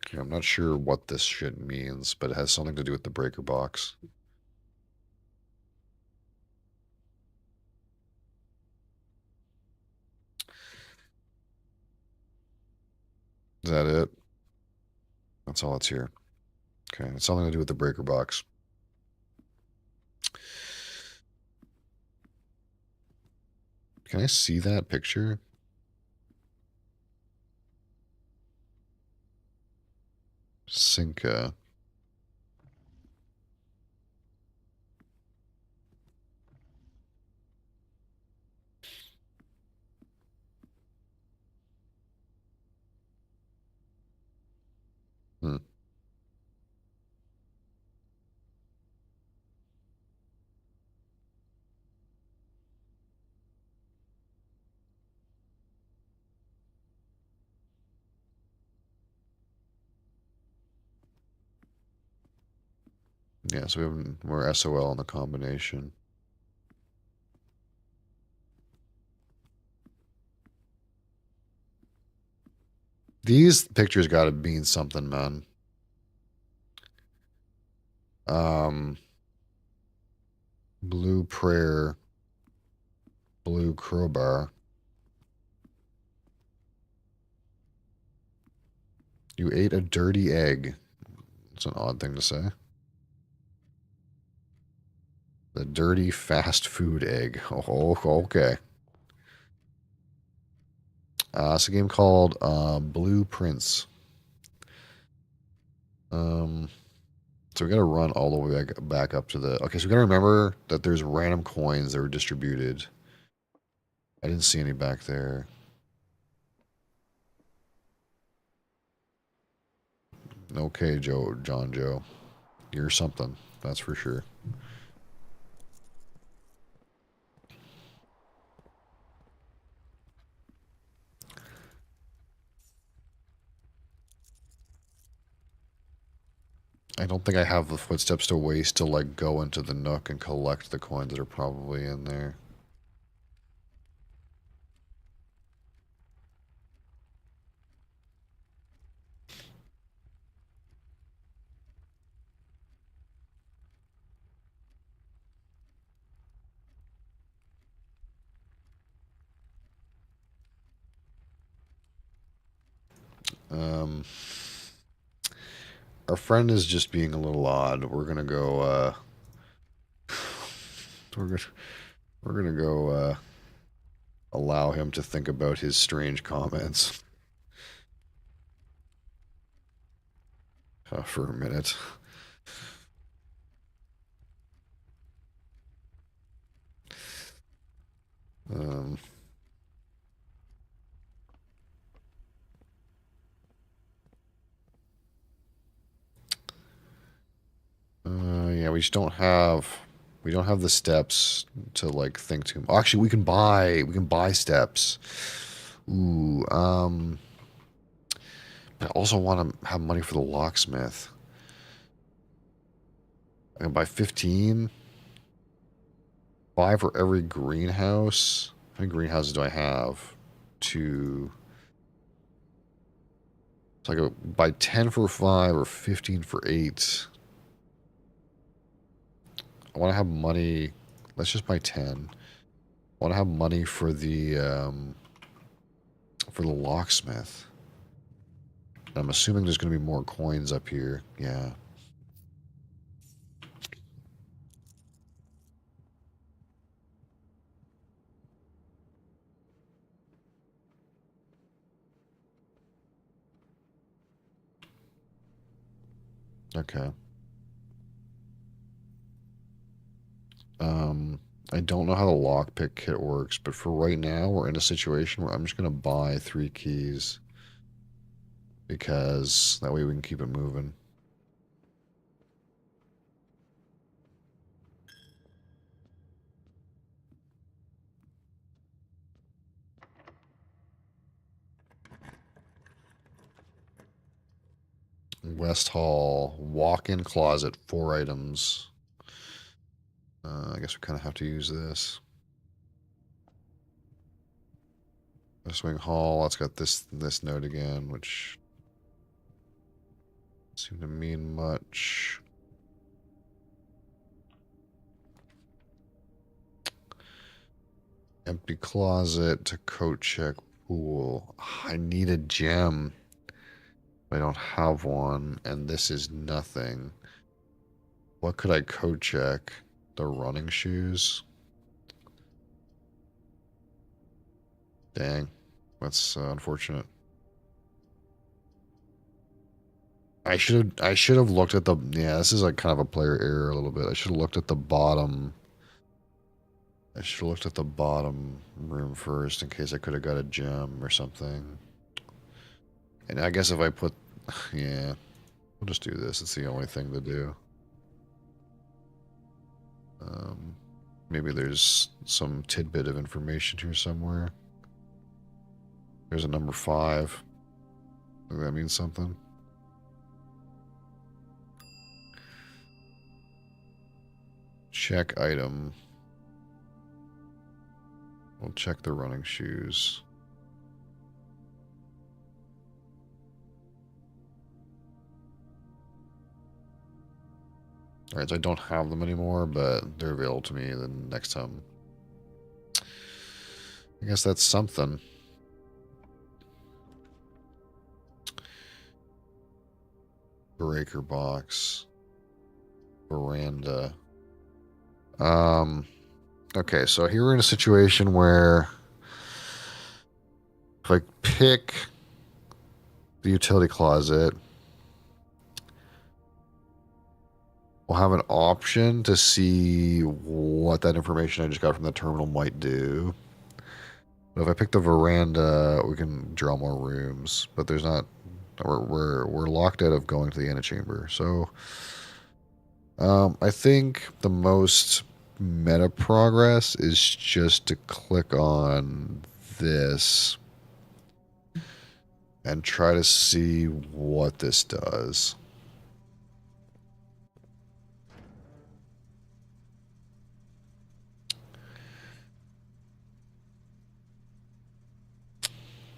Okay, I'm not sure what this shit means, but it has something to do with the breaker box. Is that it? That's all that's here. Okay, it's something to do with the breaker box. Can I see that picture? Cinca. Hmm. Yeah, so we're SOL on the combination. These pictures gotta mean something, man. Blue prayer, blue crowbar. You ate a dirty egg. It's an odd thing to say. The dirty fast food egg. Oh, okay. It's a game called Blueprints. So we got to run all the way back up to the... Okay, so we got to remember that there's random coins that were distributed. I didn't see any back there. Okay, John Joe. You're something. That's for sure. I don't think I have the footsteps to waste to like go into the nook and collect the coins that are probably in there. Our friend is just being a little odd. We're gonna go. We're gonna we're gonna go. Allow him to think about his strange comments for a minute. Um. Yeah, we just don't have the steps to like think too much. Actually, we can buy steps. Ooh, but I also want to have money for the locksmith. I can buy 15. 5 for every greenhouse. How many greenhouses do I have? 2. So I go buy 10 for 5 or 15 for 8. I want to have money. Let's just buy 10. I want to have money for the locksmith. I'm assuming there's going to be more coins up here. Yeah. Okay. I don't know how the lockpick kit works, but for right now, we're in a situation where I'm just going to buy 3 keys. Because that way we can keep it moving. West Hall, walk-in closet, 4 items. I guess we kind of have to use this. West Wing Hall, that's got this note again, which doesn't seem to mean much. Empty closet to coat check pool. I need a gem. I don't have one, and this is nothing. What could I code check? The running shoes? Dang. That's unfortunate. I should have looked at the yeah, this is like kind of a player error a little bit. I should have looked at the bottom. I should have looked at the bottom room first in case I could have got a gem or something. And I guess if I put yeah, we'll just do this. It's the only thing to do. Maybe there's some tidbit of information here somewhere. There's a number 5. Think that means something. Check item. We'll check the running shoes. Alright, so I don't have them anymore, but they're available to me the next time. I guess that's something. Breaker box. Veranda. Okay, so here we're in a situation where if I pick the utility closet, we'll have an option to see what that information I just got from the terminal might do. But if I pick the veranda, we can draw more rooms, but there's not. We're locked out of going to the antechamber. So I think the most meta progress is just to click on this and try to see what this does.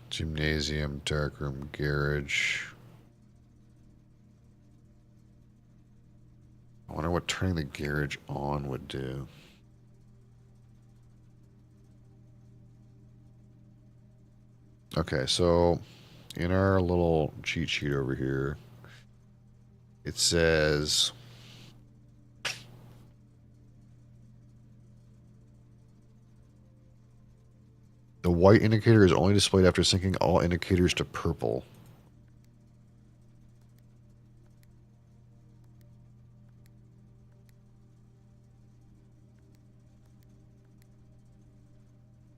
Gymnasium, darkroom, garage. I wonder what turning the garage on would do. Okay, so in our little cheat sheet over here, it says the white indicator is only displayed after syncing all indicators to purple.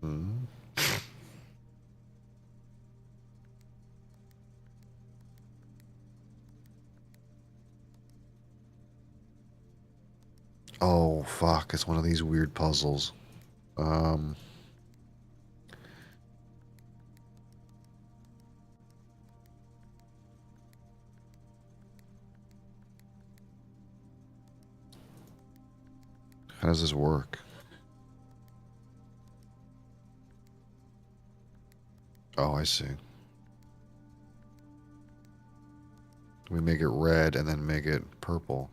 Hmm. Oh, fuck. It's one of these weird puzzles. How does this work? Oh, I see. We make it red and then make it purple.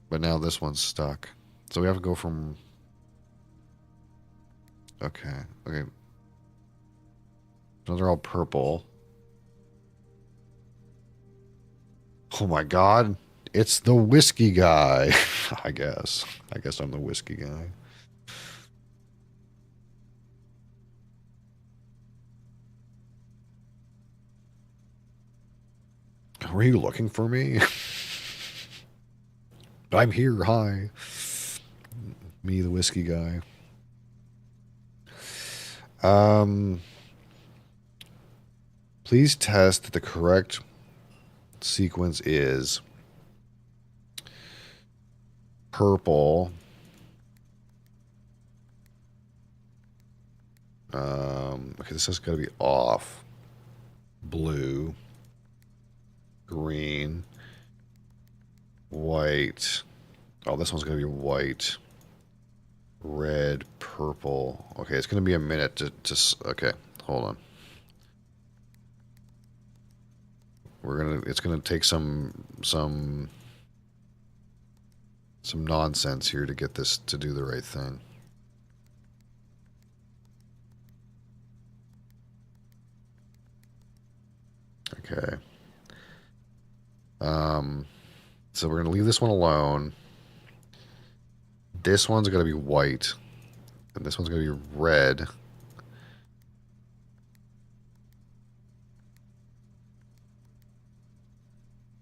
But now this one's stuck. So we have to go from... Okay. Okay. Those are all purple. Oh my god. It's the whiskey guy. I guess. I guess I'm the whiskey guy. Were you looking for me? I'm here. Hi. Me, the whiskey guy. Please test that the correct sequence is purple. Okay, this has got to be off. Blue. Green. White. Oh, this one's going to be white. Red. Purple. Okay, it's going to be a minute to okay, hold on. It's going to take some nonsense here to get this to do the right thing. Okay. So we're going to leave this one alone. This one's going to be white. And this one's going to be red.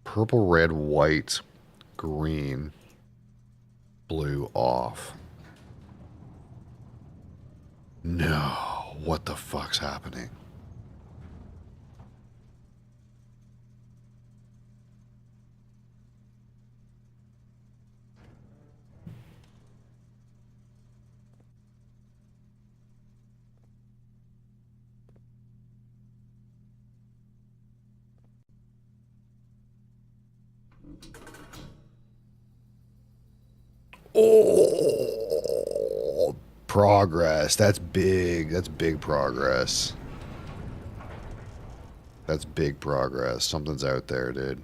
Purple, red, white, green, blue off. No. What the fuck's happening? Oh, progress. That's big. That's big progress. That's big progress. Something's out there, dude.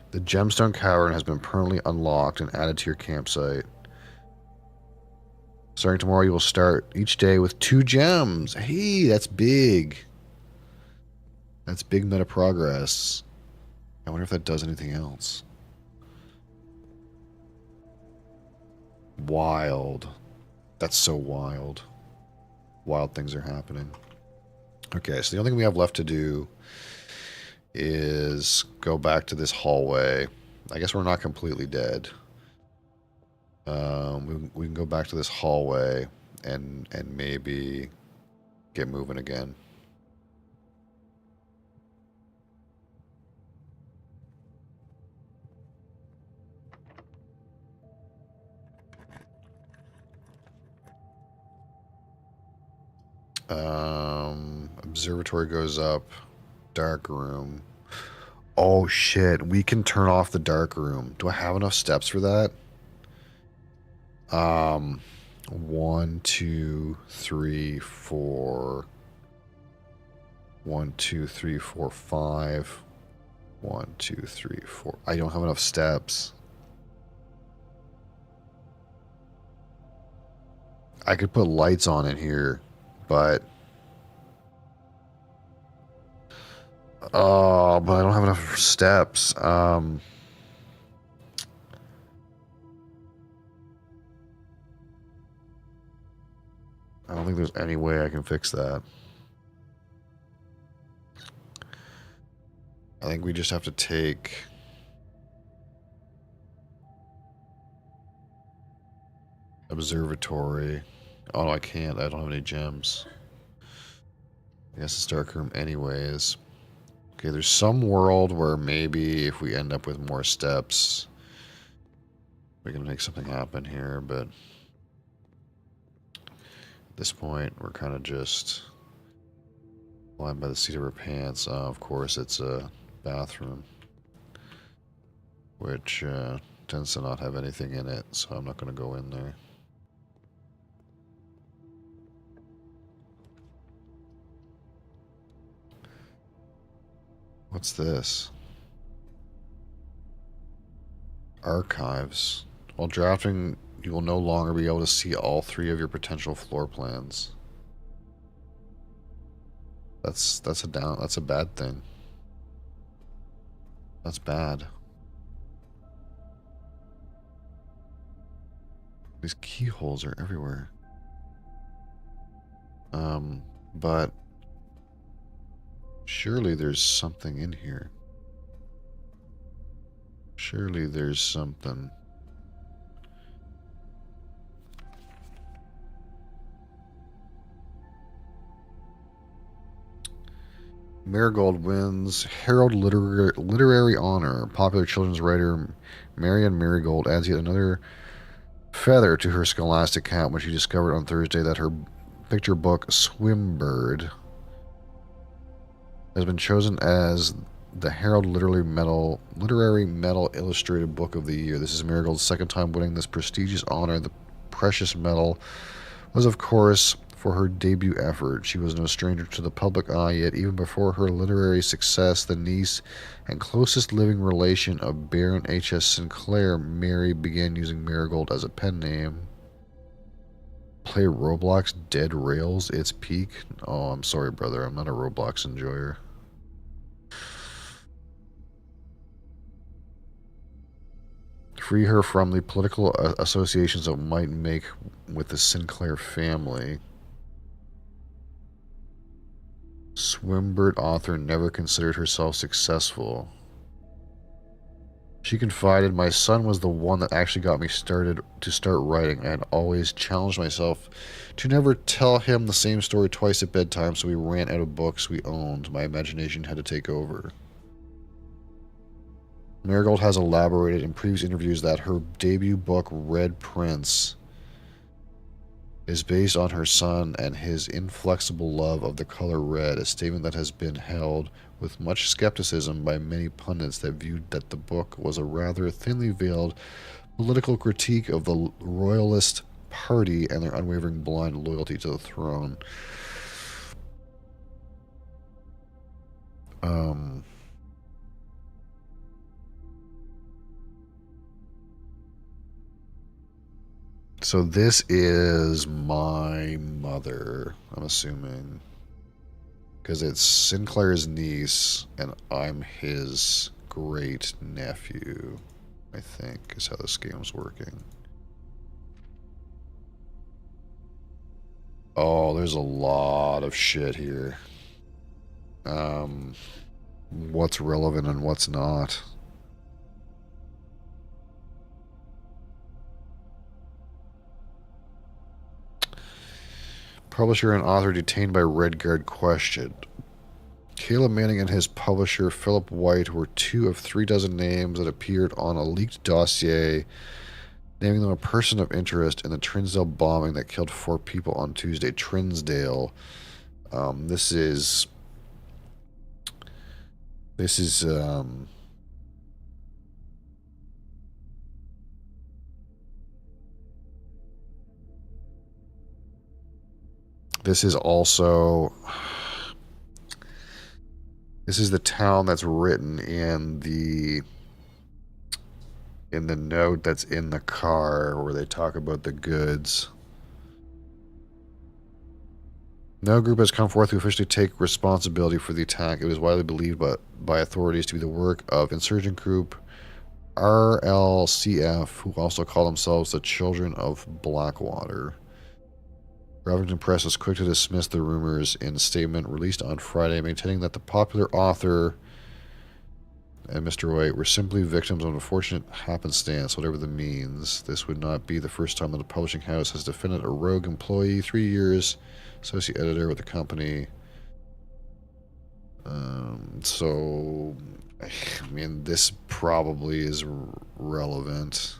The gemstone cavern has been permanently unlocked and added to your campsite. Starting tomorrow, you will start each day with 2 gems. Hey, that's big. That's big meta progress. I wonder if that does anything else. Wild. That's so wild. Wild things are happening. Okay, so the only thing we have left to do is go back to this hallway. I guess we're not completely dead. We can go back to this hallway and maybe get moving again. Observatory goes up. Dark room. Oh shit, we can turn off the dark room. Do I have enough steps for that? 1, 2, 3, 4. 1, 2, 3, 4, 5. 1, 2, 3, 4. I don't have enough steps. I could put lights on it here, but I don't have enough steps. I don't think there's any way I can fix that. I think we just have to take observatory. Oh no, I can't. I don't have any gems. I guess it's dark room anyways. Okay, there's some world where maybe if we end up with more steps, we can make something happen here, but at this point, we're kind of just flying by the seat of our pants. Of course, it's a bathroom, which tends to not have anything in it, so I'm not going to go in there. What's this? Archives. While drafting, you will no longer be able to see all 3 of your potential floor plans. That's a bad thing. That's bad. These keyholes are everywhere. But surely there's something in here. Surely there's something. Marigold wins Herald Literary Honor. Popular children's writer Marianne Marigold adds yet another feather to her scholastic cap when she discovered on Thursday that her picture book, Swimbird, has been chosen as the Herald Literary Medal Illustrated Book of the Year. This is Marigold's second time winning this prestigious honor. The precious medal was, of course, for her debut effort. She was no stranger to the public eye, yet even before her literary success, the niece and closest living relation of Baron H.S. Sinclair, Mary, began using Marigold as a pen name. Play Roblox Dead Rails, its peak? Oh, I'm sorry, brother. I'm not a Roblox enjoyer. Free her from the political associations that might make with the Sinclair family. Swimbird author never considered herself successful. She confided, "My son was the one that actually got me started to start writing. I had always challenged myself to never tell him the same story twice at bedtime, so we ran out of books we owned. My imagination had to take over." Marigold has elaborated in previous interviews that her debut book, Red Prince, is based on her son and his inflexible love of the color red, a statement that has been held with much skepticism by many pundits that viewed that the book was a rather thinly veiled political critique of the Royalist Party and their unwavering blind loyalty to the throne. So this is my mother, I'm assuming. Because it's Sinclair's niece, and I'm his great nephew, I think, is how this game's working. Oh, there's a lot of shit here. What's relevant and what's not. Publisher and author detained by Red Guard questioned. Caleb Manning and his publisher, Philip White, were 2 of 3 dozen names that appeared on a leaked dossier naming them a person of interest in the Trinsdale bombing that killed 4 people on Tuesday. Trinsdale, This is this is also this is the town that's written in the note that's in the car where they talk about the goods. No group has come forth to officially take responsibility for the attack. It was widely believed by authorities to be the work of insurgent group RLCF, who also call themselves the Children of Blackwater. Ravington Press was quick to dismiss the rumors in a statement released on Friday, maintaining that the popular author and Mr. White were simply victims of an unfortunate happenstance, whatever the means. This would not be the first time that a publishing house has defended a rogue employee. 3 years, associate editor with the company. So, I mean, this probably is relevant.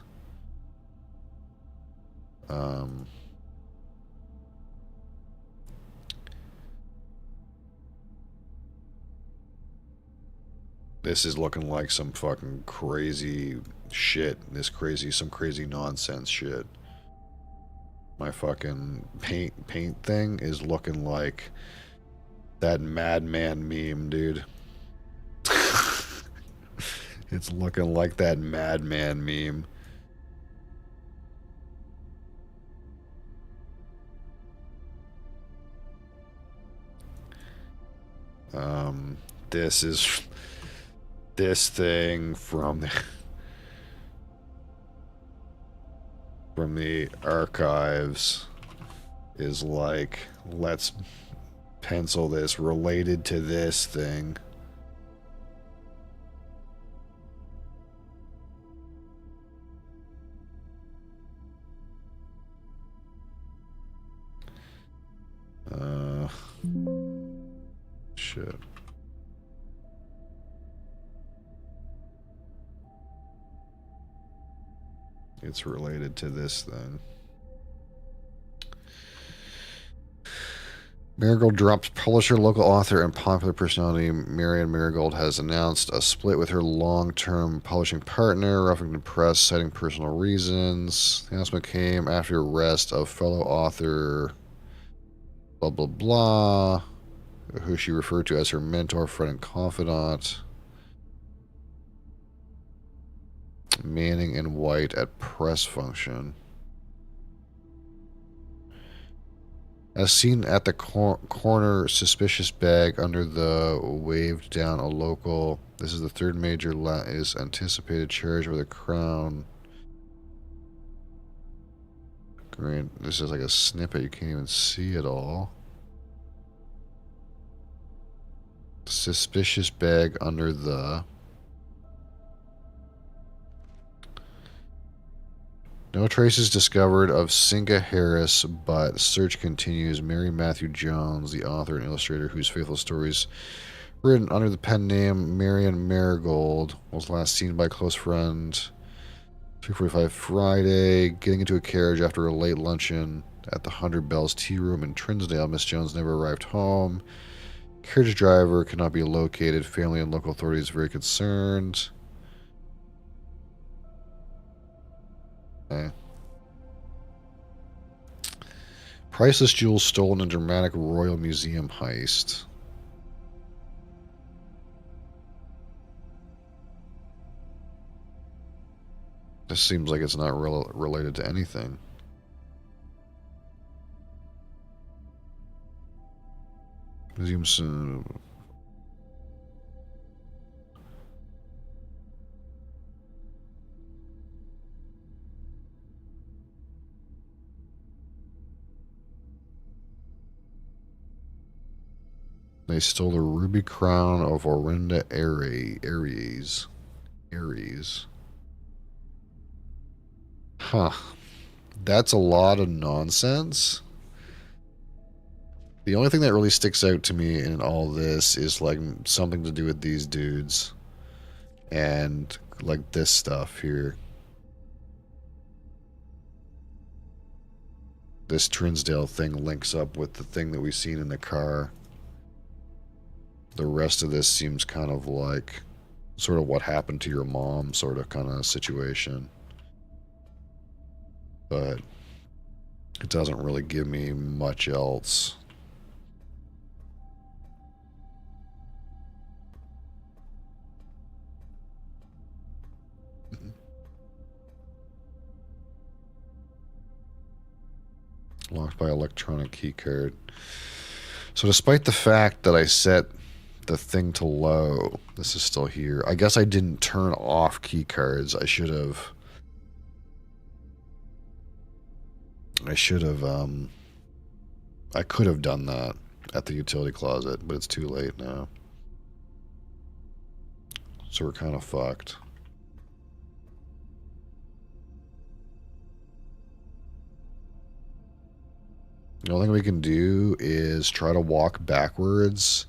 This is looking like some fucking crazy shit. Some crazy nonsense shit. My fucking paint thing is looking like that madman meme, dude. It's looking like that madman meme. This is this thing from the archives is like, let's pencil this related to this thing. Shit. It's related to this thing. Marigold drops publisher, local author, and popular personality Marianne Marigold has announced a split with her long-term publishing partner, Ruffington Press, citing personal reasons. The announcement came after arrest of fellow author blah blah blah, who she referred to as her mentor, friend, and confidant. Manning and White at press function. As seen at the corner, suspicious bag under the waved down a local. This is the third major is anticipated charge with a crown. Great. This is like a snippet. You can't even see it all. Suspicious bag under the. No traces discovered of Singa Harris, but search continues. Mary Matthew Jones, the author and illustrator whose faithful stories written under the pen name Marian Marigold, was last seen by a close friend 2:45 Friday, getting into a carriage after a late luncheon at the 100 Bells Tea Room in Trinsdale. Miss Jones never arrived home. Carriage driver could not be located. Family and local authorities very concerned. Okay. Priceless jewels stolen in dramatic Royal Museum heist. This seems like it's not related to anything. Museums. They stole the ruby crown of Orinda Aries. Huh. That's a lot of nonsense. The only thing that really sticks out to me in all this is like something to do with these dudes. And like this stuff here. This Trinsdale thing links up with the thing that we've seen in the car. the rest of this seems kind of like sort of what happened to your mom sort of kind of situation. But it doesn't really give me much else. Locked by electronic keycard. So despite the fact that I set the thing to low, this is still here. I guess I didn't turn off keycards. I should have. I could have done that at the utility closet, but it's too late now. So we're kind of fucked. The only thing we can do is try to walk backwards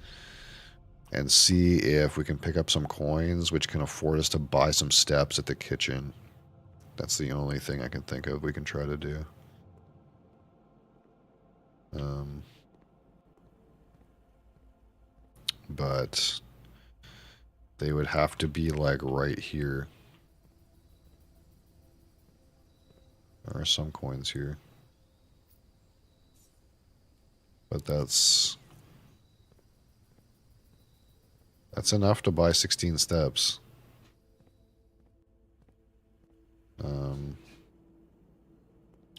and see if we can pick up some coins, which can afford us to buy some steps at the kitchen. That's the only thing I can think of we can try to do. But they would have to be like right here. There are some coins here. But that's enough to buy 16 steps.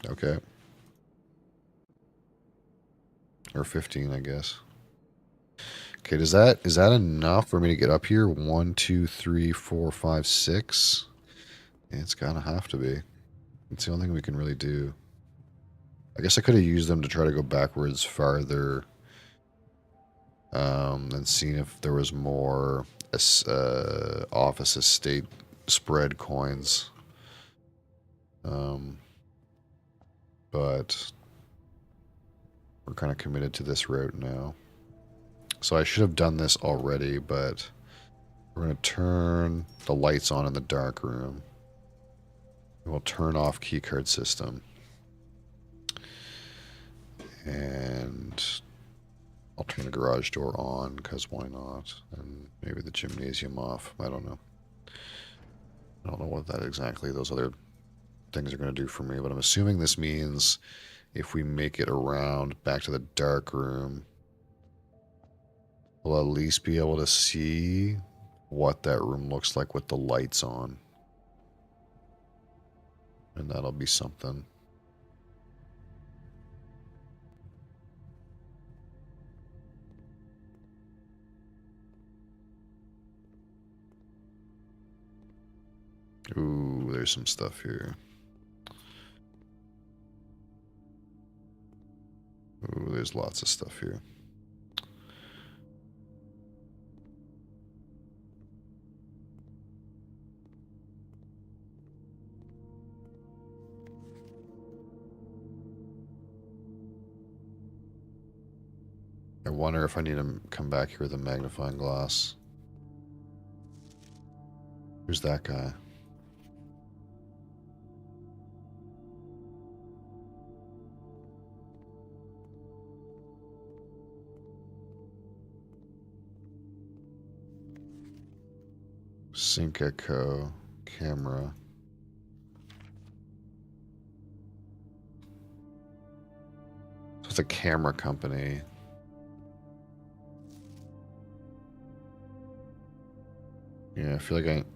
Okay. Or 15, I guess. Okay, is that enough for me to get up here? 1, 2, 3, 4, 5, 6. It's gonna have to be. It's the only thing we can really do. I guess I could have used them to try to go backwards farther. And seen if there was more office estate spread coins. But we're kind of committed to this route now. So I should have done this already, but we're going to turn the lights on in the dark room. We'll turn off keycard system. And I'll turn the garage door on, because why not? And maybe the gymnasium off. I don't know. I don't know what that exactly, those other things are going to do for me, but I'm assuming this means if we make it around back to the dark room, we'll at least be able to see what that room looks like with the lights on. And that'll be something. Ooh, there's some stuff here. Ooh, there's lots of stuff here. I wonder if I need to come back here with a magnifying glass. Who's that guy? Sync echo, camera. So it's a camera company. Yeah, I feel like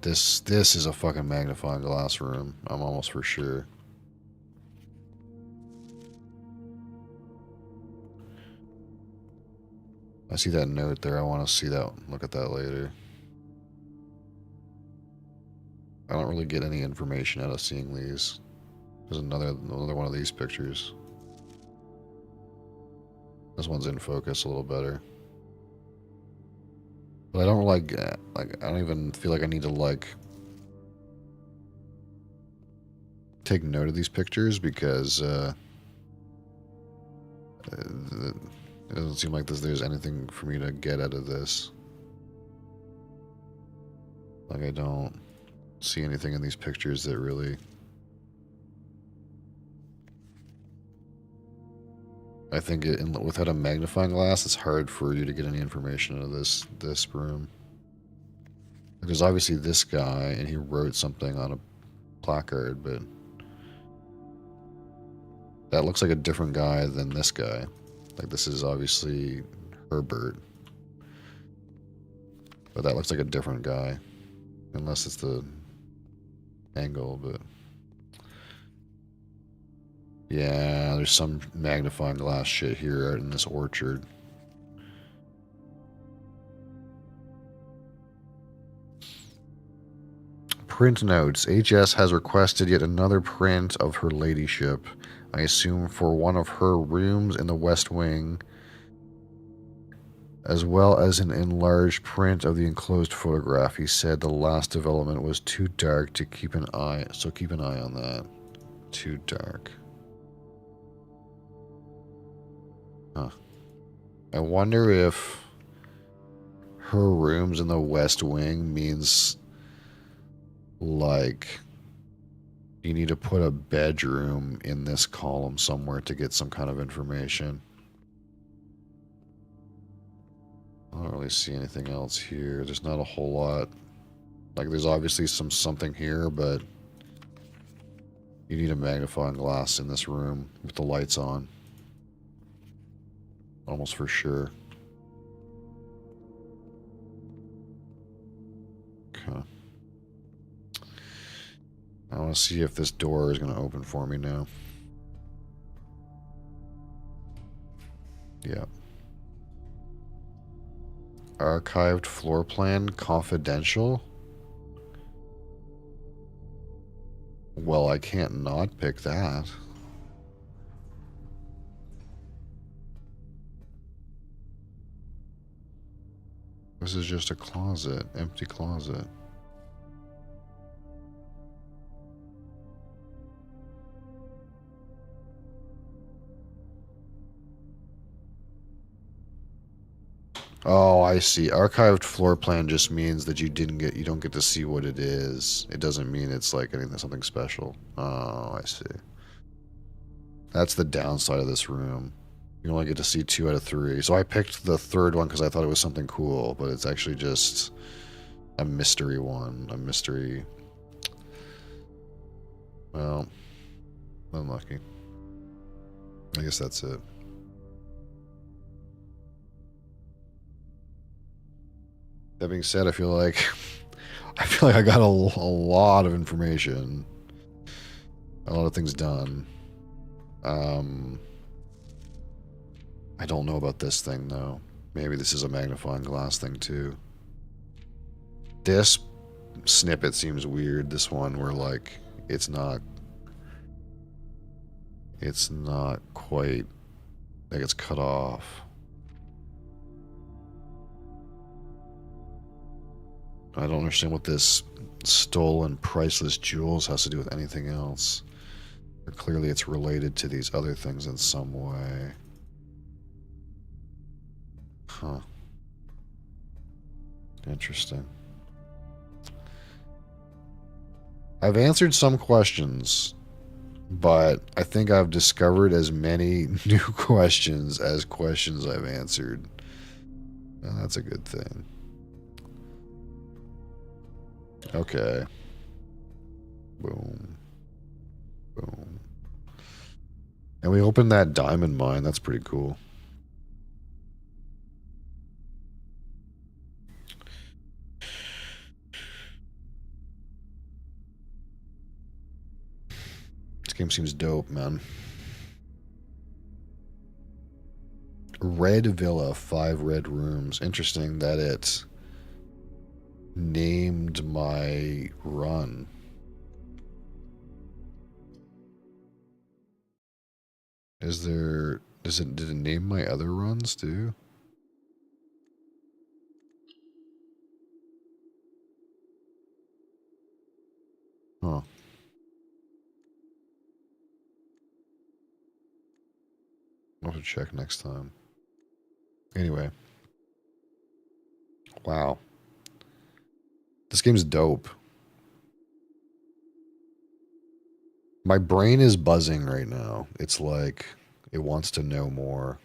this is a fucking magnifying glass room. I'm almost for sure. I see that note there. I want to see that. Look at that later. I don't really get any information out of seeing these. There's another one of these pictures. This one's in focus a little better. But I don't like I don't even feel like I need to like take note of these pictures because it doesn't seem like there's anything for me to get out of this. Like I don't see anything in these pictures that really I think without a magnifying glass, it's hard for you to get any information out of this room. There's obviously this guy, and he wrote something on a placard, but that looks like a different guy than this guy. Like, this is obviously Herbert. But that looks like a different guy. Unless it's the angle, but... Yeah, there's some magnifying glass shit here out in this orchard. Print notes. HS has requested yet another print of her ladyship. I assume for one of her rooms in the West Wing, as well as an enlarged print of the enclosed photograph. He said the last development was too dark to keep an eye, so keep an eye on that. Too dark. Huh. I wonder if her rooms in the West Wing means, like, you need to put a bedroom in this column somewhere to get some kind of information. I don't really see anything else here. There's not a whole lot. Like, there's obviously something here, but you need a magnifying glass in this room with the lights on. Almost for sure. Okay. I want to see if this door is going to open for me now. Yeah. Archived floor plan confidential? Well, I can't not pick that. This is just a closet, empty closet. Oh, I see. Archived floor plan just means that you don't get to see what it is. It doesn't mean it's like anything, something special. Oh, I see. That's the downside of this room. You only get to see 2 out of 3. So I picked the third one because I thought it was something cool, but it's actually just a mystery one. A mystery. Well, unlucky. I guess that's it. That being said, I feel like I got a lot of information. A lot of things done. I don't know about this thing, though. Maybe this is a magnifying glass thing, too. This snippet seems weird. This one where, like, it's not quite, like, it's cut off. I don't understand what this stolen priceless jewels has to do with anything else. Or clearly it's related to these other things in some way. Huh. Interesting. I've answered some questions, but I think I've discovered as many new questions as questions I've answered. And that's a good thing. Okay. Boom. Boom. And we opened that diamond mine. That's pretty cool. This game seems dope, man. Red Villa, 5 red rooms. Interesting that it named my run. Did it name my other runs too? Huh. I'll have to check next time. Anyway. Wow. This game's dope. My brain is buzzing right now. It's like, It wants to know more.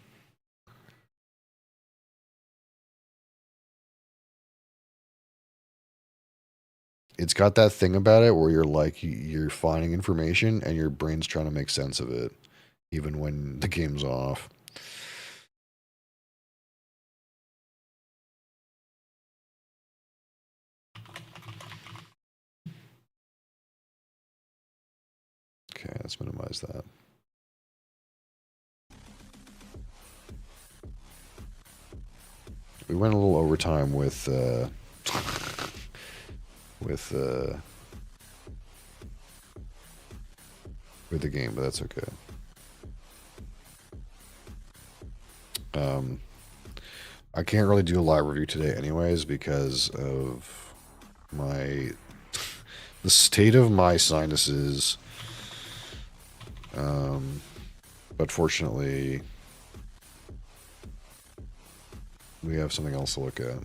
It's got that thing about it where you're like, you're finding information and your brain's trying to make sense of it, even when the game's off. Okay, let's minimize that. We went a little overtime with the game, but that's okay. I can't really do a live review today anyways because of the state of my sinuses. But fortunately, we have something else to look at.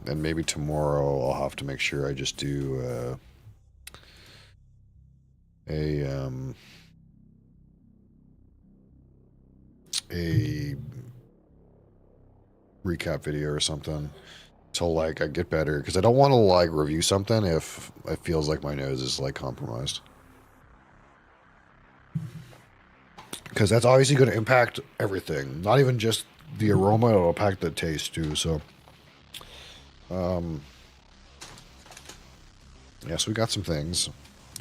And maybe tomorrow I'll have to make sure I just do a recap video or something till like I get better, because I don't want to like review something if it feels like my nose is like compromised, because that's obviously going to impact everything, not even just the aroma, it'll impact the taste too. So yeah, so we got some things.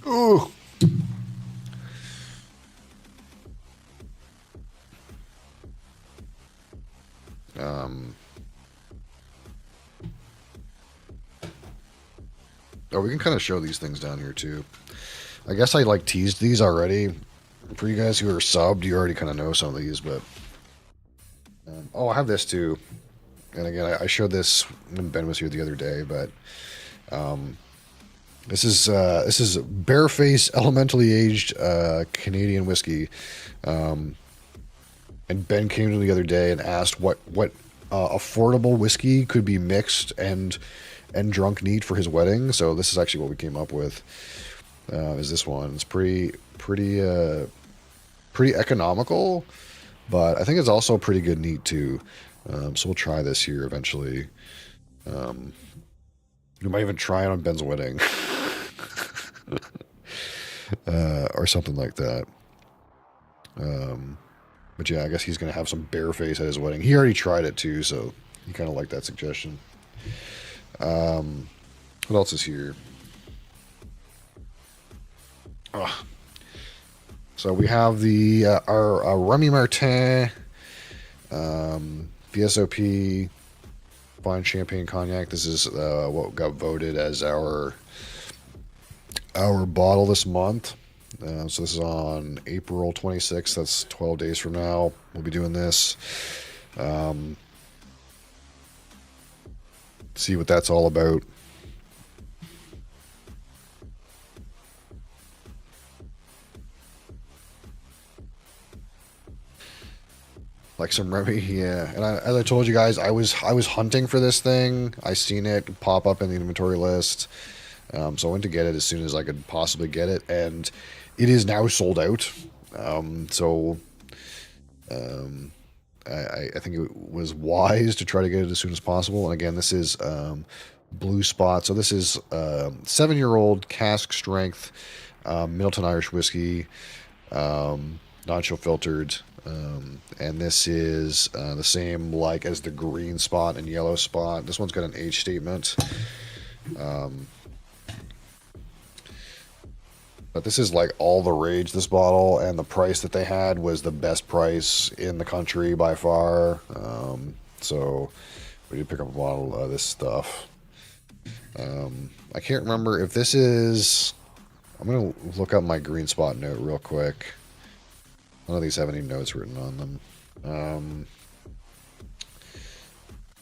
Ooh. Oh, we can kind of show these things down here too. I guess I like teased these already. For you guys who are subbed, you already kind of know some of these, but oh, I have this too. And again, I showed this when Ben was here the other day, but this is Bareface elementally aged Canadian whiskey. And Ben came to me the other day and asked what affordable whiskey could be mixed and drunk neat for his wedding. So this is actually what we came up with. Is this one? It's pretty economical, but I think it's also pretty good neat too. So we'll try this here eventually. We might even try it on Ben's wedding, or something like that. But yeah, I guess he's gonna have some Bareface at his wedding. He already tried it too, so he kind of liked that suggestion. What else is here? Oh. So we have the our Remy Martin VSOP Fine Champagne Cognac. This is what got voted as our bottle this month. So this is on April 26th. That's 12 days from now. We'll be doing this. See what that's all about. Like some Remy, yeah. And as I told you guys, I was hunting for this thing. I seen it pop up in the inventory list, so I went to get it as soon as I could possibly get it, and it is now sold out. I think it was wise to try to get it as soon as possible. And again, this is Blue Spot. So this is 7-year-old cask strength Middleton Irish whiskey, non-chill filtered. And this is the same like as the Green Spot and Yellow Spot. This one's got an age statement. But this is like all the rage, this bottle, and the price that they had was the best price in the country by far. So we did pick up a bottle of this stuff. I can't remember if this is... I'm going to look up my Green Spot note real quick. None of these have any notes written on them.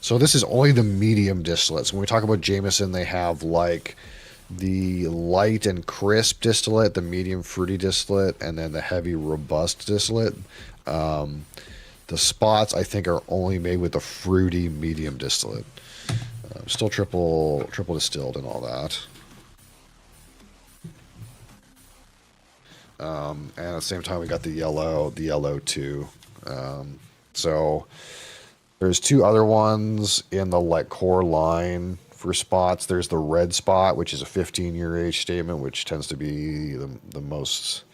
So this is only the medium distillates. When we talk about Jameson, they have like the light and crisp distillate, the medium fruity distillate, and then the heavy robust distillate. The spots, I think, are only made with the fruity medium distillate. Still triple distilled and all that. And at the same time, we got the yellow too. So there's two other ones in the like core line for spots. There's the red spot, which is a 15-year age statement, which tends to be the most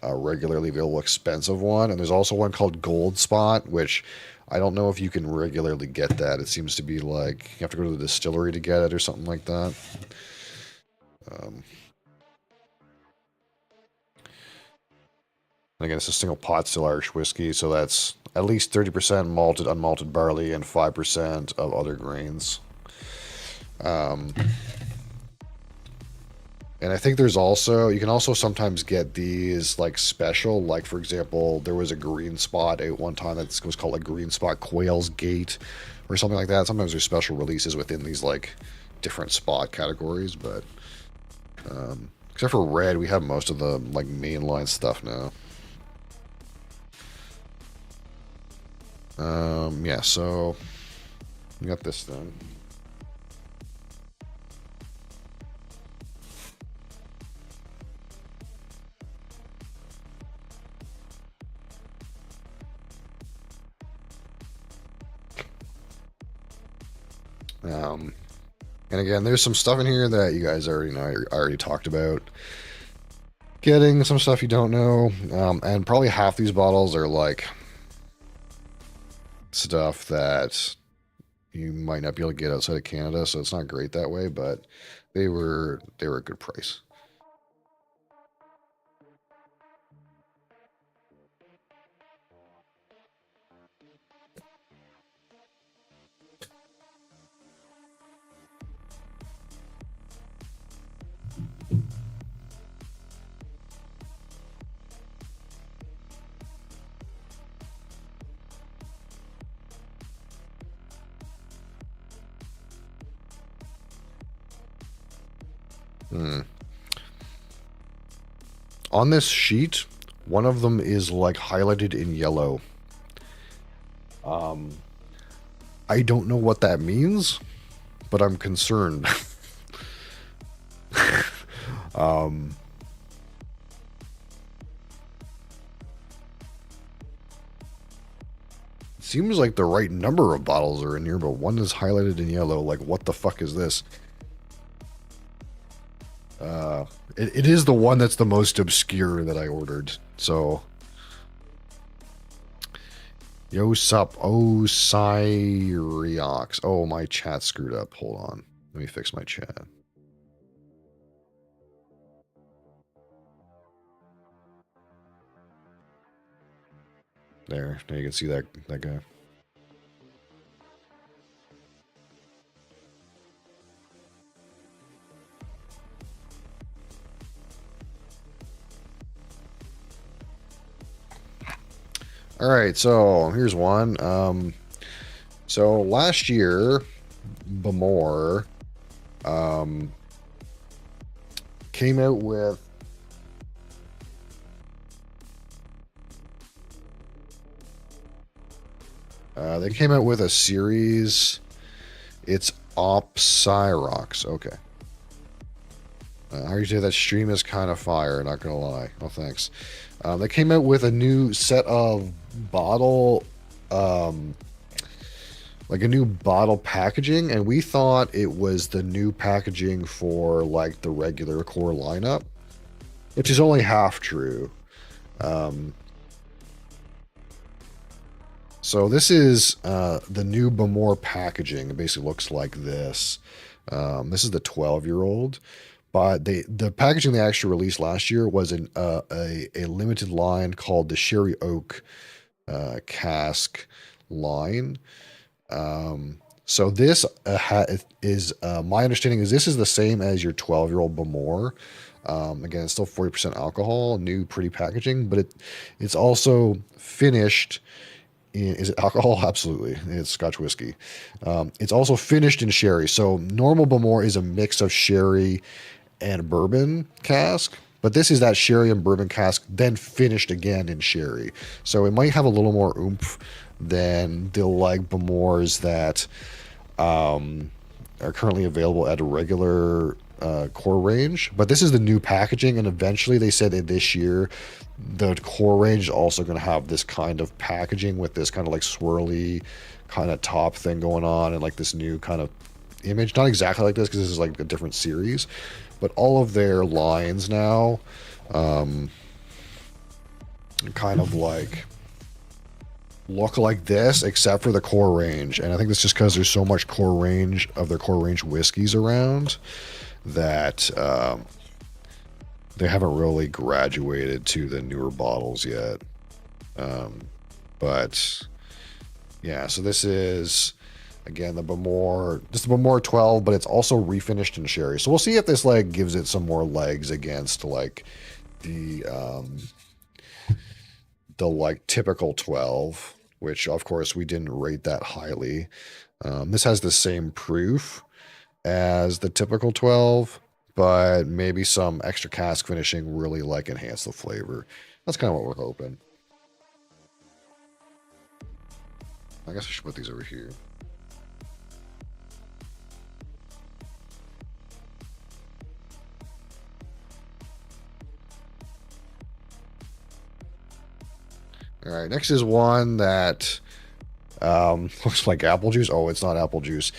regularly available expensive one. And there's also one called gold spot, which I don't know if you can regularly get that. It seems to be like you have to go to the distillery to get it or something like that. And again, it's a single pot still Irish whiskey, so that's at least 30% malted, unmalted barley, and 5% of other grains. And I think there's also, you can also sometimes get these like special, like for example, there was a green spot at one time that was called like Green Spot Quail's Gate or something like that. Sometimes there's special releases within these like different spot categories, but except for red, we have most of the like mainline stuff now. Yeah, so we got this then. And again, there's some stuff in here that you guys already know. I already talked about. Getting some stuff you don't know, and probably half these bottles are like stuff that you might not be able to get outside of Canada, so it's not great that way. But they were a good price. On this sheet, one of them is like highlighted in yellow. I don't know what that means, but I'm concerned. Seems like the right number of bottles are in here, but one is highlighted in yellow. Like, what the fuck is this? It is the one that's the most obscure that I ordered. So, Yo sup, Osiriox. Oh, my chat screwed up. Hold on. Let me fix my chat. There. Now you can see that guy. All right, so here's one. So last year, Bamor came out with they came out with a series. It's Opsirox. Okay. How do you say that? Stream is kind of fire, not gonna lie. Oh, thanks. They came out with a new set of bottle, like a new bottle packaging, and we thought it was the new packaging for like the regular core lineup, which is only half true. So this is the new Bamor packaging. It basically looks like this. This is the 12-year-old. But the packaging they actually released last year was a limited line called the Sherry Oak cask line. So this is my understanding is this is the same as your 12-year-old Bamor. Again, it's still 40% alcohol, new pretty packaging, but it's also finished. Is it alcohol? Absolutely. It's Scotch whiskey. It's also finished in sherry. So normal Bamor is a mix of sherry and bourbon cask, But this is that sherry and bourbon cask, then finished again in sherry. So it might have a little more oomph than the like Bamors that are currently available at a regular core range. But this is the new packaging, and eventually they said that this year the core range is also going to have this kind of packaging with this kind of like swirly kind of top thing going on, and like this new kind of image. Not exactly like this because this is like a different series, but all of their lines now kind of like look like this, except for the core range. And I think that's just because there's so much core range of their core range whiskeys around that they haven't really graduated to the newer bottles yet. But yeah, so this is again the Bamor, just the Bamor 12, but it's also refinished in sherry. So we'll see if this like gives it some more legs against like the like typical 12, which of course we didn't rate that highly. This has the same proof as the typical 12, but maybe some extra cask finishing really like enhance the flavor. That's kind of what we're hoping. I guess I should put these over here. All right, next is one that looks like apple juice. Oh, it's not apple juice.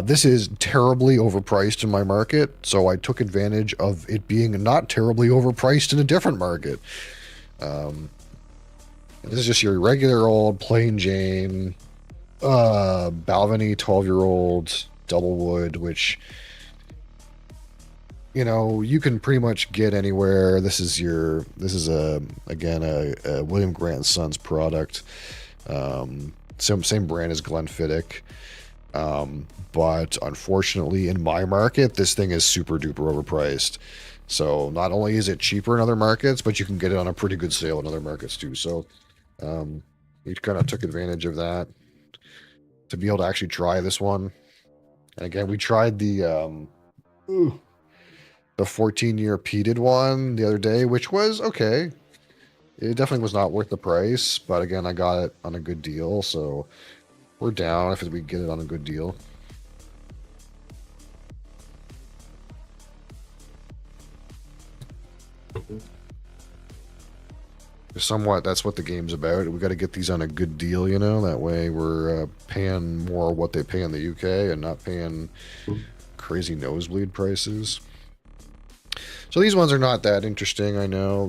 This is terribly overpriced in my market, so I took advantage of it being not terribly overpriced in a different market. This is just your regular old plain Jane Balvenie 12-year-old double wood, which, you know, you can pretty much get anywhere. This is again a William Grant & Sons product. Same brand as Glenfiddich. But unfortunately in my market, this thing is super duper overpriced. So not only is it cheaper in other markets, but you can get it on a pretty good sale in other markets too. So we kind of took advantage of that to be able to actually try this one. And again, we tried the 14-year peated one the other day, which was okay. It definitely was not worth the price, but again, I got it on a good deal, so we're down if we get it on a good deal. Somewhat, that's what the game's about. We got to get these on a good deal, you know. That way, we're paying more what they pay in the UK and not paying crazy nosebleed prices. So these ones are not that interesting. I know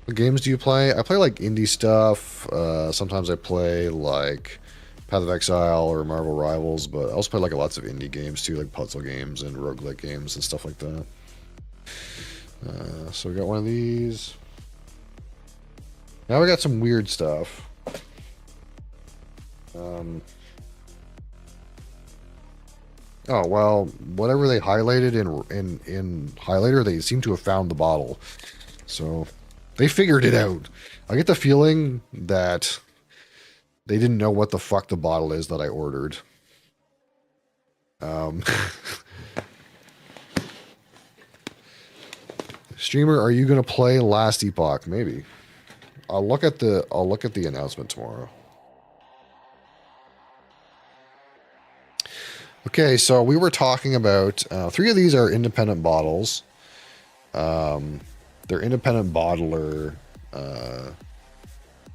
what games do you play? I play like indie stuff. Sometimes I play like Path of Exile or Marvel Rivals, but I also play like lots of indie games too, like puzzle games and roguelike games and stuff like that. So we got one of these. Now we got some weird stuff. Oh, well, whatever they highlighted in highlighter, they seem to have found the bottle. So they figured it out. I get the feeling that they didn't know what the fuck the bottle is that I ordered. Streamer, are you going to play Last Epoch? Maybe. I'll look at the announcement tomorrow. Okay, so we were talking about 3 of these are independent bottles. They're independent bottler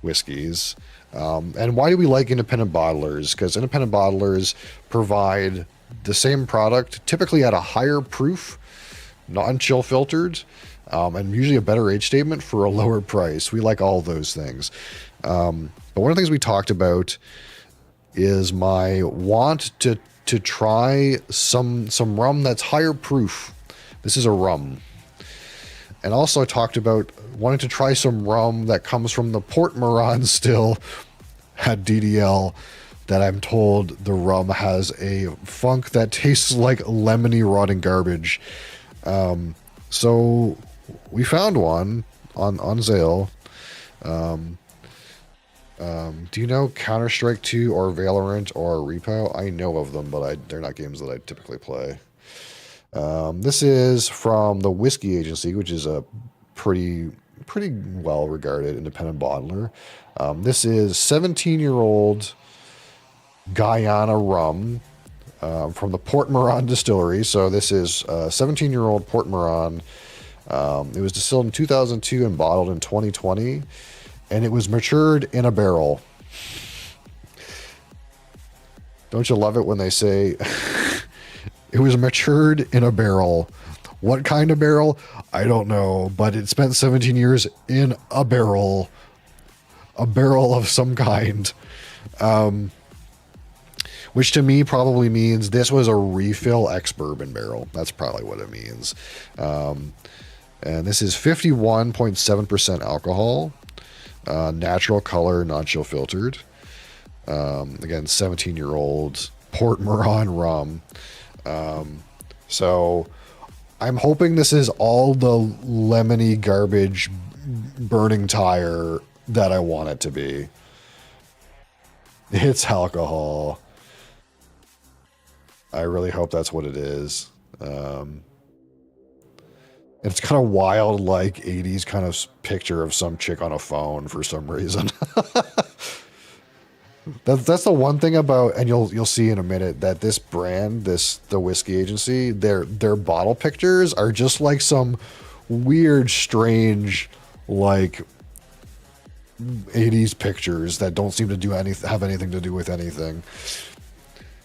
whiskeys. And why do we like independent bottlers? Because independent bottlers provide the same product, typically at a higher proof, non-chill filtered, and usually a better age statement for a lower price. We like all those things. But one of the things we talked about is my want to try some rum that's higher proof. This is a rum. And also I talked about wanting to try some rum that comes from the Port Moran still at DDL, that I'm told the rum has a funk that tastes like lemony rotting garbage. So we found one on sale. Do you know Counter-Strike 2 or Valorant or Repo? I know of them, but they're not games that I typically play. This is from the Whiskey Agency, which is a pretty well-regarded independent bottler. This is 17-year-old Guyana rum from the Port Moran distillery. So this is 17-year-old Port Moran. It was distilled in 2002 and bottled in 2020, and it was matured in a barrel. Don't you love it when they say it was matured in a barrel? What kind of barrel? I don't know, but it spent 17 years in a barrel of some kind. Which to me probably means this was a refill ex-bourbon barrel. That's probably what it means. And this is 51.7% alcohol, natural color, non-chill filtered. Again, 17-year-old Port Moran rum. So I'm hoping this is all the lemony garbage burning tire that I want it to be. It's alcohol. I really hope that's what it is. It's kind of wild, like 80s kind of picture of some chick on a phone for some reason. That's the one thing about, and you'll see in a minute, that this brand, the Whiskey Agency, their bottle pictures are just like some weird, strange, like 80s pictures that don't seem to have anything to do with anything,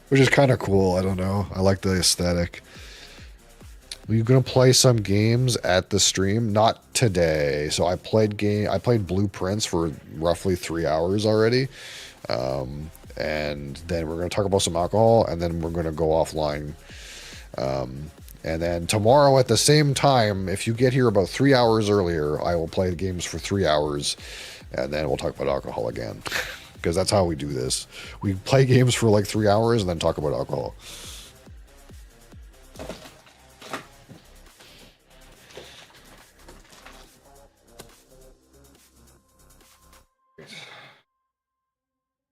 which is kind of cool. I don't know. I like the aesthetic. We're gonna play some games at the stream, not today. So I played Blueprints for roughly 3 hours already. And then we're going to talk about some alcohol, and then we're going to go offline. And then tomorrow at the same time, if you get here about 3 hours earlier, I will play the games for 3 hours, and then we'll talk about alcohol again. Because that's how we do this. We play games for like 3 hours and then talk about alcohol.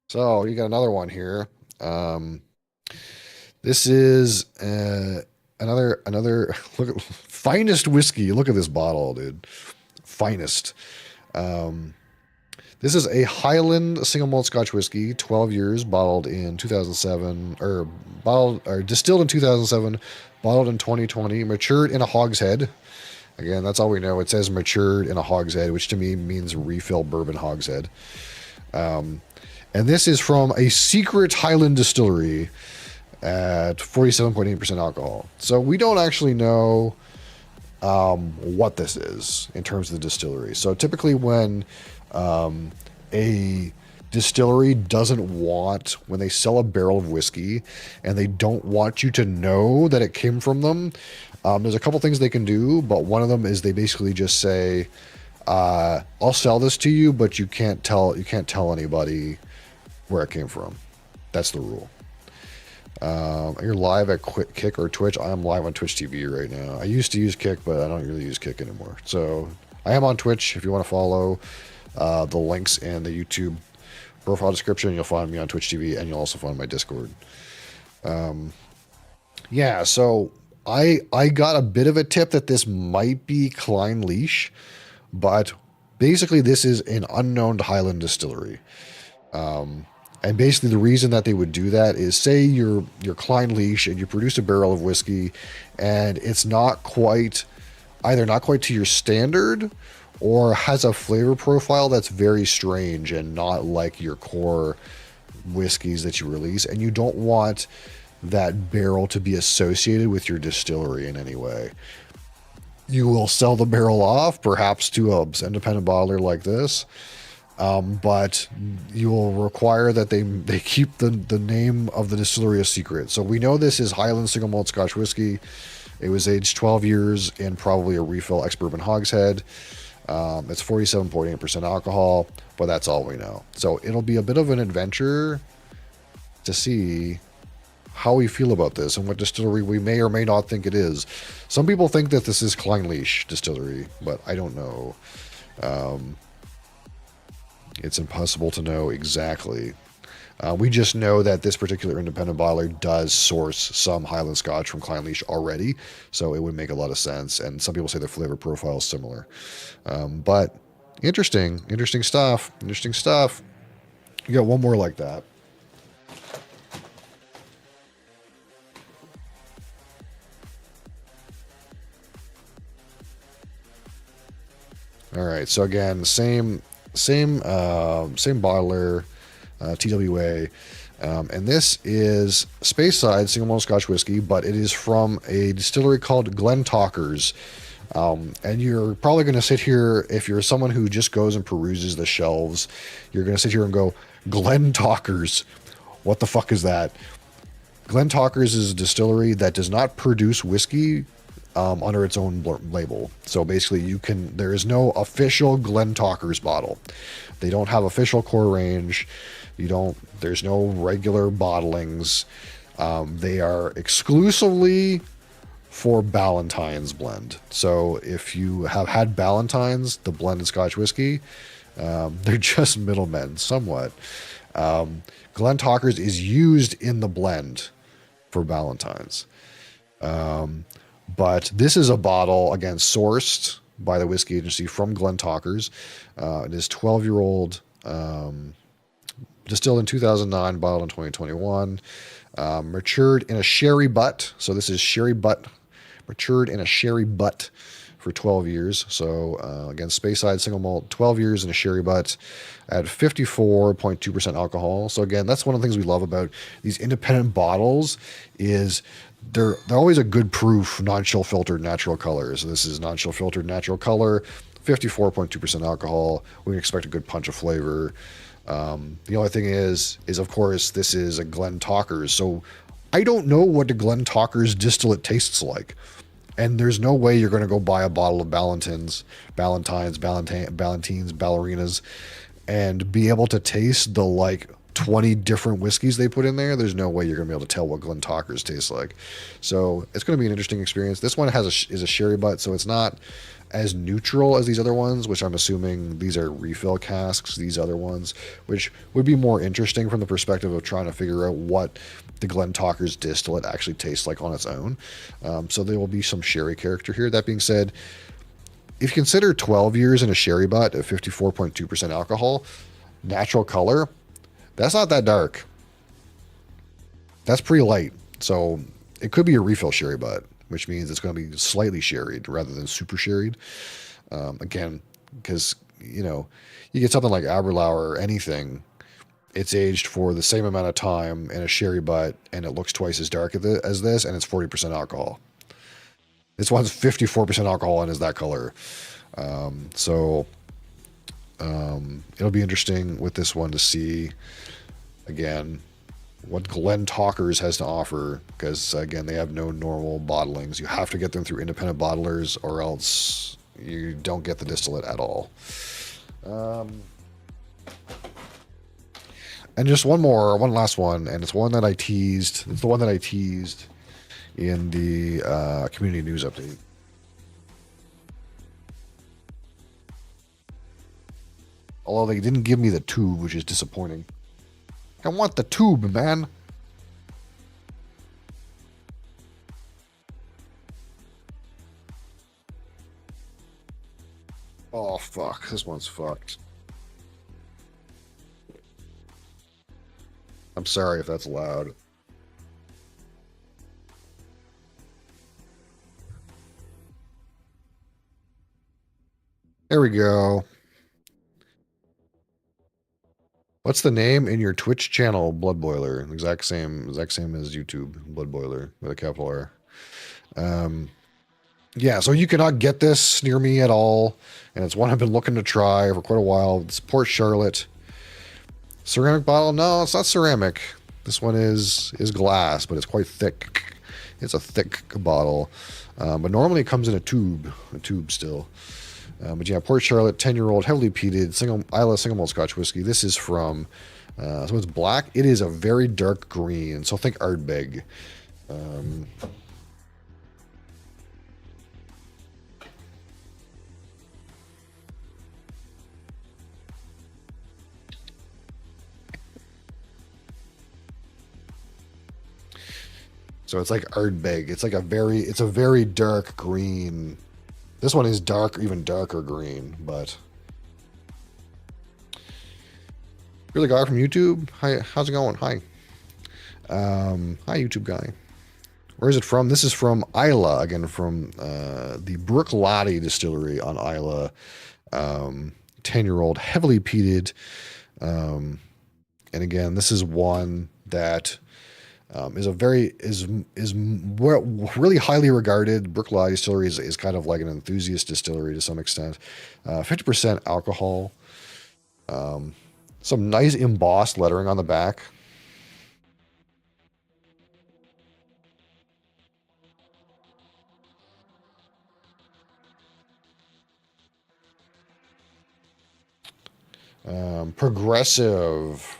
So you got another one here. This is another look at finest whiskey. Look at this bottle, dude. Finest. This is a Highland single malt Scotch whiskey, 12 years, bottled in 2007, or distilled in 2007, bottled in 2020, matured in a hogshead. Again, that's all we know. It says matured in a hogshead, which to me means refill bourbon hogshead. And this is from a secret Highland distillery at 47.8% alcohol. So we don't actually know what this is in terms of the distillery. So typically when a distillery doesn't want, when they sell a barrel of whiskey and they don't want you to know that it came from them, there's a couple things they can do, but one of them is they basically just say, I'll sell this to you, but you can't tell anybody where it came from. That's the rule. You're live at Kick or Twitch. I am live on Twitch TV right now. I used to use Kick, but I don't really use Kick anymore. So I am on Twitch. If you want to follow the links in the YouTube profile description, you'll find me on Twitch TV, and you'll also find my Discord. Yeah, so I got a bit of a tip that this might be Klein Leash, but basically this is an unknown Highland distillery. And basically the reason that they would do that is, say you're Klein Leash and you produce a barrel of whiskey and it's not quite to your standard, or has a flavor profile that's very strange and not like your core whiskeys that you release, and you don't want that barrel to be associated with your distillery in any way. You will sell the barrel off, perhaps to an independent bottler like this, but you will require that they keep the name of the distillery a secret. So we know this is Highland single malt Scotch whiskey. It was aged 12 years in probably a refill ex-bourbon hogshead. It's 47.8% alcohol, but that's all we know. So it'll be a bit of an adventure to see how we feel about this and what distillery we may or may not think it is. Some people think that this is Klein Leash distillery, but I don't know. It's impossible to know exactly. We just know that this particular independent bottler does source some Highland Scotch from Clynelish already, so it would make a lot of sense. And some people say the flavor profile is similar. But interesting stuff. Interesting stuff. You got one more like that. All right, so again, same bottler, TWA, and this is Speyside single malt Scotch whiskey, but it is from a distillery called Glentalkers. And you're probably going to sit here, if you're someone who just goes and peruses the shelves, you're going to sit here and go, Glentalkers, what the fuck is that? Glentalkers is a distillery that does not produce whiskey under its own label. So basically, there is no official Glentalkers bottle. They don't have official core range. There's no regular bottlings. They are exclusively for Ballantine's blend. So if you have had Ballantine's, the blended Scotch whiskey, they're just middlemen somewhat. Glentalkers is used in the blend for Ballantine's. But this is a bottle, again, sourced by the whiskey agency from Glentalkers. It is 12-year-old, distilled in 2009, bottled in 2021, matured in a sherry butt. So this is sherry butt, matured in a sherry butt for 12 years. So again, Speyside single malt, 12 years in a sherry butt at 54.2% alcohol. So again, that's one of the things we love about these independent bottles is they're always a good proof non-chill filtered natural color. So this is non-chill filtered natural color, 54.2% alcohol. We can expect a good punch of flavor. The only thing is of course this is a Glentalkers. So I don't know what the Glentalkers distillate tastes like. And there's no way you're going to go buy a bottle of Ballantines, Ballerinas, and be able to taste the like 20 different whiskeys they put in there. There's no way you're going to be able to tell what Glentalkers tastes like. So it's going to be an interesting experience. This one is a sherry butt, so it's not as neutral as these other ones, which I'm assuming these are refill casks, these other ones, which would be more interesting from the perspective of trying to figure out what the Glentalkers distillate actually tastes like on its own. So there will be some sherry character here. That being said, if you consider 12 years in a sherry butt at 54.2% alcohol, natural color, that's not that dark. That's pretty light. So it could be a refill sherry butt, which means it's going to be slightly sherried rather than super sherried. Again, because, you get something like Aberlour or anything, it's aged for the same amount of time in a sherry butt, and it looks twice as dark as this, and it's 40% alcohol. This one's 54% alcohol and is that color. So it'll be interesting with this one to see, again, what Glentalkers has to offer, because, again, they have no normal bottlings. You have to get them through independent bottlers, or else you don't get the distillate at all. And just one last one, and it's one that I teased. It's the one that I teased in the community news update. Although they didn't give me the tube, which is disappointing. I want the tube, man. Oh, fuck. This one's fucked. I'm sorry if that's loud. There we go. What's the name in your Twitch channel, Blood Boiler? Exact same as YouTube, Blood Boiler with a capital R. Yeah, so you cannot get this near me at all, and it's one I've been looking to try for quite a while. It's Port Charlotte. Ceramic bottle? No, it's not ceramic. This one is glass, but it's quite thick. It's a thick bottle. But normally it comes in a tube still. But yeah, Port Charlotte, 10-year-old, heavily peated, single malt Scotch whiskey. This is from, so it's black. It is a very dark green. So think Ardbeg. So it's like Ardbeg. It's like it's a very dark green. This one is dark, even darker green, but. You're the guy from YouTube? Hi, how's it going? Hi. Hi, YouTube guy. Where is it from? This is from Isla, again, from the Brooklotti distillery on Isla. 10-year-old, heavily peated. And again, this is one that is really highly regarded. Brooklotti distillery is kind of like an enthusiast distillery to some extent. 50% alcohol. Some nice embossed lettering on the back. Progressive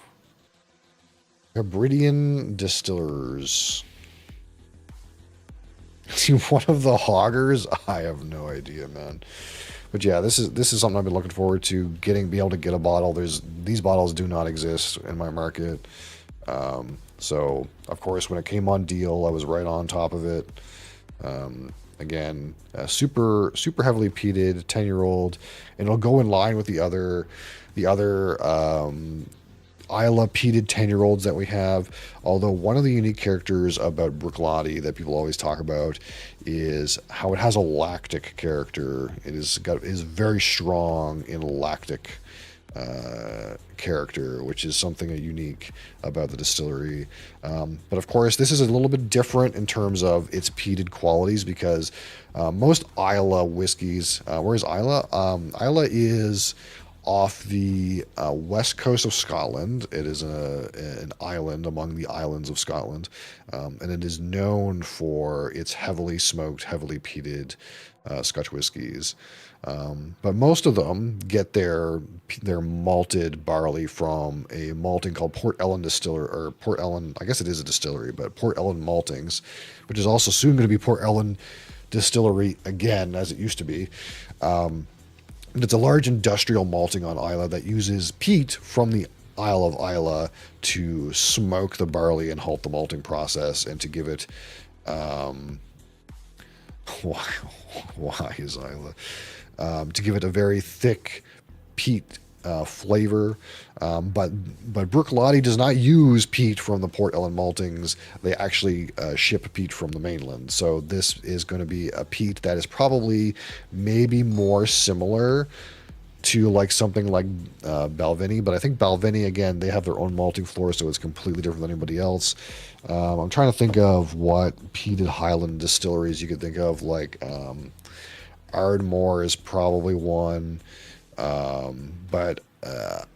Hebridean Distillers. See, one of the hoggers? I have no idea, man. But yeah, this is something I've been looking forward to being able to get a bottle. These bottles do not exist in my market. So of course, when it came on deal, I was right on top of it. Again, super heavily peated, 10-year-old, and it'll go in line with the other Isla peated 10-year-olds that we have. Although one of the unique characters about Brooklotti that people always talk about is how it has a lactic character. It is very strong in lactic character, which is something unique about the distillery. But of course, this is a little bit different in terms of its peated qualities because most Isla whiskeys, where's Isla? Isla is off the west coast of Scotland. It is an island among the islands of Scotland, and it is known for its heavily smoked, heavily peated Scotch whiskies. But most of them get their malted barley from a malting called Port Ellen Distiller, or Port Ellen, I guess it is a distillery, but Port Ellen Maltings, which is also soon going to be Port Ellen Distillery again, as it used to be. It's a large industrial malting on Isla that uses peat from the Isle of Isla to smoke the barley and halt the malting process and to give it why is Isla to give it a very thick peat flavor, but Brooklotti does not use peat from the Port Ellen maltings. They actually ship peat from the mainland. So this is going to be a peat that is probably maybe more similar to like something like Balvenie, but I think Balvenie, again, they have their own malting floor, so it's completely different than anybody else. I'm trying to think of what peated Highland distilleries you could think of, like Ardmore is probably one. But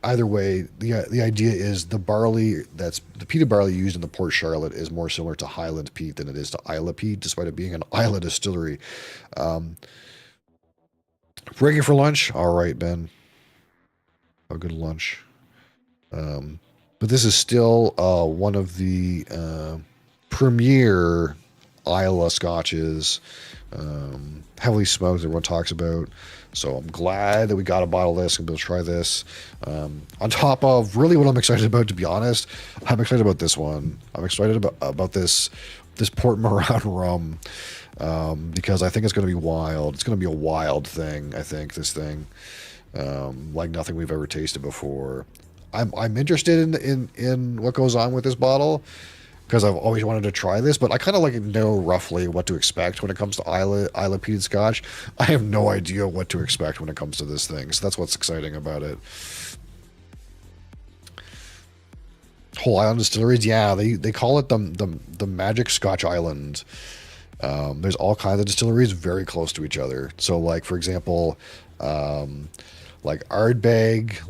either way, the idea is the peated barley used in the Port Charlotte is more similar to Highland peat than it is to Isla peat, despite it being an Isla distillery. Breaking for lunch? All right, Ben. Have a good lunch. But this is still one of the premier Isla scotches, heavily smoked, everyone talks about. So I'm glad that we got a bottle of this and be able to try this. On top of really what I'm excited about, to be honest, I'm excited about this one. I'm excited about this Port Moran rum because I think it's going to be wild. It's going to be a wild thing. I think this thing, like nothing we've ever tasted before. I'm interested in what goes on with this bottle, because I've always wanted to try this, but I kind of like know roughly what to expect when it comes to Isla peated Scotch. I have no idea what to expect when it comes to this thing, so that's what's exciting about it. Whole Island distilleries, yeah, they call it the Magic Scotch Island. There's all kinds of distilleries very close to each other. So, like for example, like Ardbeg.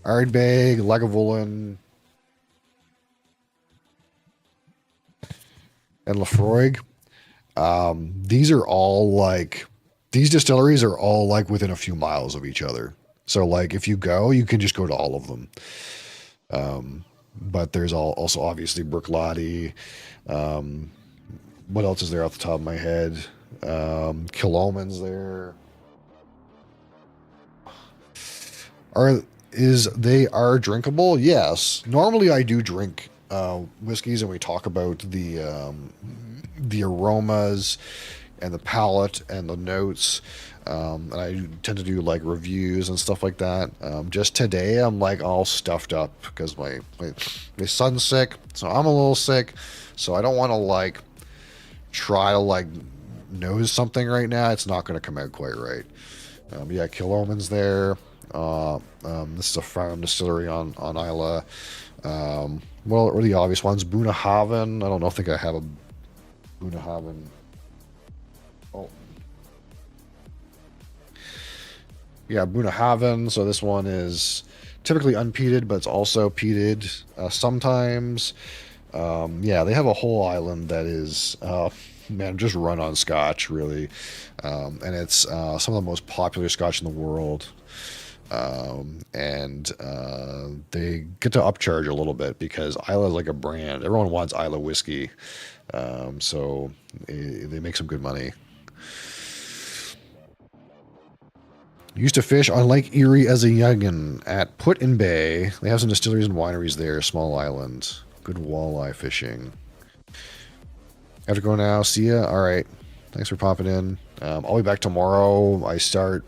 Ardbeg, Lagavulin, and Lafroig. These distilleries are all like within a few miles of each other. So like if you go, you can just go to all of them. But there's also obviously Brooklotti. What else is there off the top of my head? Killoman's there. they are drinkable? Yes. Normally I do drink whiskeys, and we talk about the aromas and the palate and the notes. And I tend to do like reviews and stuff like that. Just today, I'm like all stuffed up because my son's sick, so I'm a little sick. So I don't want to like try to like nose something right now. It's not going to come out quite right. Yeah, Killoman's there. This is a farm distillery on Isla. Well, or the obvious ones, Boonahaven. I don't think I have a Boonahaven. Oh. Yeah, Boonahaven. So this one is typically unpeated, but it's also peated sometimes. Yeah, they have a whole island that is, man, just run on Scotch, really. And it's some of the most popular Scotch in the world. And they get to upcharge a little bit because Isla is like a brand. Everyone wants Isla whiskey. So they make some good money. Used to fish on Lake Erie as a youngin at Put-in Bay. They have some distilleries and wineries there, small island. Good walleye fishing. Have to go now. See ya. All right. Thanks for popping in. I'll be back tomorrow. I start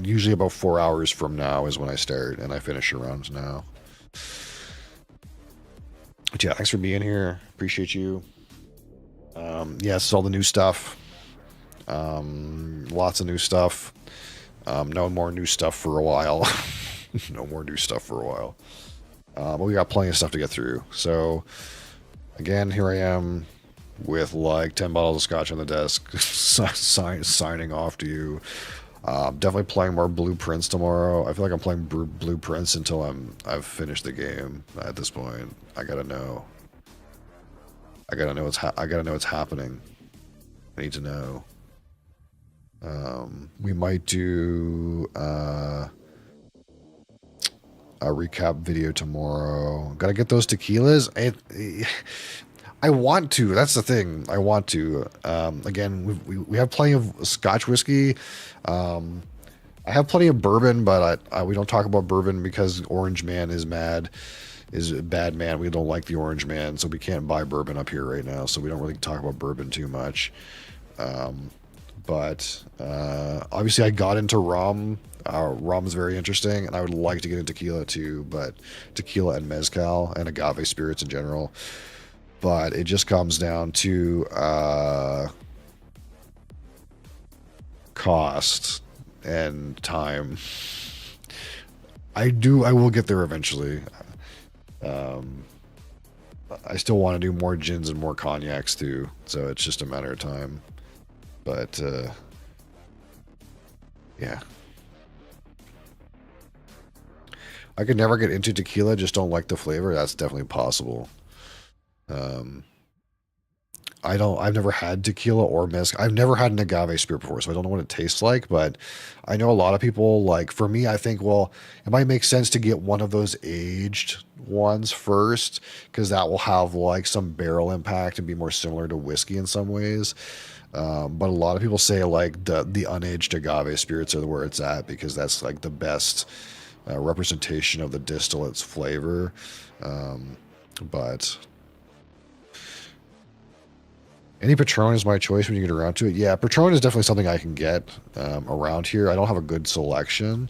usually about 4 hours from now is when I start, and I finish around now. But yeah, thanks for being here. Appreciate you. Yeah, this is all the new stuff. Lots of new stuff. No more new stuff for a while. No more new stuff for a while. But we got plenty of stuff to get through. So, again, here I am with like 10 bottles of scotch on the desk, signing off to you. Definitely playing more Blueprints tomorrow. I feel like I'm playing Blueprints until I've finished the game. At this point, I gotta know. I gotta know what's happening. I need to know. We might do a recap video tomorrow. Gotta get those tequilas. I want to. That's the thing. I want to. Again, we have plenty of Scotch whiskey. I have plenty of bourbon, but we don't talk about bourbon because Orange Man is a bad man. We don't like the Orange Man, so we can't buy bourbon up here right now. So we don't really talk about bourbon too much. But obviously I got into rum. Rum is very interesting, and I would like to get into tequila too, but tequila and mezcal and agave spirits in general. But it just comes down to cost and time. I will get there eventually. I still want to do more gins and more cognacs too, so it's just a matter of time. But yeah, I could never get into tequila, just don't like the flavor. That's definitely possible. I've never had tequila or mezcal. I've never had an agave spirit before, so I don't know what it tastes like, but I know a lot of people, like, for me, I think, well, it might make sense to get one of those aged ones first, because that will have like some barrel impact and be more similar to whiskey in some ways. But a lot of people say like the unaged agave spirits are where it's at, because that's like the best representation of the distillate's flavor. But any Patron is my choice when you get around to it. Yeah, Patron is definitely something I can get around here. I don't have a good selection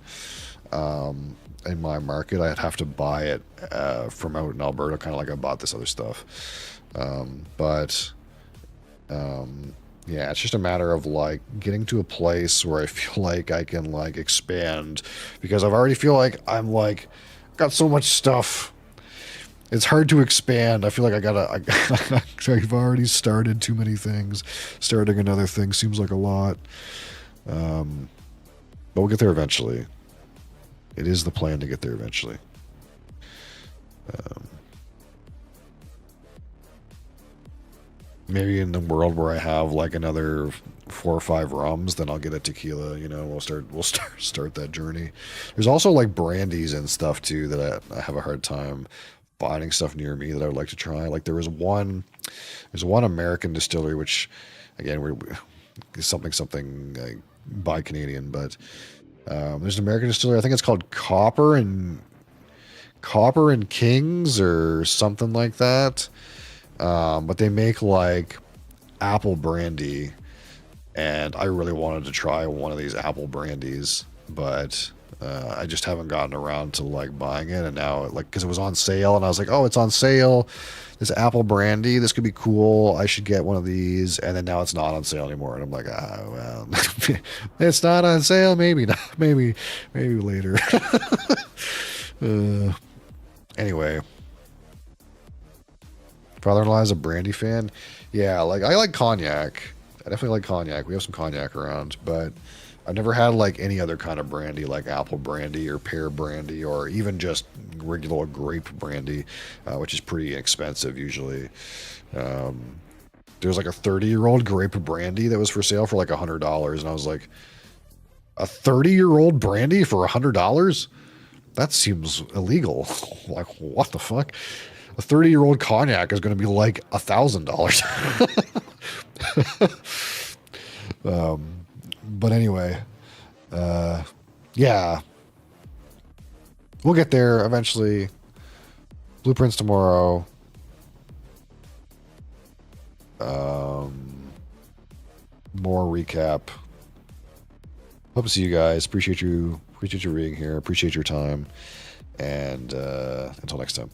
in my market. I'd have to buy it from out in Alberta, kind of like I bought this other stuff. Yeah, it's just a matter of like getting to a place where I feel like I can like expand, because I've already feel like I'm like got so much stuff. It's hard to expand. I feel like I've already started too many things. Starting another thing seems like a lot. But we'll get there eventually. It is the plan to get there eventually. Maybe in the world where I have like another 4 or 5 rums, then I'll get a tequila. You know, we'll start that journey. There's also like brandies and stuff too that I have a hard time finding stuff near me that I would like to try. Like there's one American distillery, which again is something like by Canadian, but there's an American distillery. I think it's called Copper in Copper and Kings or something like that. But they make like apple brandy, and I really wanted to try one of these apple brandies, but I just haven't gotten around to like buying it. And now, like, because it was on sale, and I was like, oh, it's on sale. This apple brandy, this could be cool. I should get one of these. And then now it's not on sale anymore, and I'm like, oh well, it's not on sale. Maybe not. Maybe later. Anyway, father-in-law is a brandy fan. Yeah, like I like cognac. I definitely like cognac. We have some cognac around, but I've never had like any other kind of brandy, like apple brandy or pear brandy, or even just regular grape brandy, which is pretty expensive usually. There was like a 30-year-old grape brandy that was for sale for like $100, and I was like, a 30-year-old brandy for $100? That seems illegal. Like, what the fuck? A 30-year-old cognac is going to be like $1,000. But anyway, yeah, we'll get there eventually. Blueprints tomorrow. More recap. Hope to see you guys. Appreciate you being here. Appreciate your time. And until next time.